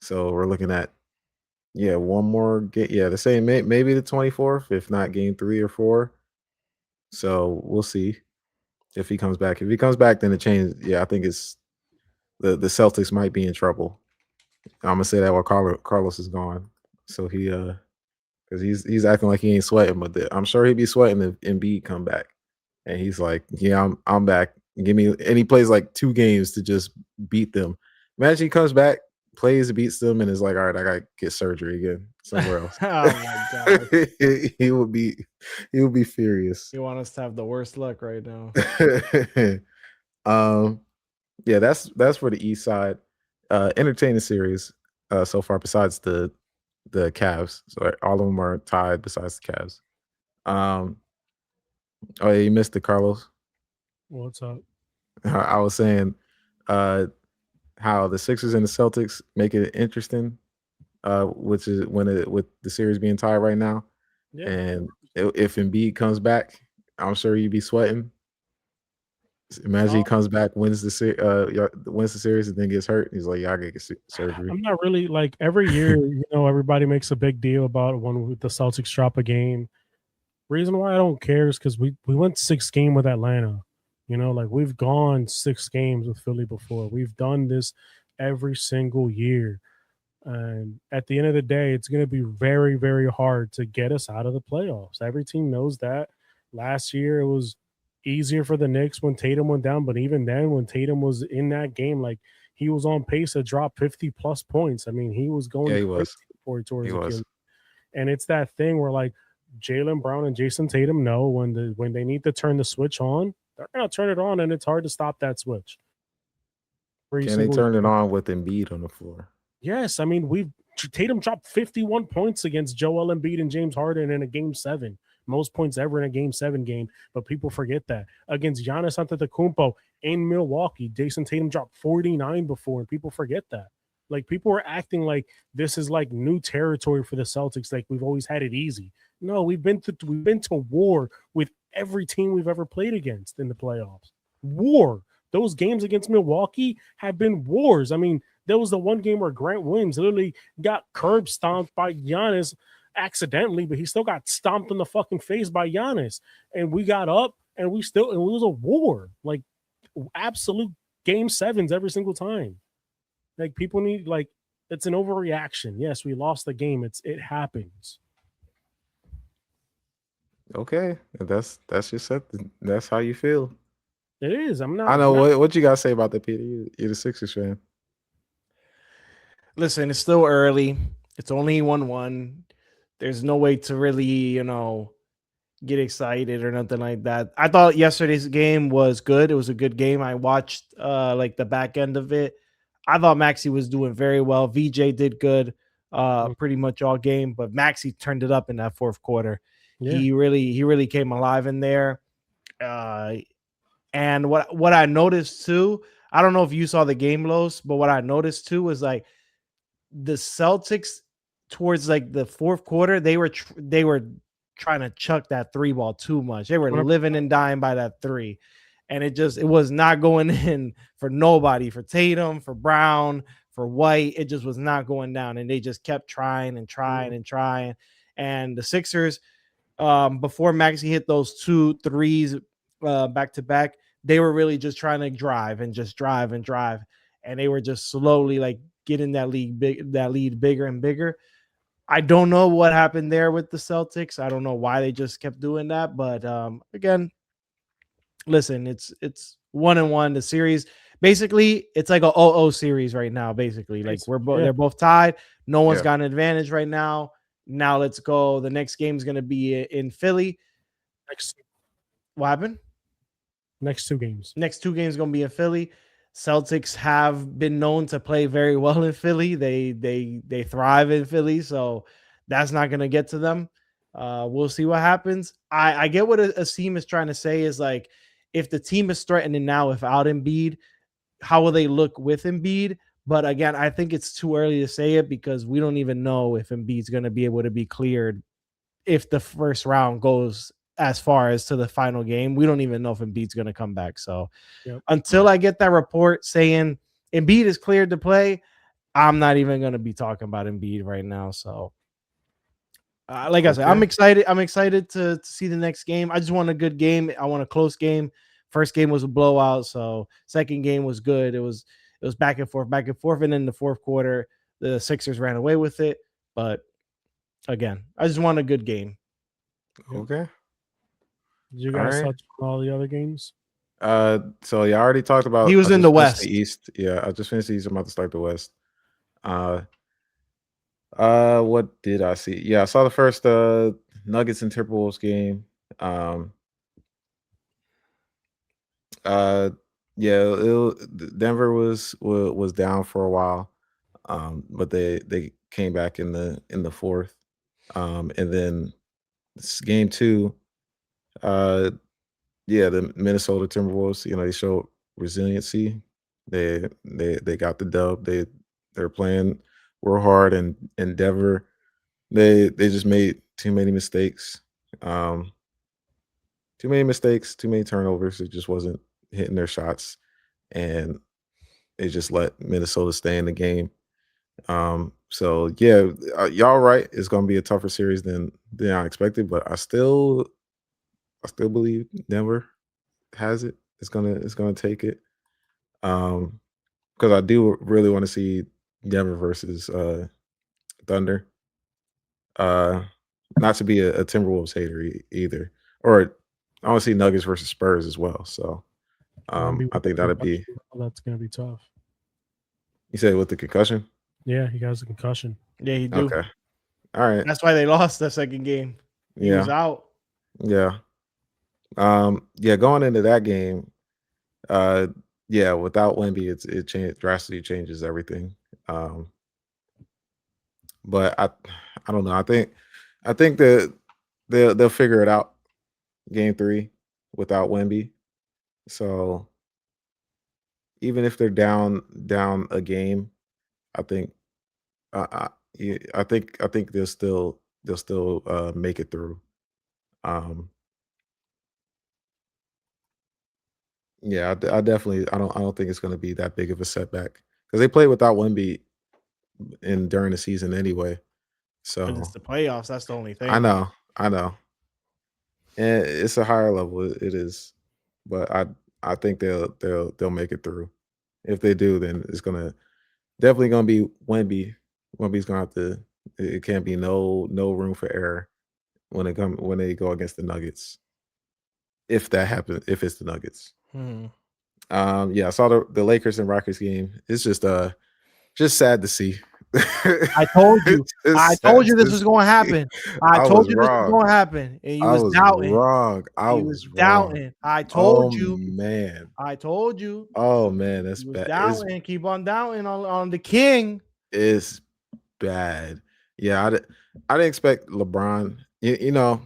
So we're looking at, one more game. Yeah, the same, maybe the 24th, if not game 3 or 4. So we'll see if he comes back. If he comes back, then it changes. Yeah, I think it's the Celtics might be in trouble. I'm gonna say that while Carlos is gone. So because he's acting like he ain't sweating, but I'm sure he'd be sweating if Embiid come back, and he's like, yeah, I'm back. Give me, and he plays like 2 games to just beat them. Imagine he comes back, plays, beats them, and is like, all right, I gotta get surgery again somewhere else. Oh my god. he would be furious. You want us to have the worst luck right now. Yeah, that's for the East side. Entertaining series so far, besides the Cavs. So all of them are tied besides the Cavs. Oh yeah, you missed it, Carlos. What's up? I was saying how the Sixers and the Celtics make it interesting, which is with the series being tied right now. Yeah. And if Embiid comes back, I'm sure you'd be sweating. Imagine he comes back, wins wins the series, and then gets hurt. He's like, "Yeah, I gotta get surgery." I'm not really like every year, everybody makes a big deal about when the Celtics drop a game. Reason why I don't care is because we went 6 game with Atlanta. Like we've gone 6 games with Philly before. We've done this every single year. And at the end of the day, it's going to be very, very hard to get us out of the playoffs. Every team knows that. Last year, it was easier for the Knicks when Tatum went down. But even then, when Tatum was in that game, like he was on pace to drop 50 plus points. I mean, he was going Yeah, he crazy was. before he tore his He was. Achilles. And it's that thing where like Jaylen Brown and Jason Tatum know when they need to turn the switch on, they're gonna turn it on, and it's hard to stop that switch. Every Can they single turn it year. on with Embiid on the floor? Yes, I mean Tatum dropped 51 points against Joel Embiid and James Harden in a game 7, most points ever in a game 7 game. But people forget that against Giannis Antetokounmpo in Milwaukee, Jason Tatum dropped 49 before, and people forget that. Like people are acting like this is like new territory for the Celtics, like we've always had it easy. No, we've been to war with every team we've ever played against in the playoffs. War. Those games against Milwaukee have been wars. I mean, there was the one game where Grant Williams literally got curb stomped by Giannis accidentally, but he still got stomped in the fucking face by Giannis. And we got up and it was a war. Like absolute game 7s every single time. Like people need, like, it's an overreaction. Yes, we lost the game. It happens. Okay, that's just something. That's how you feel. It is. I'm not. I know what you gotta say about that, Peter. You're the Sixers fan. Listen, it's still early. It's only 1-1. There's no way to really, get excited or nothing like that. I thought yesterday's game was good. It was a good game. I watched like the back end of it. I thought Maxey was doing very well. VJ did good pretty much all game, but Maxey turned it up in that fourth quarter. Yeah. He really came alive in there. And what I noticed too, I don't know if you saw the game, Los, but what I noticed too was like the Celtics towards like the fourth quarter, they were trying to chuck that 3 ball too much. They were living and dying by that 3. And it was not going in for nobody, for Tatum, for Brown, for White. It just was not going down. And they just kept trying and trying and trying. And the Sixers, before Maxey hit those 2 threes back to back, they were really just trying to drive and drive. And they were just slowly like getting that lead bigger and bigger. I don't know what happened there with the Celtics. I don't know why they just kept doing that. But again, listen, it's 1-1. The series, basically, it's like a 0-0 series right now. Basically, like they're both tied. No one's got an advantage right now. Now let's go. The next game is going to be in Philly. What happened? Next 2 games. Next 2 games going to be in Philly. Celtics have been known to play very well in Philly. They thrive in Philly, so that's not going to get to them. We'll see what happens. I get what Asim is trying to say is like, if the team is threatening now without Embiid, how will they look with Embiid? But again, I think it's too early to say it because we don't even know if Embiid's going to be able to be cleared if the first round goes as far as to the final game. We don't even know if Embiid's going to come back. So until I get that report saying Embiid is cleared to play, I'm not even going to be talking about Embiid right now. So like I said, I'm excited. I'm excited to see the next game. I just want a good game. I want a close game. First game was a blowout. So second game was good. It was back and forth. And then the fourth quarter, the Sixers ran away with it. But again, I just want a good game. Okay. Did you guys touch on all the other games? So I already talked about. He was in the West. The East. Yeah, I just finished the East. I'm about to start the West. What did I see? Yeah, I saw the first Nuggets and Timberwolves game. Denver was down for a while, but they came back in the fourth, and then game 2. The Minnesota Timberwolves, they showed resiliency. They got the dub. They're playing real hard, and Denver, they just made too many mistakes. Too many turnovers. It just wasn't hitting their shots, and they just let Minnesota stay in the game. So yeah, y'all right. It's gonna be a tougher series than I expected, but I still believe Denver has it. It's gonna take it. Because I do really want to see Denver versus Thunder. Uh, not to be a Timberwolves hater either, or I want to see Nuggets versus Spurs as well. So Wemby I with think the that'd be. concussion, that's gonna be tough. You said with the concussion. Yeah, he has a concussion. Yeah, he do. Okay. All right. That's why they lost the second game. He was Yeah. out. Yeah. Yeah. Going into that game, uh, yeah, without Wemby, it drastically changes everything. But I don't know. I think that they'll figure it out. Game 3 without Wemby. So even if they're down a game, I think yeah, I think they'll still make it through. Um, yeah, I definitely I don't think it's going to be that big of a setback because they played without Wemby in during the season anyway. But it's So the playoffs. That's the only I thing. know, and it's a higher level. It is, but I think they'll make it through. If they do, then it's definitely gonna be Wemby. Wemby's gonna have to. It can't be no room for error when they go against the Nuggets. If that happens, if it's the Nuggets. Hmm. Yeah, I saw the Lakers and Rockets game. It's just sad to see. I told you. It's I sad told you this to was going to see. happen. I I told was you this was wrong. going to happen, and you I was was doubting. wrong. I You was was wrong. doubting. I Oh told you. man. I told you. Oh man, that's You was bad. doubting. Keep on doubting on the king. It's bad. Yeah, I didn't expect LeBron. You know,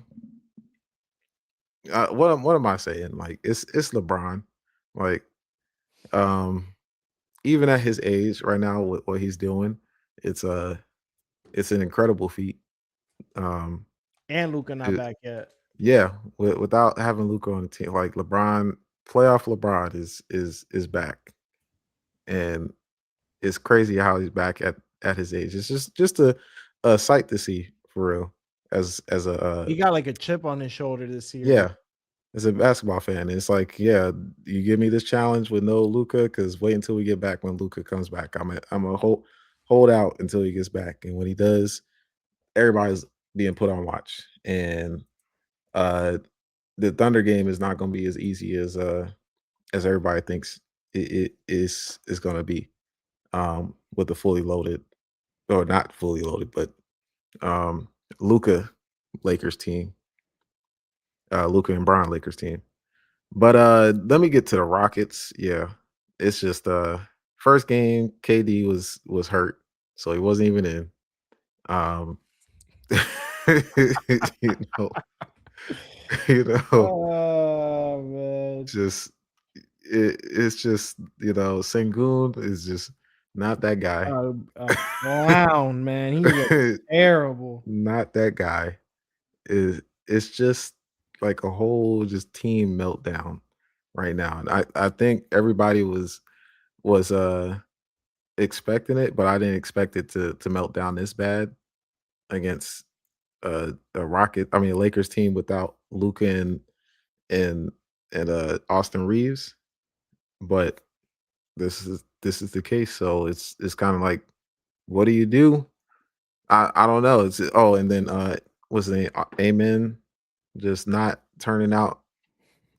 what am I saying? Like it's LeBron. Like um even at his age right now with what he's doing, it's an incredible feat. Um And Luka not it- back yet. yeah, without having Luca on the team, like LeBron, playoff LeBron is back. And it's crazy how he's back at his age. It's just a sight to see for real. As a He got like a chip on his shoulder this year. yeah, as a basketball fan, it's like, yeah, you give me this challenge with no Luca, because wait until we get back when Luca comes back. I'm a hold out until he gets back, and when he does, everybody's being put on watch. And uh, the Thunder game is not going to be as easy as everybody thinks it is going to be. With the fully loaded, or not fully loaded, but Luca Lakers team, Luca and Brian Lakers team. But let me get to the Rockets. Yeah, it's just first game KD was hurt, so he wasn't even in. Um, you know, you know, Oh man. just it's just Sengun is just not that guy. A clown, man. He was terrible. Not that guy. It's just like a whole just team meltdown right now. And I think everybody was expecting it, but I didn't expect it to melt down this bad against a Lakers team without Luca and Austin Reeves. But this is the case. So it's kind of like, what do you do? I don't know. And then what's the name? Amen, just not turning out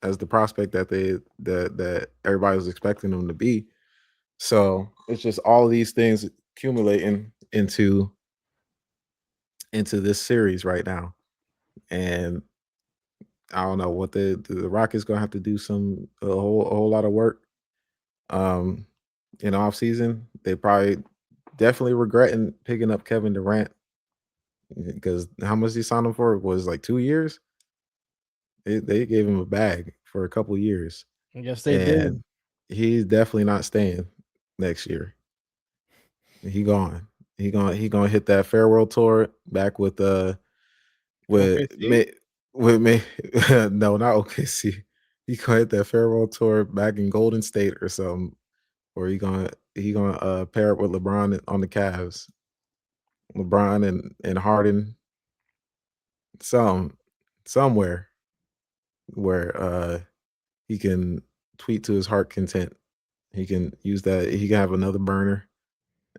as the prospect that everybody was expecting him to be. So it's just all these things accumulating into this series right now. And I don't know what the Rockets gonna have to do a whole lot of work in off season. They probably definitely regretting picking up Kevin Durant, because how much he signed him for was like 2 years. They gave him a bag for a couple years, Yes, they did. and he's definitely not staying next year. He gone. He gonna hit that farewell tour back with OKC? me with me. No, not OKC. he gonna hit that farewell tour back in Golden State or something, or he gonna pair up with LeBron on the Cavs. LeBron and Harden, some somewhere where he can tweet to his heart content. He can use that. He can have another burner,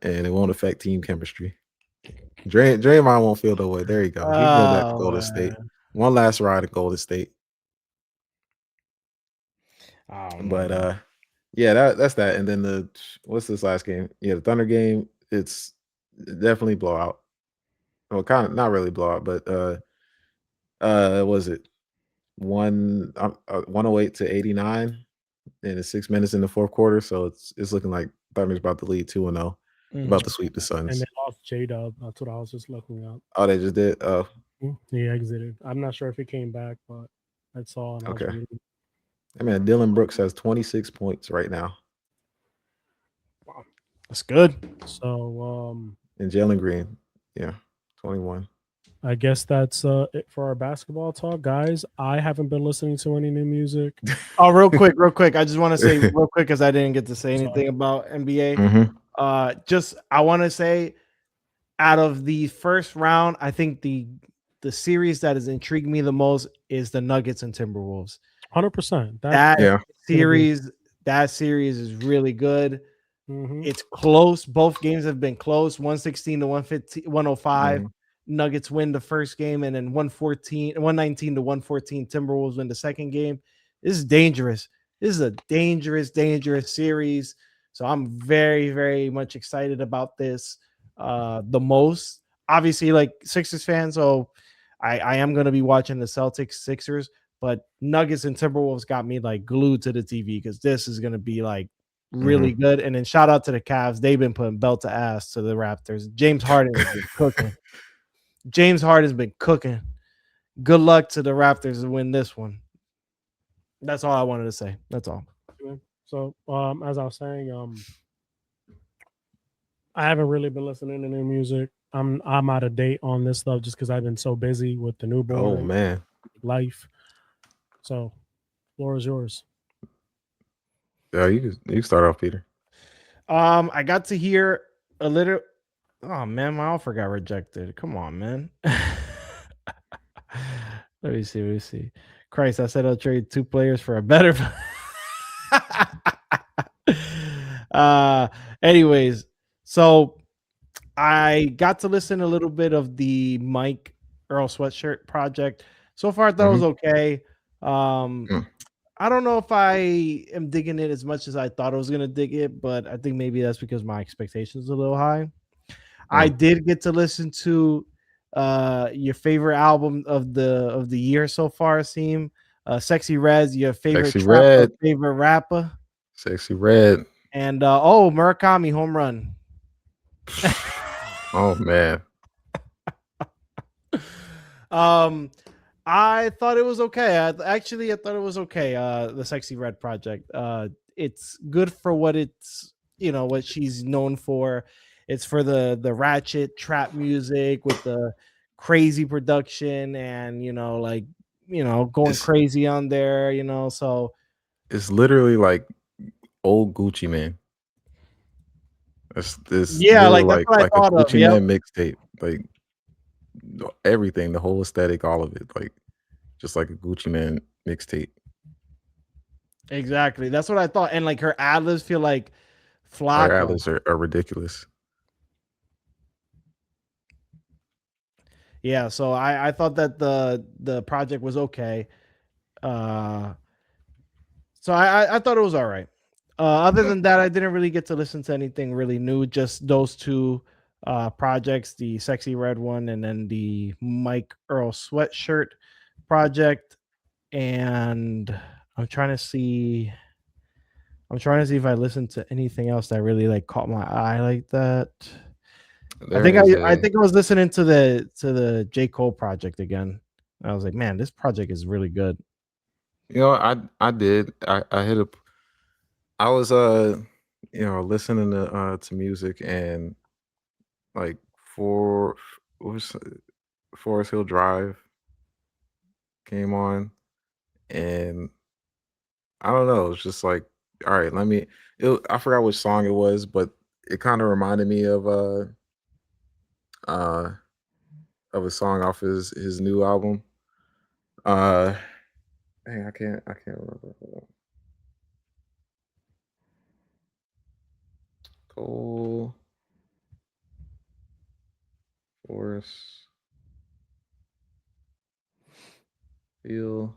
and it won't affect team chemistry. Draymond won't feel the way. There you go. He can go back to Oh, Golden State. man. One last ride at Golden State. I don't know, But man. yeah, that's that. And then what's this last game? Yeah, the Thunder game. It's definitely blowout. Well, kind of not really blowout, but was it 108 to 89 and it's 6 minutes in the fourth quarter. So it's looking like Thunder's about to lead 2-0, about to sweep the And Suns. they lost J-Dub. That's what I was just looking up. Oh, they just did. Oh, He exited. I'm not sure if he came back, but I saw. And I was okay. reading. I mean, Dylan Brooks has 26 points right now, That's good. So and Jalen Green, yeah, 21. I guess that's it for our basketball talk, guys. I haven't been listening to any new music. Oh, real quick. I just want to say real quick because I didn't get to say anything about NBA. Mhm. Just I want to say, out of the first round, I think the series that has intrigued me the most is the Nuggets and Timberwolves. 100%. That Yeah. series is really good. Mhm. It's close. Both games have been close. 116 to 115, 105. Mhm. Nuggets win the first game, and then 119 to 114. Timberwolves win the second game. This is dangerous. This is a dangerous series. So I'm very, very much excited about this. The most, obviously, like Sixers fan, so I am going to be watching the Celtics Sixers, but Nuggets and Timberwolves got me like glued to the TV because this is going to be like really good. And then shout out to the Cavs. They've been putting belt to ass to the Raptors. James Harden has been cooking. James Harden's been cooking. Good luck to the Raptors to win this one. That's all I wanted to say. That's all. So, as I was saying, I haven't really been listening to new music. I'm out of date on this stuff just because I've been so busy with the newborn. Oh man, life. So, floor is yours. Yeah, you start off, Peter. I got to hear a little. Oh man, my offer got rejected. Come on, man. Let me see. Christ, I said I'll trade 2 players for a better. Anyways, so I got to listen a little bit of the Mike Earl Sweatshirt project. So far, I thought it was okay. I don't know if I am digging it as much as I thought I was gonna dig it, but I think maybe that's because my expectations are a little high. I did get to listen to your favorite album of the year so far, Seem. Sexy Red's your favorite Sexy trapper, Red. favorite rapper. Sexy Red. And Murakami home run. Oh man. I thought it was okay. I thought it was okay. The Sexy Red project. It's good for what it's what she's known for. It's for the ratchet trap music with the crazy production and going crazy on there. So it's literally like old Gucci Man. It's yeah, like that's what I a thought of. Gucci Yep. Man mixtape. Like everything, the whole aesthetic, all of it, like just like a Gucci Man mixtape. Exactly. That's what I thought. And like her ad-libs feel like Her Flacco. ad-libs are ridiculous. Yeah, so I thought that the project was okay. So I thought it was all right. Other than that, I didn't really get to listen to anything really new. Just those 2 projects, the Sexy Red one and then the Mike Earl Sweatshirt project. And I'm trying to see if I listened to anything else that really like caught my eye like that. I think I was listening to the J. Cole project again. I was like, man, this project is really good. I did. I hit up. I was listening to music and like Forest Hill Drive came on, and I don't know. It's just like, all right, let me. I forgot which song it was, but it kind of reminded me uh of a song off his new album. Uh, Dang, I can't remember. Hold on. Cole Forest Feel.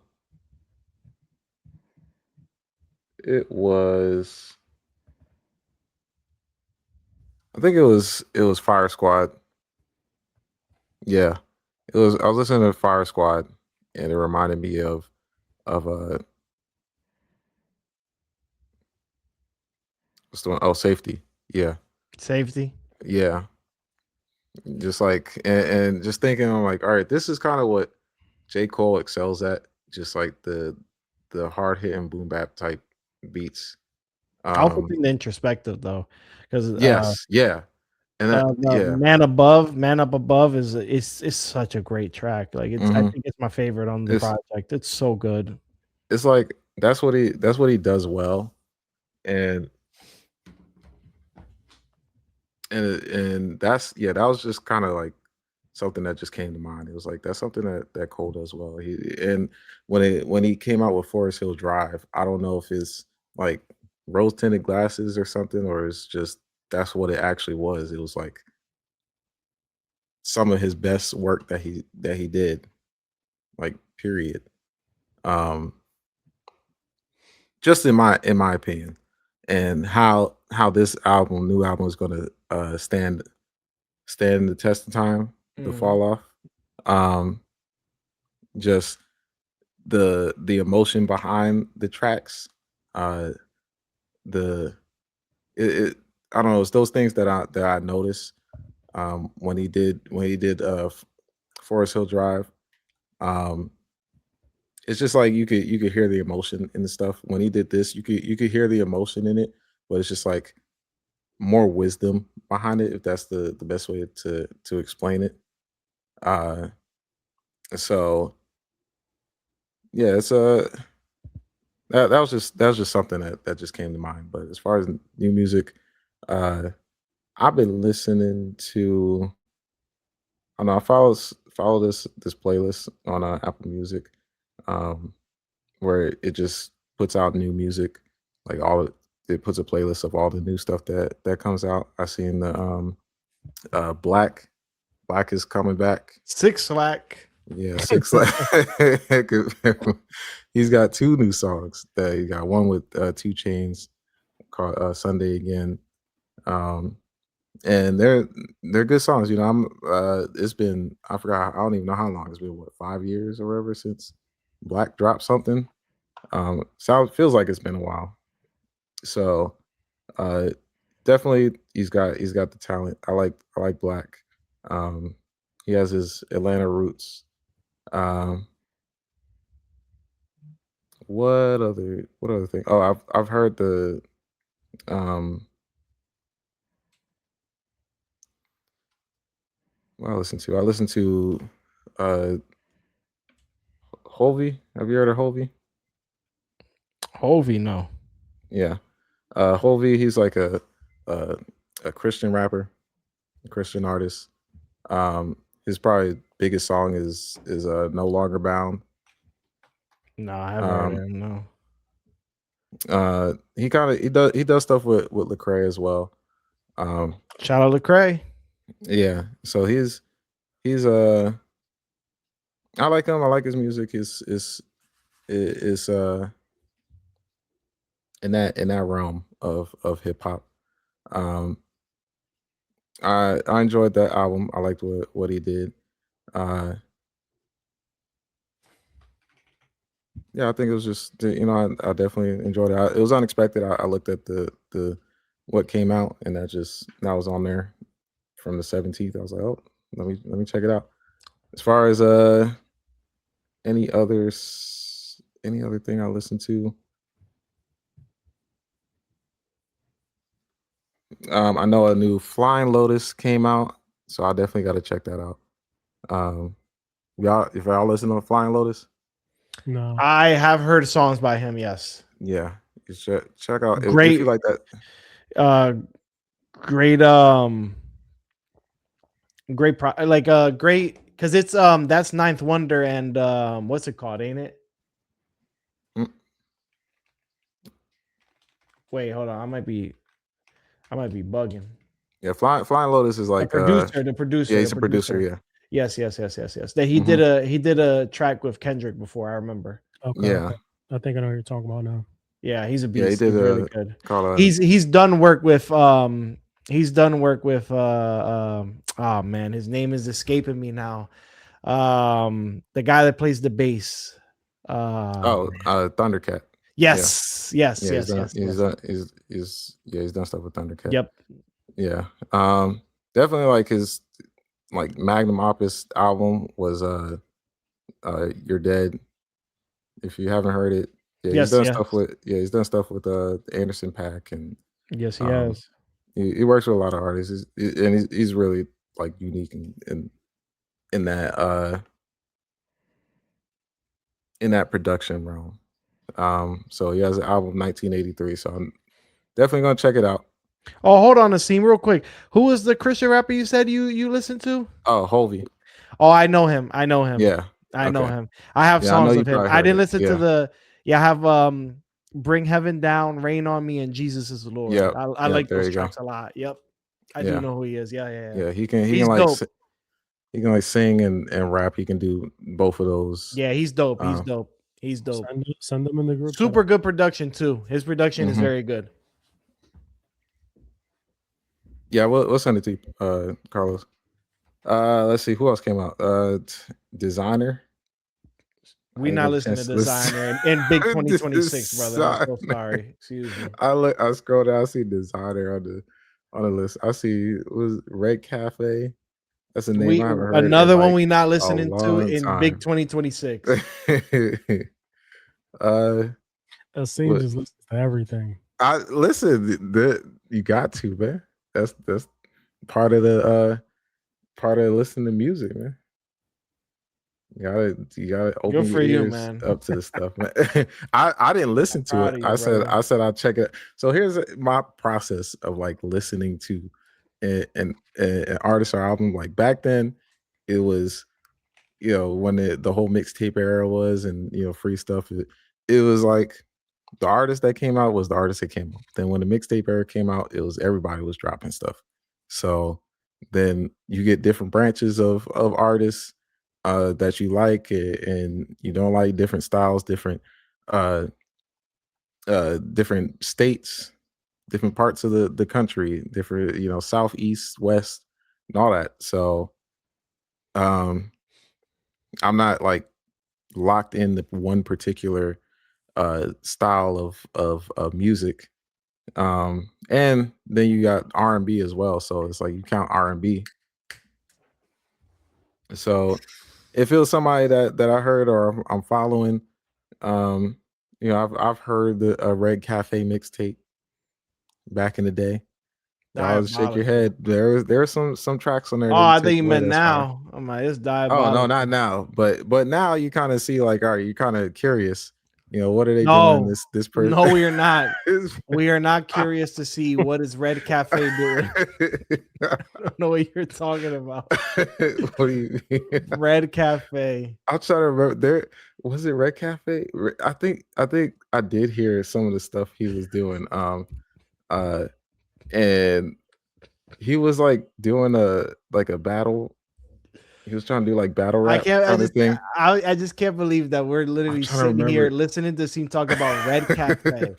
It was. I think it was Fire Squad. Yeah, it was. I was listening to Fire Squad, and it reminded me of what's the one? Oh, Safety. Yeah, Safety. yeah. Just like and just thinking, I'm like, all right, this is kind of what J. Cole excels at. Just like the hard hitting boom bap type beats. I also Um, think the introspective though, because yes, yeah, and that the yeah. Man Up Above is such a great track. Like I Mhm. think it's my favorite on the It's project. It's so good. it's like that's what he does well, and and that's yeah, that was just kind of like something that just came to mind. It was like that's something that Cole does well. And when he came out with Forest Hill Drive, I don't know if it's like rose tinted glasses or something, or it's just that's what it actually was. It was like some of his best work that he did, like period. Um, just in my opinion, and how this new album is going to stand the test of time, the Mhm. fall off. Um, just the emotion behind the tracks, uh, the it I don't know, it's those things that I noticed when he did Forest Hill Drive. Um, it's just like you could hear the emotion in the stuff. When he did this, you could hear the emotion in it, but it's just like more wisdom behind it, if that's the best way to explain it. Uh, so yeah, it's that was just something that just came to mind. But as far as new music, uh, I've been listening to. I don't know. I follow this playlist on Apple Music, um, where it just puts out new music, like it puts a playlist of all the new stuff that comes out. I seen the Black is coming back. Six Slack. Yeah, six. He's got two new songs. That he got one with 2 Chains called Sunday Again. Um, and they're good songs. It's been I forgot, I don't even know how long it's been. What, 5 years or whatever since Black dropped something. Feels like it's been a while. So uh, definitely he's got the talent. I like Black. Um, he has his Atlanta roots. Um, what other thing? Oh, I've heard the um what I listened to uh Hovey. Have you heard of Hovey? Hovey, no. Yeah. Hovey, he's like a a Christian rapper, a Christian artist. His probably biggest song is No Longer Bound. No, I haven't heard of Um him. No. he does stuff with Lecrae as well. Um Shout out to Cray. yeah, so he's I like him. I like his music. Is in that realm of hip hop. Um, I enjoyed that album. I liked what he did. Uh, yeah, I think it was just I definitely enjoyed it. It was unexpected. I looked at the what came out, and that was on there from the 17th. I was like, oh, let me check it out. As far as any other thing I listened to, I know a new Flying Lotus came out, so I definitely got to check that out. Um, if y'all listen to Flying Lotus, No. I have heard songs by him. Yes. Yeah, you should check out if Great. you like that. Great great because it's that's Ninth Wonder and what's it called, ain't it? Mm. Wait, hold on. I might be bugging. Yeah, Flying Lotus is like The producer. yeah, he's a producer. Yeah, Yes. That he did a track with Kendrick before, I remember. Okay. yeah. Okay. I think I know what you're talking about now. Yeah, he's a beast. Yeah, he did he's really good. He's done work with oh man, his name is escaping me now. The guy that plays the bass. Thundercat. Yes. Yeah, he's done stuff with Thundercat. Yep. Yeah. Definitely like his like magnum opus album was You're Dead. If you haven't heard it, he's done stuff with the Anderson .Paak, and yes, he has. He works with a lot of artists, and he's really like unique in that production realm. So he has an album 1983. So I'm definitely gonna check it out. Oh, hold on a scene real quick. Who was the Christian rapper you said you listened to? Oh, Hovey. Oh, I know him. Yeah. I know him. I have songs of him. I didn't listen to the. I have Bring Heaven Down, Rain on Me, and Jesus is the Lord. Yeah, I like those tracks a lot. Yep, I do know who he is. Yeah. He can like sing and rap. He can do both of those. Yeah, he's dope. He's dope. Send them in the group. Super good production too. His production is very good. Yeah, we'll send it to you, Carlos. Let's see who else came out. Designer. We're not listening to Designer in big 2026, brother. I'm so sorry. Excuse me. I scroll down. I see Designer on the list. I see was Red Cafe. That's a name I haven't heard. Another one we not listening to in big 2026. That scene just listens to everything. I listen. You got to, man. That's part of listening to music, man. You gotta open your ears up to the stuff, man. I didn't listen to it. I said I'll check it. So here's my process of like listening to an artist or album. Like back then, it was when the whole mixtape era was, and free stuff. It was like the artist that came out was the artist that came out. Then when the mixtape era came out, it was everybody was dropping stuff. So then you get different branches of artists that you like and you don't like, different styles, different states, different parts of the country, different south, east, west, and all that. So I'm not like locked into one particular style of music. And then you got R&B as well, so it's like you count R&B. So if it was somebody that I heard or I'm following, I've heard the Red Cafe mixtape back in the day. I'll shake your head. There's some tracks on there. Oh, I think you meant now. I'm like, it's diabolical. Oh no, not now. But now you kind of see like, all right, you're kind of curious. What are they doing? This person? No, we are not. We are not curious to see what is Red Cafe doing. I don't know what you're talking about. What do you mean? Red Cafe. I'll try to remember. There was it Red Cafe? I think I did hear some of the stuff he was doing. And he was like doing a battle. He was trying to do like battle rap I just can't believe that we're literally sitting here listening to him talk about Red Cafe.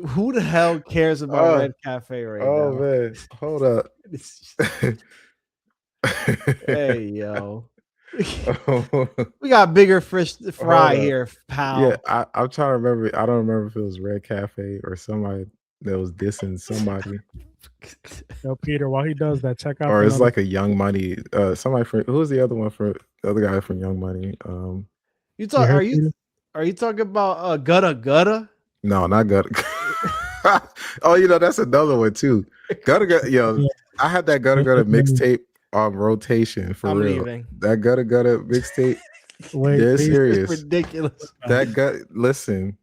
Who the hell cares about Red Cafe right now? Oh man, hold up. Hey yo. We got bigger fish to fry here, pal. Yeah, I'm trying to remember. I don't remember if it was Red Cafe or somebody that was dissing somebody. No, Peter, while he does that, check out. Or it's like a Young Money. Somebody from who was the other one for the other guy from Young Money? Are you talking about Gutta Gutta? No, not Gutta. Oh, that's another one too. Gutta Gutta. Yeah. I had that Gutta Gutta mixtape on rotation for real. Leaving. That Gutta Gutta mixtape. Wait, they're serious. Ridiculous. Listen.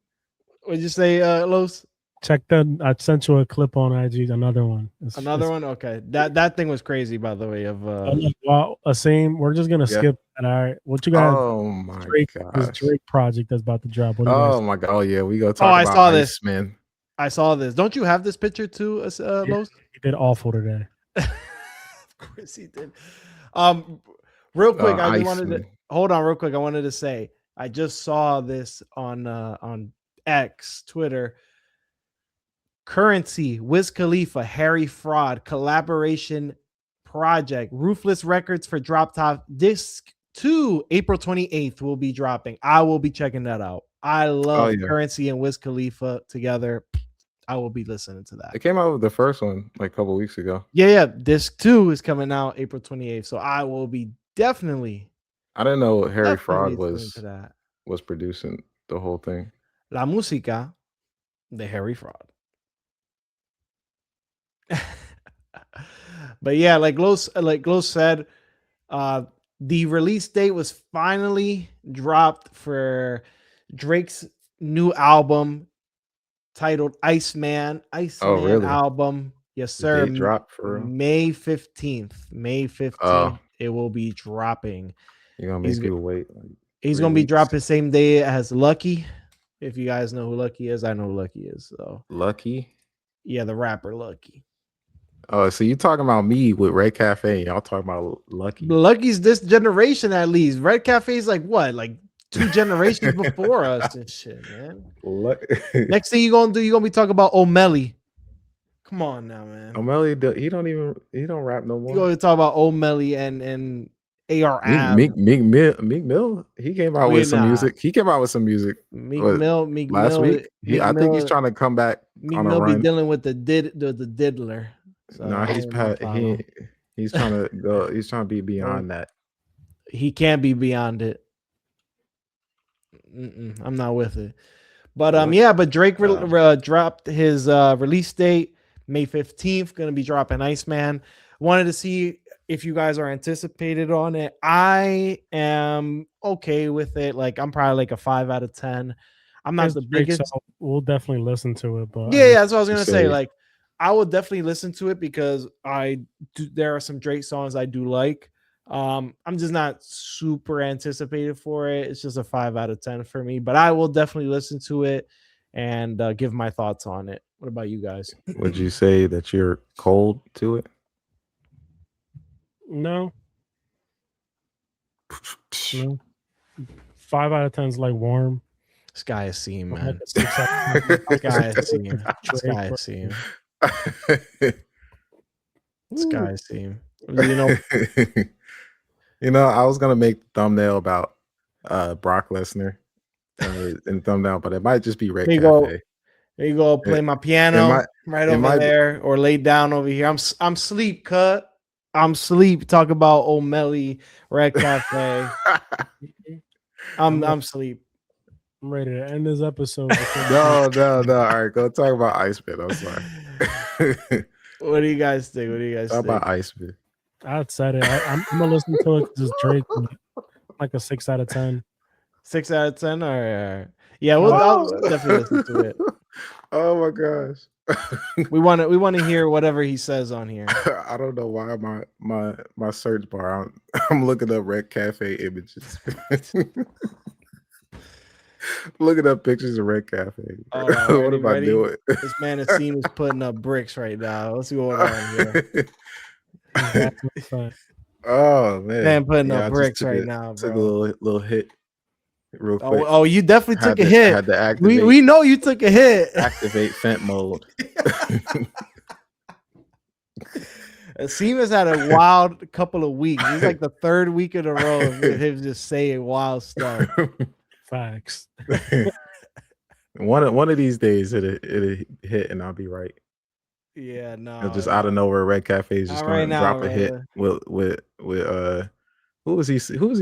What'd you say, Los? Check that. I sent you a clip on IG. Another one. Another one. Okay, that thing was crazy, by the way. Of well, Asim, we're just gonna Yeah. skip. And all right, what you got? Oh my This gosh. Drake project that's about to drop. What do you guys? Oh my god. Oh yeah, we go I talk about saw this. Iceman. I saw this. Don't you have this picture too, Los? He did awful today. Of course he did. Real quick, I just wanted to Iceman. hold on real quick. I wanted to say I just saw this on X, Twitter. Currency, Wiz Khalifa, Harry Fraud collaboration project, Ruthless Records for Drop Top Disc 2, April 28th will be dropping. I will be checking that out. I love Currency and Wiz Khalifa together. I will be listening to that. It came out with the first one like a couple weeks ago. Yeah. Disc 2 is coming out April 28th. So I will be definitely. I didn't know Harry Fraud was producing the whole thing. La música de Harry Fraud. But yeah, like Glo said, the release date was finally dropped for Drake's new album titled Iceman. Really? Album. Yes, sir. Drop for May 15th. May 15th. It will be dropping. You're gonna make people wait. He's gonna be dropping same day as Lucky. If you guys know who Lucky is, I know who Lucky is. So Lucky? Yeah, the rapper Lucky. Oh, so you talking about me with Red Cafe? Y'all talking about Lucky? Lucky's this generation at least. Red Cafe is like what, like 2 generations before us and shit, man. Next thing you gonna be talking about O'Malley. Come on now, man. O'Malley, he don't rap no more. You gonna talk about O'Malley and ARM. Meek Mill. He came out with some music. He came out with some music. Meek Mill last week. I think he's trying to come back. Meek Mill be dealing with the diddler. So no, he's trying to go. He's trying to be beyond that. He can't be beyond it. I'm not with it. But but Drake dropped his release date May 15th. Going to be dropping Iceman. Wanted to see if you guys are anticipated on it. I am okay with it. Like I'm probably like a 5 out of 10. I'm not the biggest. So we'll definitely listen to it. But yeah, that's what I was gonna say. Like I will definitely listen to it because there are some Drake songs I do like. I'm just not super anticipated for it. It's just a 5 out of 10 for me, but I will definitely listen to it and give my thoughts on it. What about you guys? Would you say that you're cold to it? No. 5 out of 10 is like warm. Sky is seeing, man. Sky is seeing. Sky is seeing. Sky is seeing. You know, I was gonna make the thumbnail about Brock Lesnar in thumbnail, but it might just be Red Cafe. There you go. Play my piano right over there, or lay down over here. I'm sleep, cut. I'm sleep. Talk about O'Malley, Red Cafe. I'm sleep. I'm ready to end this episode. No. All right, go talk about Iceman. I'm sorry. What do you guys think? Talk about Iceman. I said it. I'm gonna listen to it because Drake, like a 6 out of 10. 6 out of 10. All right. Yeah, I'll definitely listen to it. Oh my gosh. we want to hear whatever he says on here. I don't know why my search bar. I'm looking up Red Cafe images. Looking up pictures of Red Cafe. Right, what am I doing? This man is putting up bricks right now. Let's see what's on here. Oh man, putting up bricks right now, bro. Took a little hit. Real quick. Oh, you definitely took a hit. Had to activate, we know you took a hit. Activate Fent mode. Seamus had a wild couple of weeks. It's like the 3rd week in a row of him just saying wild stuff. Facts. One of these days it'll hit and I'll be right. Yeah, no. Just out of nowhere, Red Cafe is just gonna drop a hit with who was he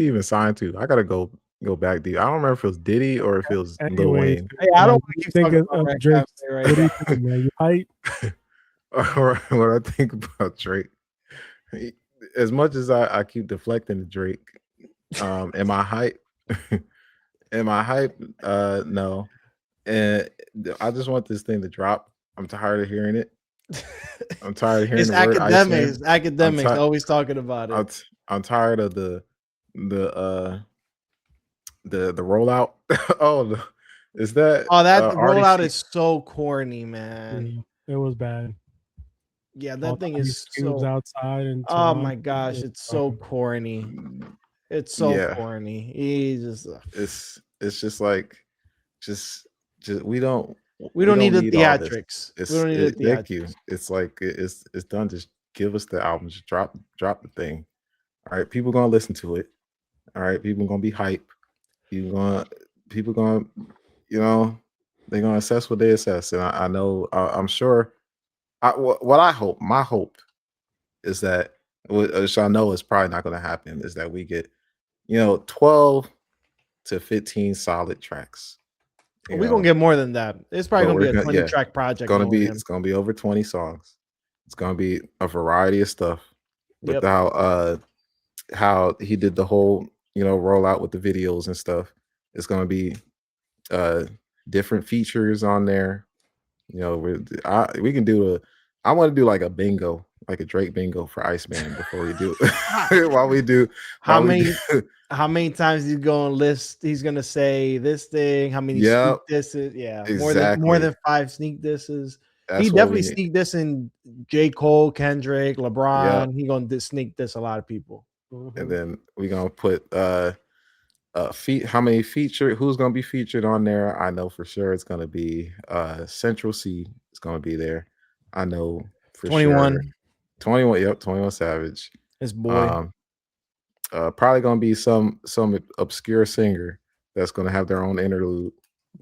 even signed to? I gotta go back deep. I don't remember if it was Diddy or if it was Lil Wayne. Hey, I don't keep thinking of Drake right now. You hype? What I think about Drake, as much as I keep deflecting to Drake, am I hype? Am I hype? No. and I just want this thing to drop. I'm tired of hearing it. I'm tired of hearing It's the word academics. Iceman. Academics always talking about I'm, it. I'm tired of the the rollout. Oh, is that Oh, that rollout RDC? is so corny, man. Yeah, it was bad. Yeah, All that the thing ice is cubes so. outside in Oh Toronto. my gosh, it's so corny. It's so Yeah, corny. He just. it's just like just we don't We don't need the need all this. theatrics. We It's don't need the thank you. theatrics. It's like it's done. Just give us the album. Just drop the thing. All right, people gonna listen to it. All right, people gonna be hype. You gonna people gonna you know they're gonna assess what they assess, and I know I'm sure. What I hope, my hope is that which I know is probably not gonna happen, is that we get 12 to 15 solid tracks. You We're gonna know, get more than that. It's probably but gonna be we're a gonna 20-track project knowing him. it's gonna be over 20 songs. It's gonna be a variety of stuff with Yep. how he did the whole rollout with the videos and stuff. It's gonna be uh different features on there. We can do I want to do like a bingo, like a Drake bingo for Iceman before we do while we do How while we many do how many times he's gonna list? He's gonna say this thing. How many Yep, sneak disses? Yeah, more exactly. than 5 sneak disses. He That's what we definitely need. sneak this in J. Cole, Kendrick, Yep. LeBron. He gonna sneak this a lot of people. And then we're gonna put how many who's gonna be featured on there. I know for sure it's gonna be Central C is gonna be there. I know for 21, sure 21, yep, 21 Savage. his boy. Um probably gonna be some obscure singer that's gonna have their own interlude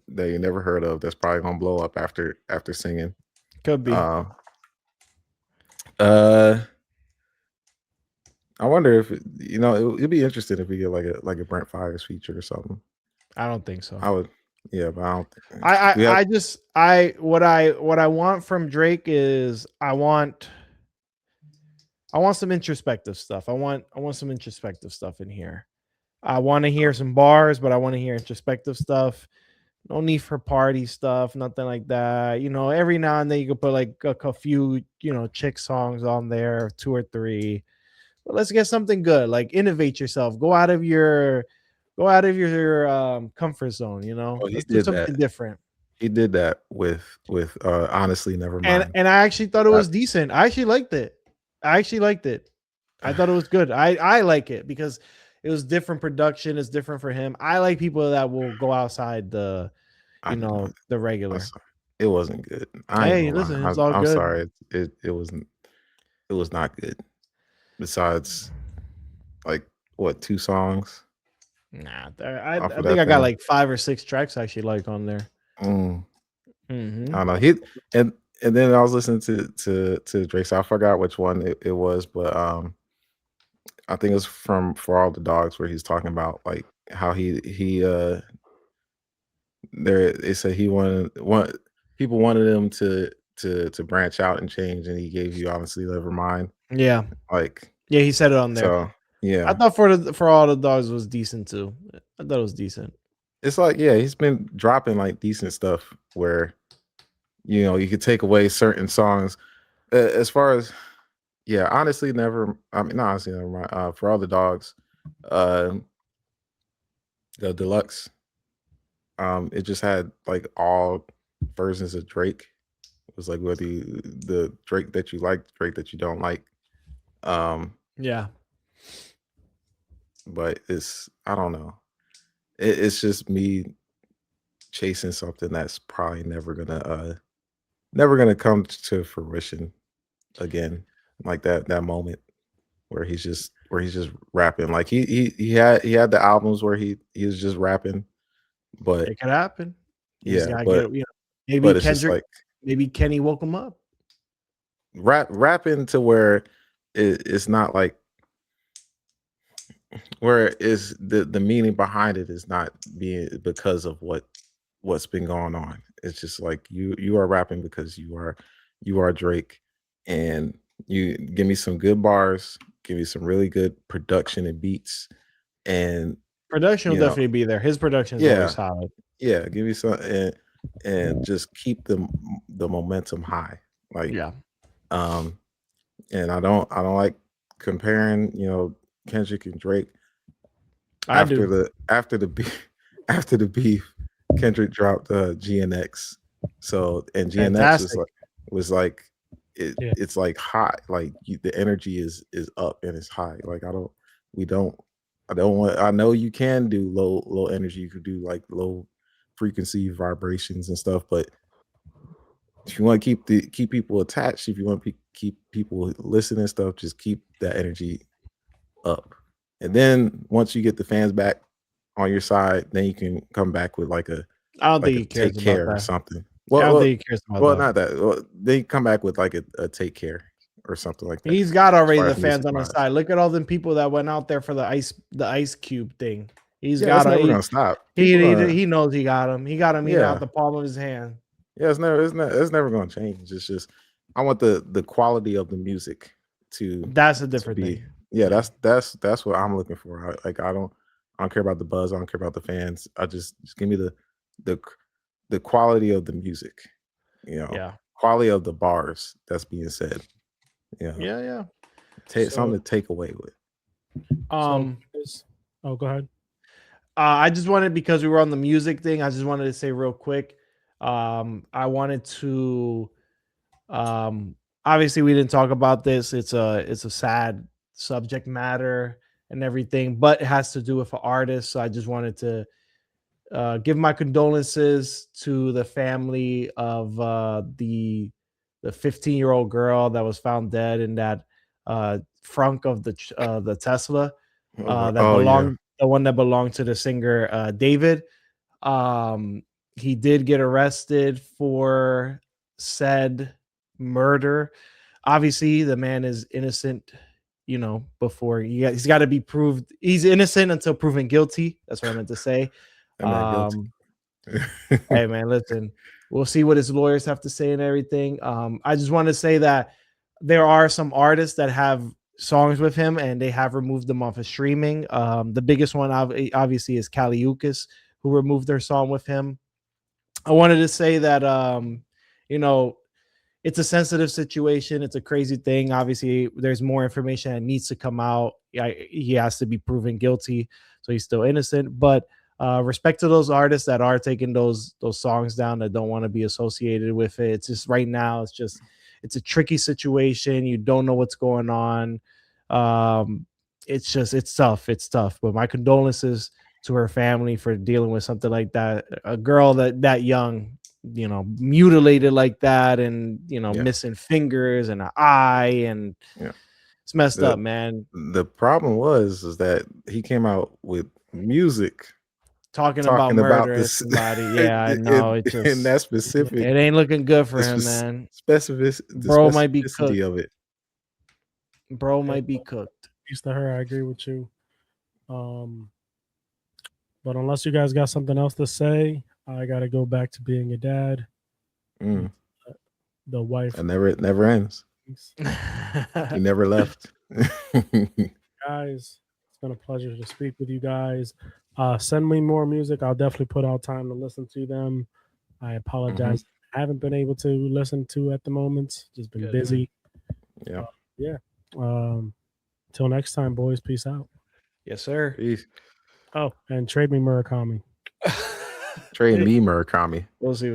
that you never heard of, that's probably gonna blow up after singing. Could be. Uh, uh I wonder if it'd be interesting if we get like a Brent Fires feature or something. I don't think so. I would, yeah, but I don't think what I want from Drake is I want some introspective stuff. I want some introspective stuff in here. I want to hear some bars, but I want to hear introspective stuff. No need for party stuff, nothing like that. Every now and then you could put like a few, chick songs on there, 2 or 3. But let's get something good. Like innovate yourself. Go out of your comfort zone. Oh, he Let's do did something that. different. He did that with Honestly Nevermind. And I actually thought it was decent. I actually liked it. I thought it was good. I like it because it was different production. It's different for him. I like people that will go outside the regular. It wasn't good. Hey, listen, it's all I'm good. sorry. It wasn't. It was not good. Besides, like, what, 2 songs? Nah, I Off of think that I got thing? like 5 or 6 tracks I actually like on there. I don't know. And then I was listening to Drake. So I forgot which one it was, but I think it was from For All the Dogs, where he's talking about like how they said people wanted him to branch out and change, and he gave you Honestly Nevermind. Yeah, Like, yeah, he said it on there. so yeah, I thought For All the Dogs was decent too. I thought it was decent. it's like, yeah, he's been dropping like decent stuff where you could take away certain songs. As far as honestly never mind. For All the Dogs, the deluxe, it just had like all versions of Drake. It was like whether the Drake that you like, Drake that you don't like. Yeah, But I don't know. It's just me chasing something that's probably never gonna come to fruition again. Like that moment where he's just rapping. Like he had the albums where he was just rapping, but it could happen. You just yeah, gotta but get, maybe but it's just Kendrick, like maybe Kenny woke him up. rapping to where it's not like where is the meaning behind it is not being because of what's been going on. It's just like you are rapping because you are Drake, and you give me some good bars, give me some really good production and beats, and Production will definitely be there. His production is always solid. yeah, give me some, and just keep the momentum high. Like, Yeah. And I don't like comparing, Kendrick and Drake. I do. After the beef, after the beef, Kendrick dropped GNX. So, and GNX Fantastic. was like Yeah. it's like hot. Like the energy is up and it's high. Like I don't want. I know you can do low energy. You could do like low frequency vibrations and stuff, but if you want to keep people attached, if you want to keep people listening and stuff, just keep that energy up. And then once you get the fans back on your side, then you can come back with like a I don't think he take cares care about or that. something. I don't Well, think he cares about well, that. not that. Well, they come back with like a take care or something like that. He's got already far the as music fans on his wise. side. Look at all them people that went out there for the Ice Cube thing. He's Yeah, got it's never he, gonna stop. People gonna- he knows he got him. He got him even Yeah. out the palm of his hand. yeah, it's never gonna change. It's just I want the quality of the music to That's a different be. thing. Yeah, that's what I'm looking for. I don't care about the buzz. I don't care about the fans. I just give me the quality of the music. Yeah. Quality of the bars that's being said. Yeah. Something to take away with. Um Oh, go ahead. I just wanted, because we were on the music thing, I just wanted to say real quick. I wanted to obviously we didn't talk about this. It's a sad subject matter and everything, but it has to do with an artist. So I just wanted to give my condolences to the family of the 15-year-old girl that was found dead in that frunk of the Tesla that belonged the one that belonged to the singer David. He did get arrested for said murder. Obviously, the man is innocent. Before he's got to be proved he's innocent until proven guilty. That's what I meant to say. Hey man, listen, we'll see what his lawyers have to say and everything. I just want to say that there are some artists that have songs with him and they have removed them off of streaming. The biggest one obviously is Kaliukas, who removed their song with him. I wanted to say that it's a sensitive situation. It's a crazy thing. Obviously, there's more information that needs to come out. He has to be proven guilty, so he's still innocent. But respect to those artists that are taking those songs down, that don't want to be associated with it. It's just right now, it's a tricky situation. You don't know what's going on. It's tough. But my condolences to her family for dealing with something like that. A girl that young, mutilated like that, and missing fingers and an eye, and it's messed up, man. The problem is that he came out with music talking about murdering somebody. Yeah, I know. It just, and that specific, it ain't looking good for him, man. Bro might be cooked. Of it. Bro might be cooked. Peace to her. I agree with you. But unless you guys got something else to say, I got to go back to being a dad. The wife. And it never ends. He never left. Guys, it's been a pleasure to speak with you guys. Send me more music. I'll definitely put out time to listen to them. I apologize. I haven't been able to listen to at the moment. Just been busy. Yeah. Till next time, boys. Peace out. Yes, sir. Peace. Oh, and trade me Murakami. Trade me Murakami. We'll see.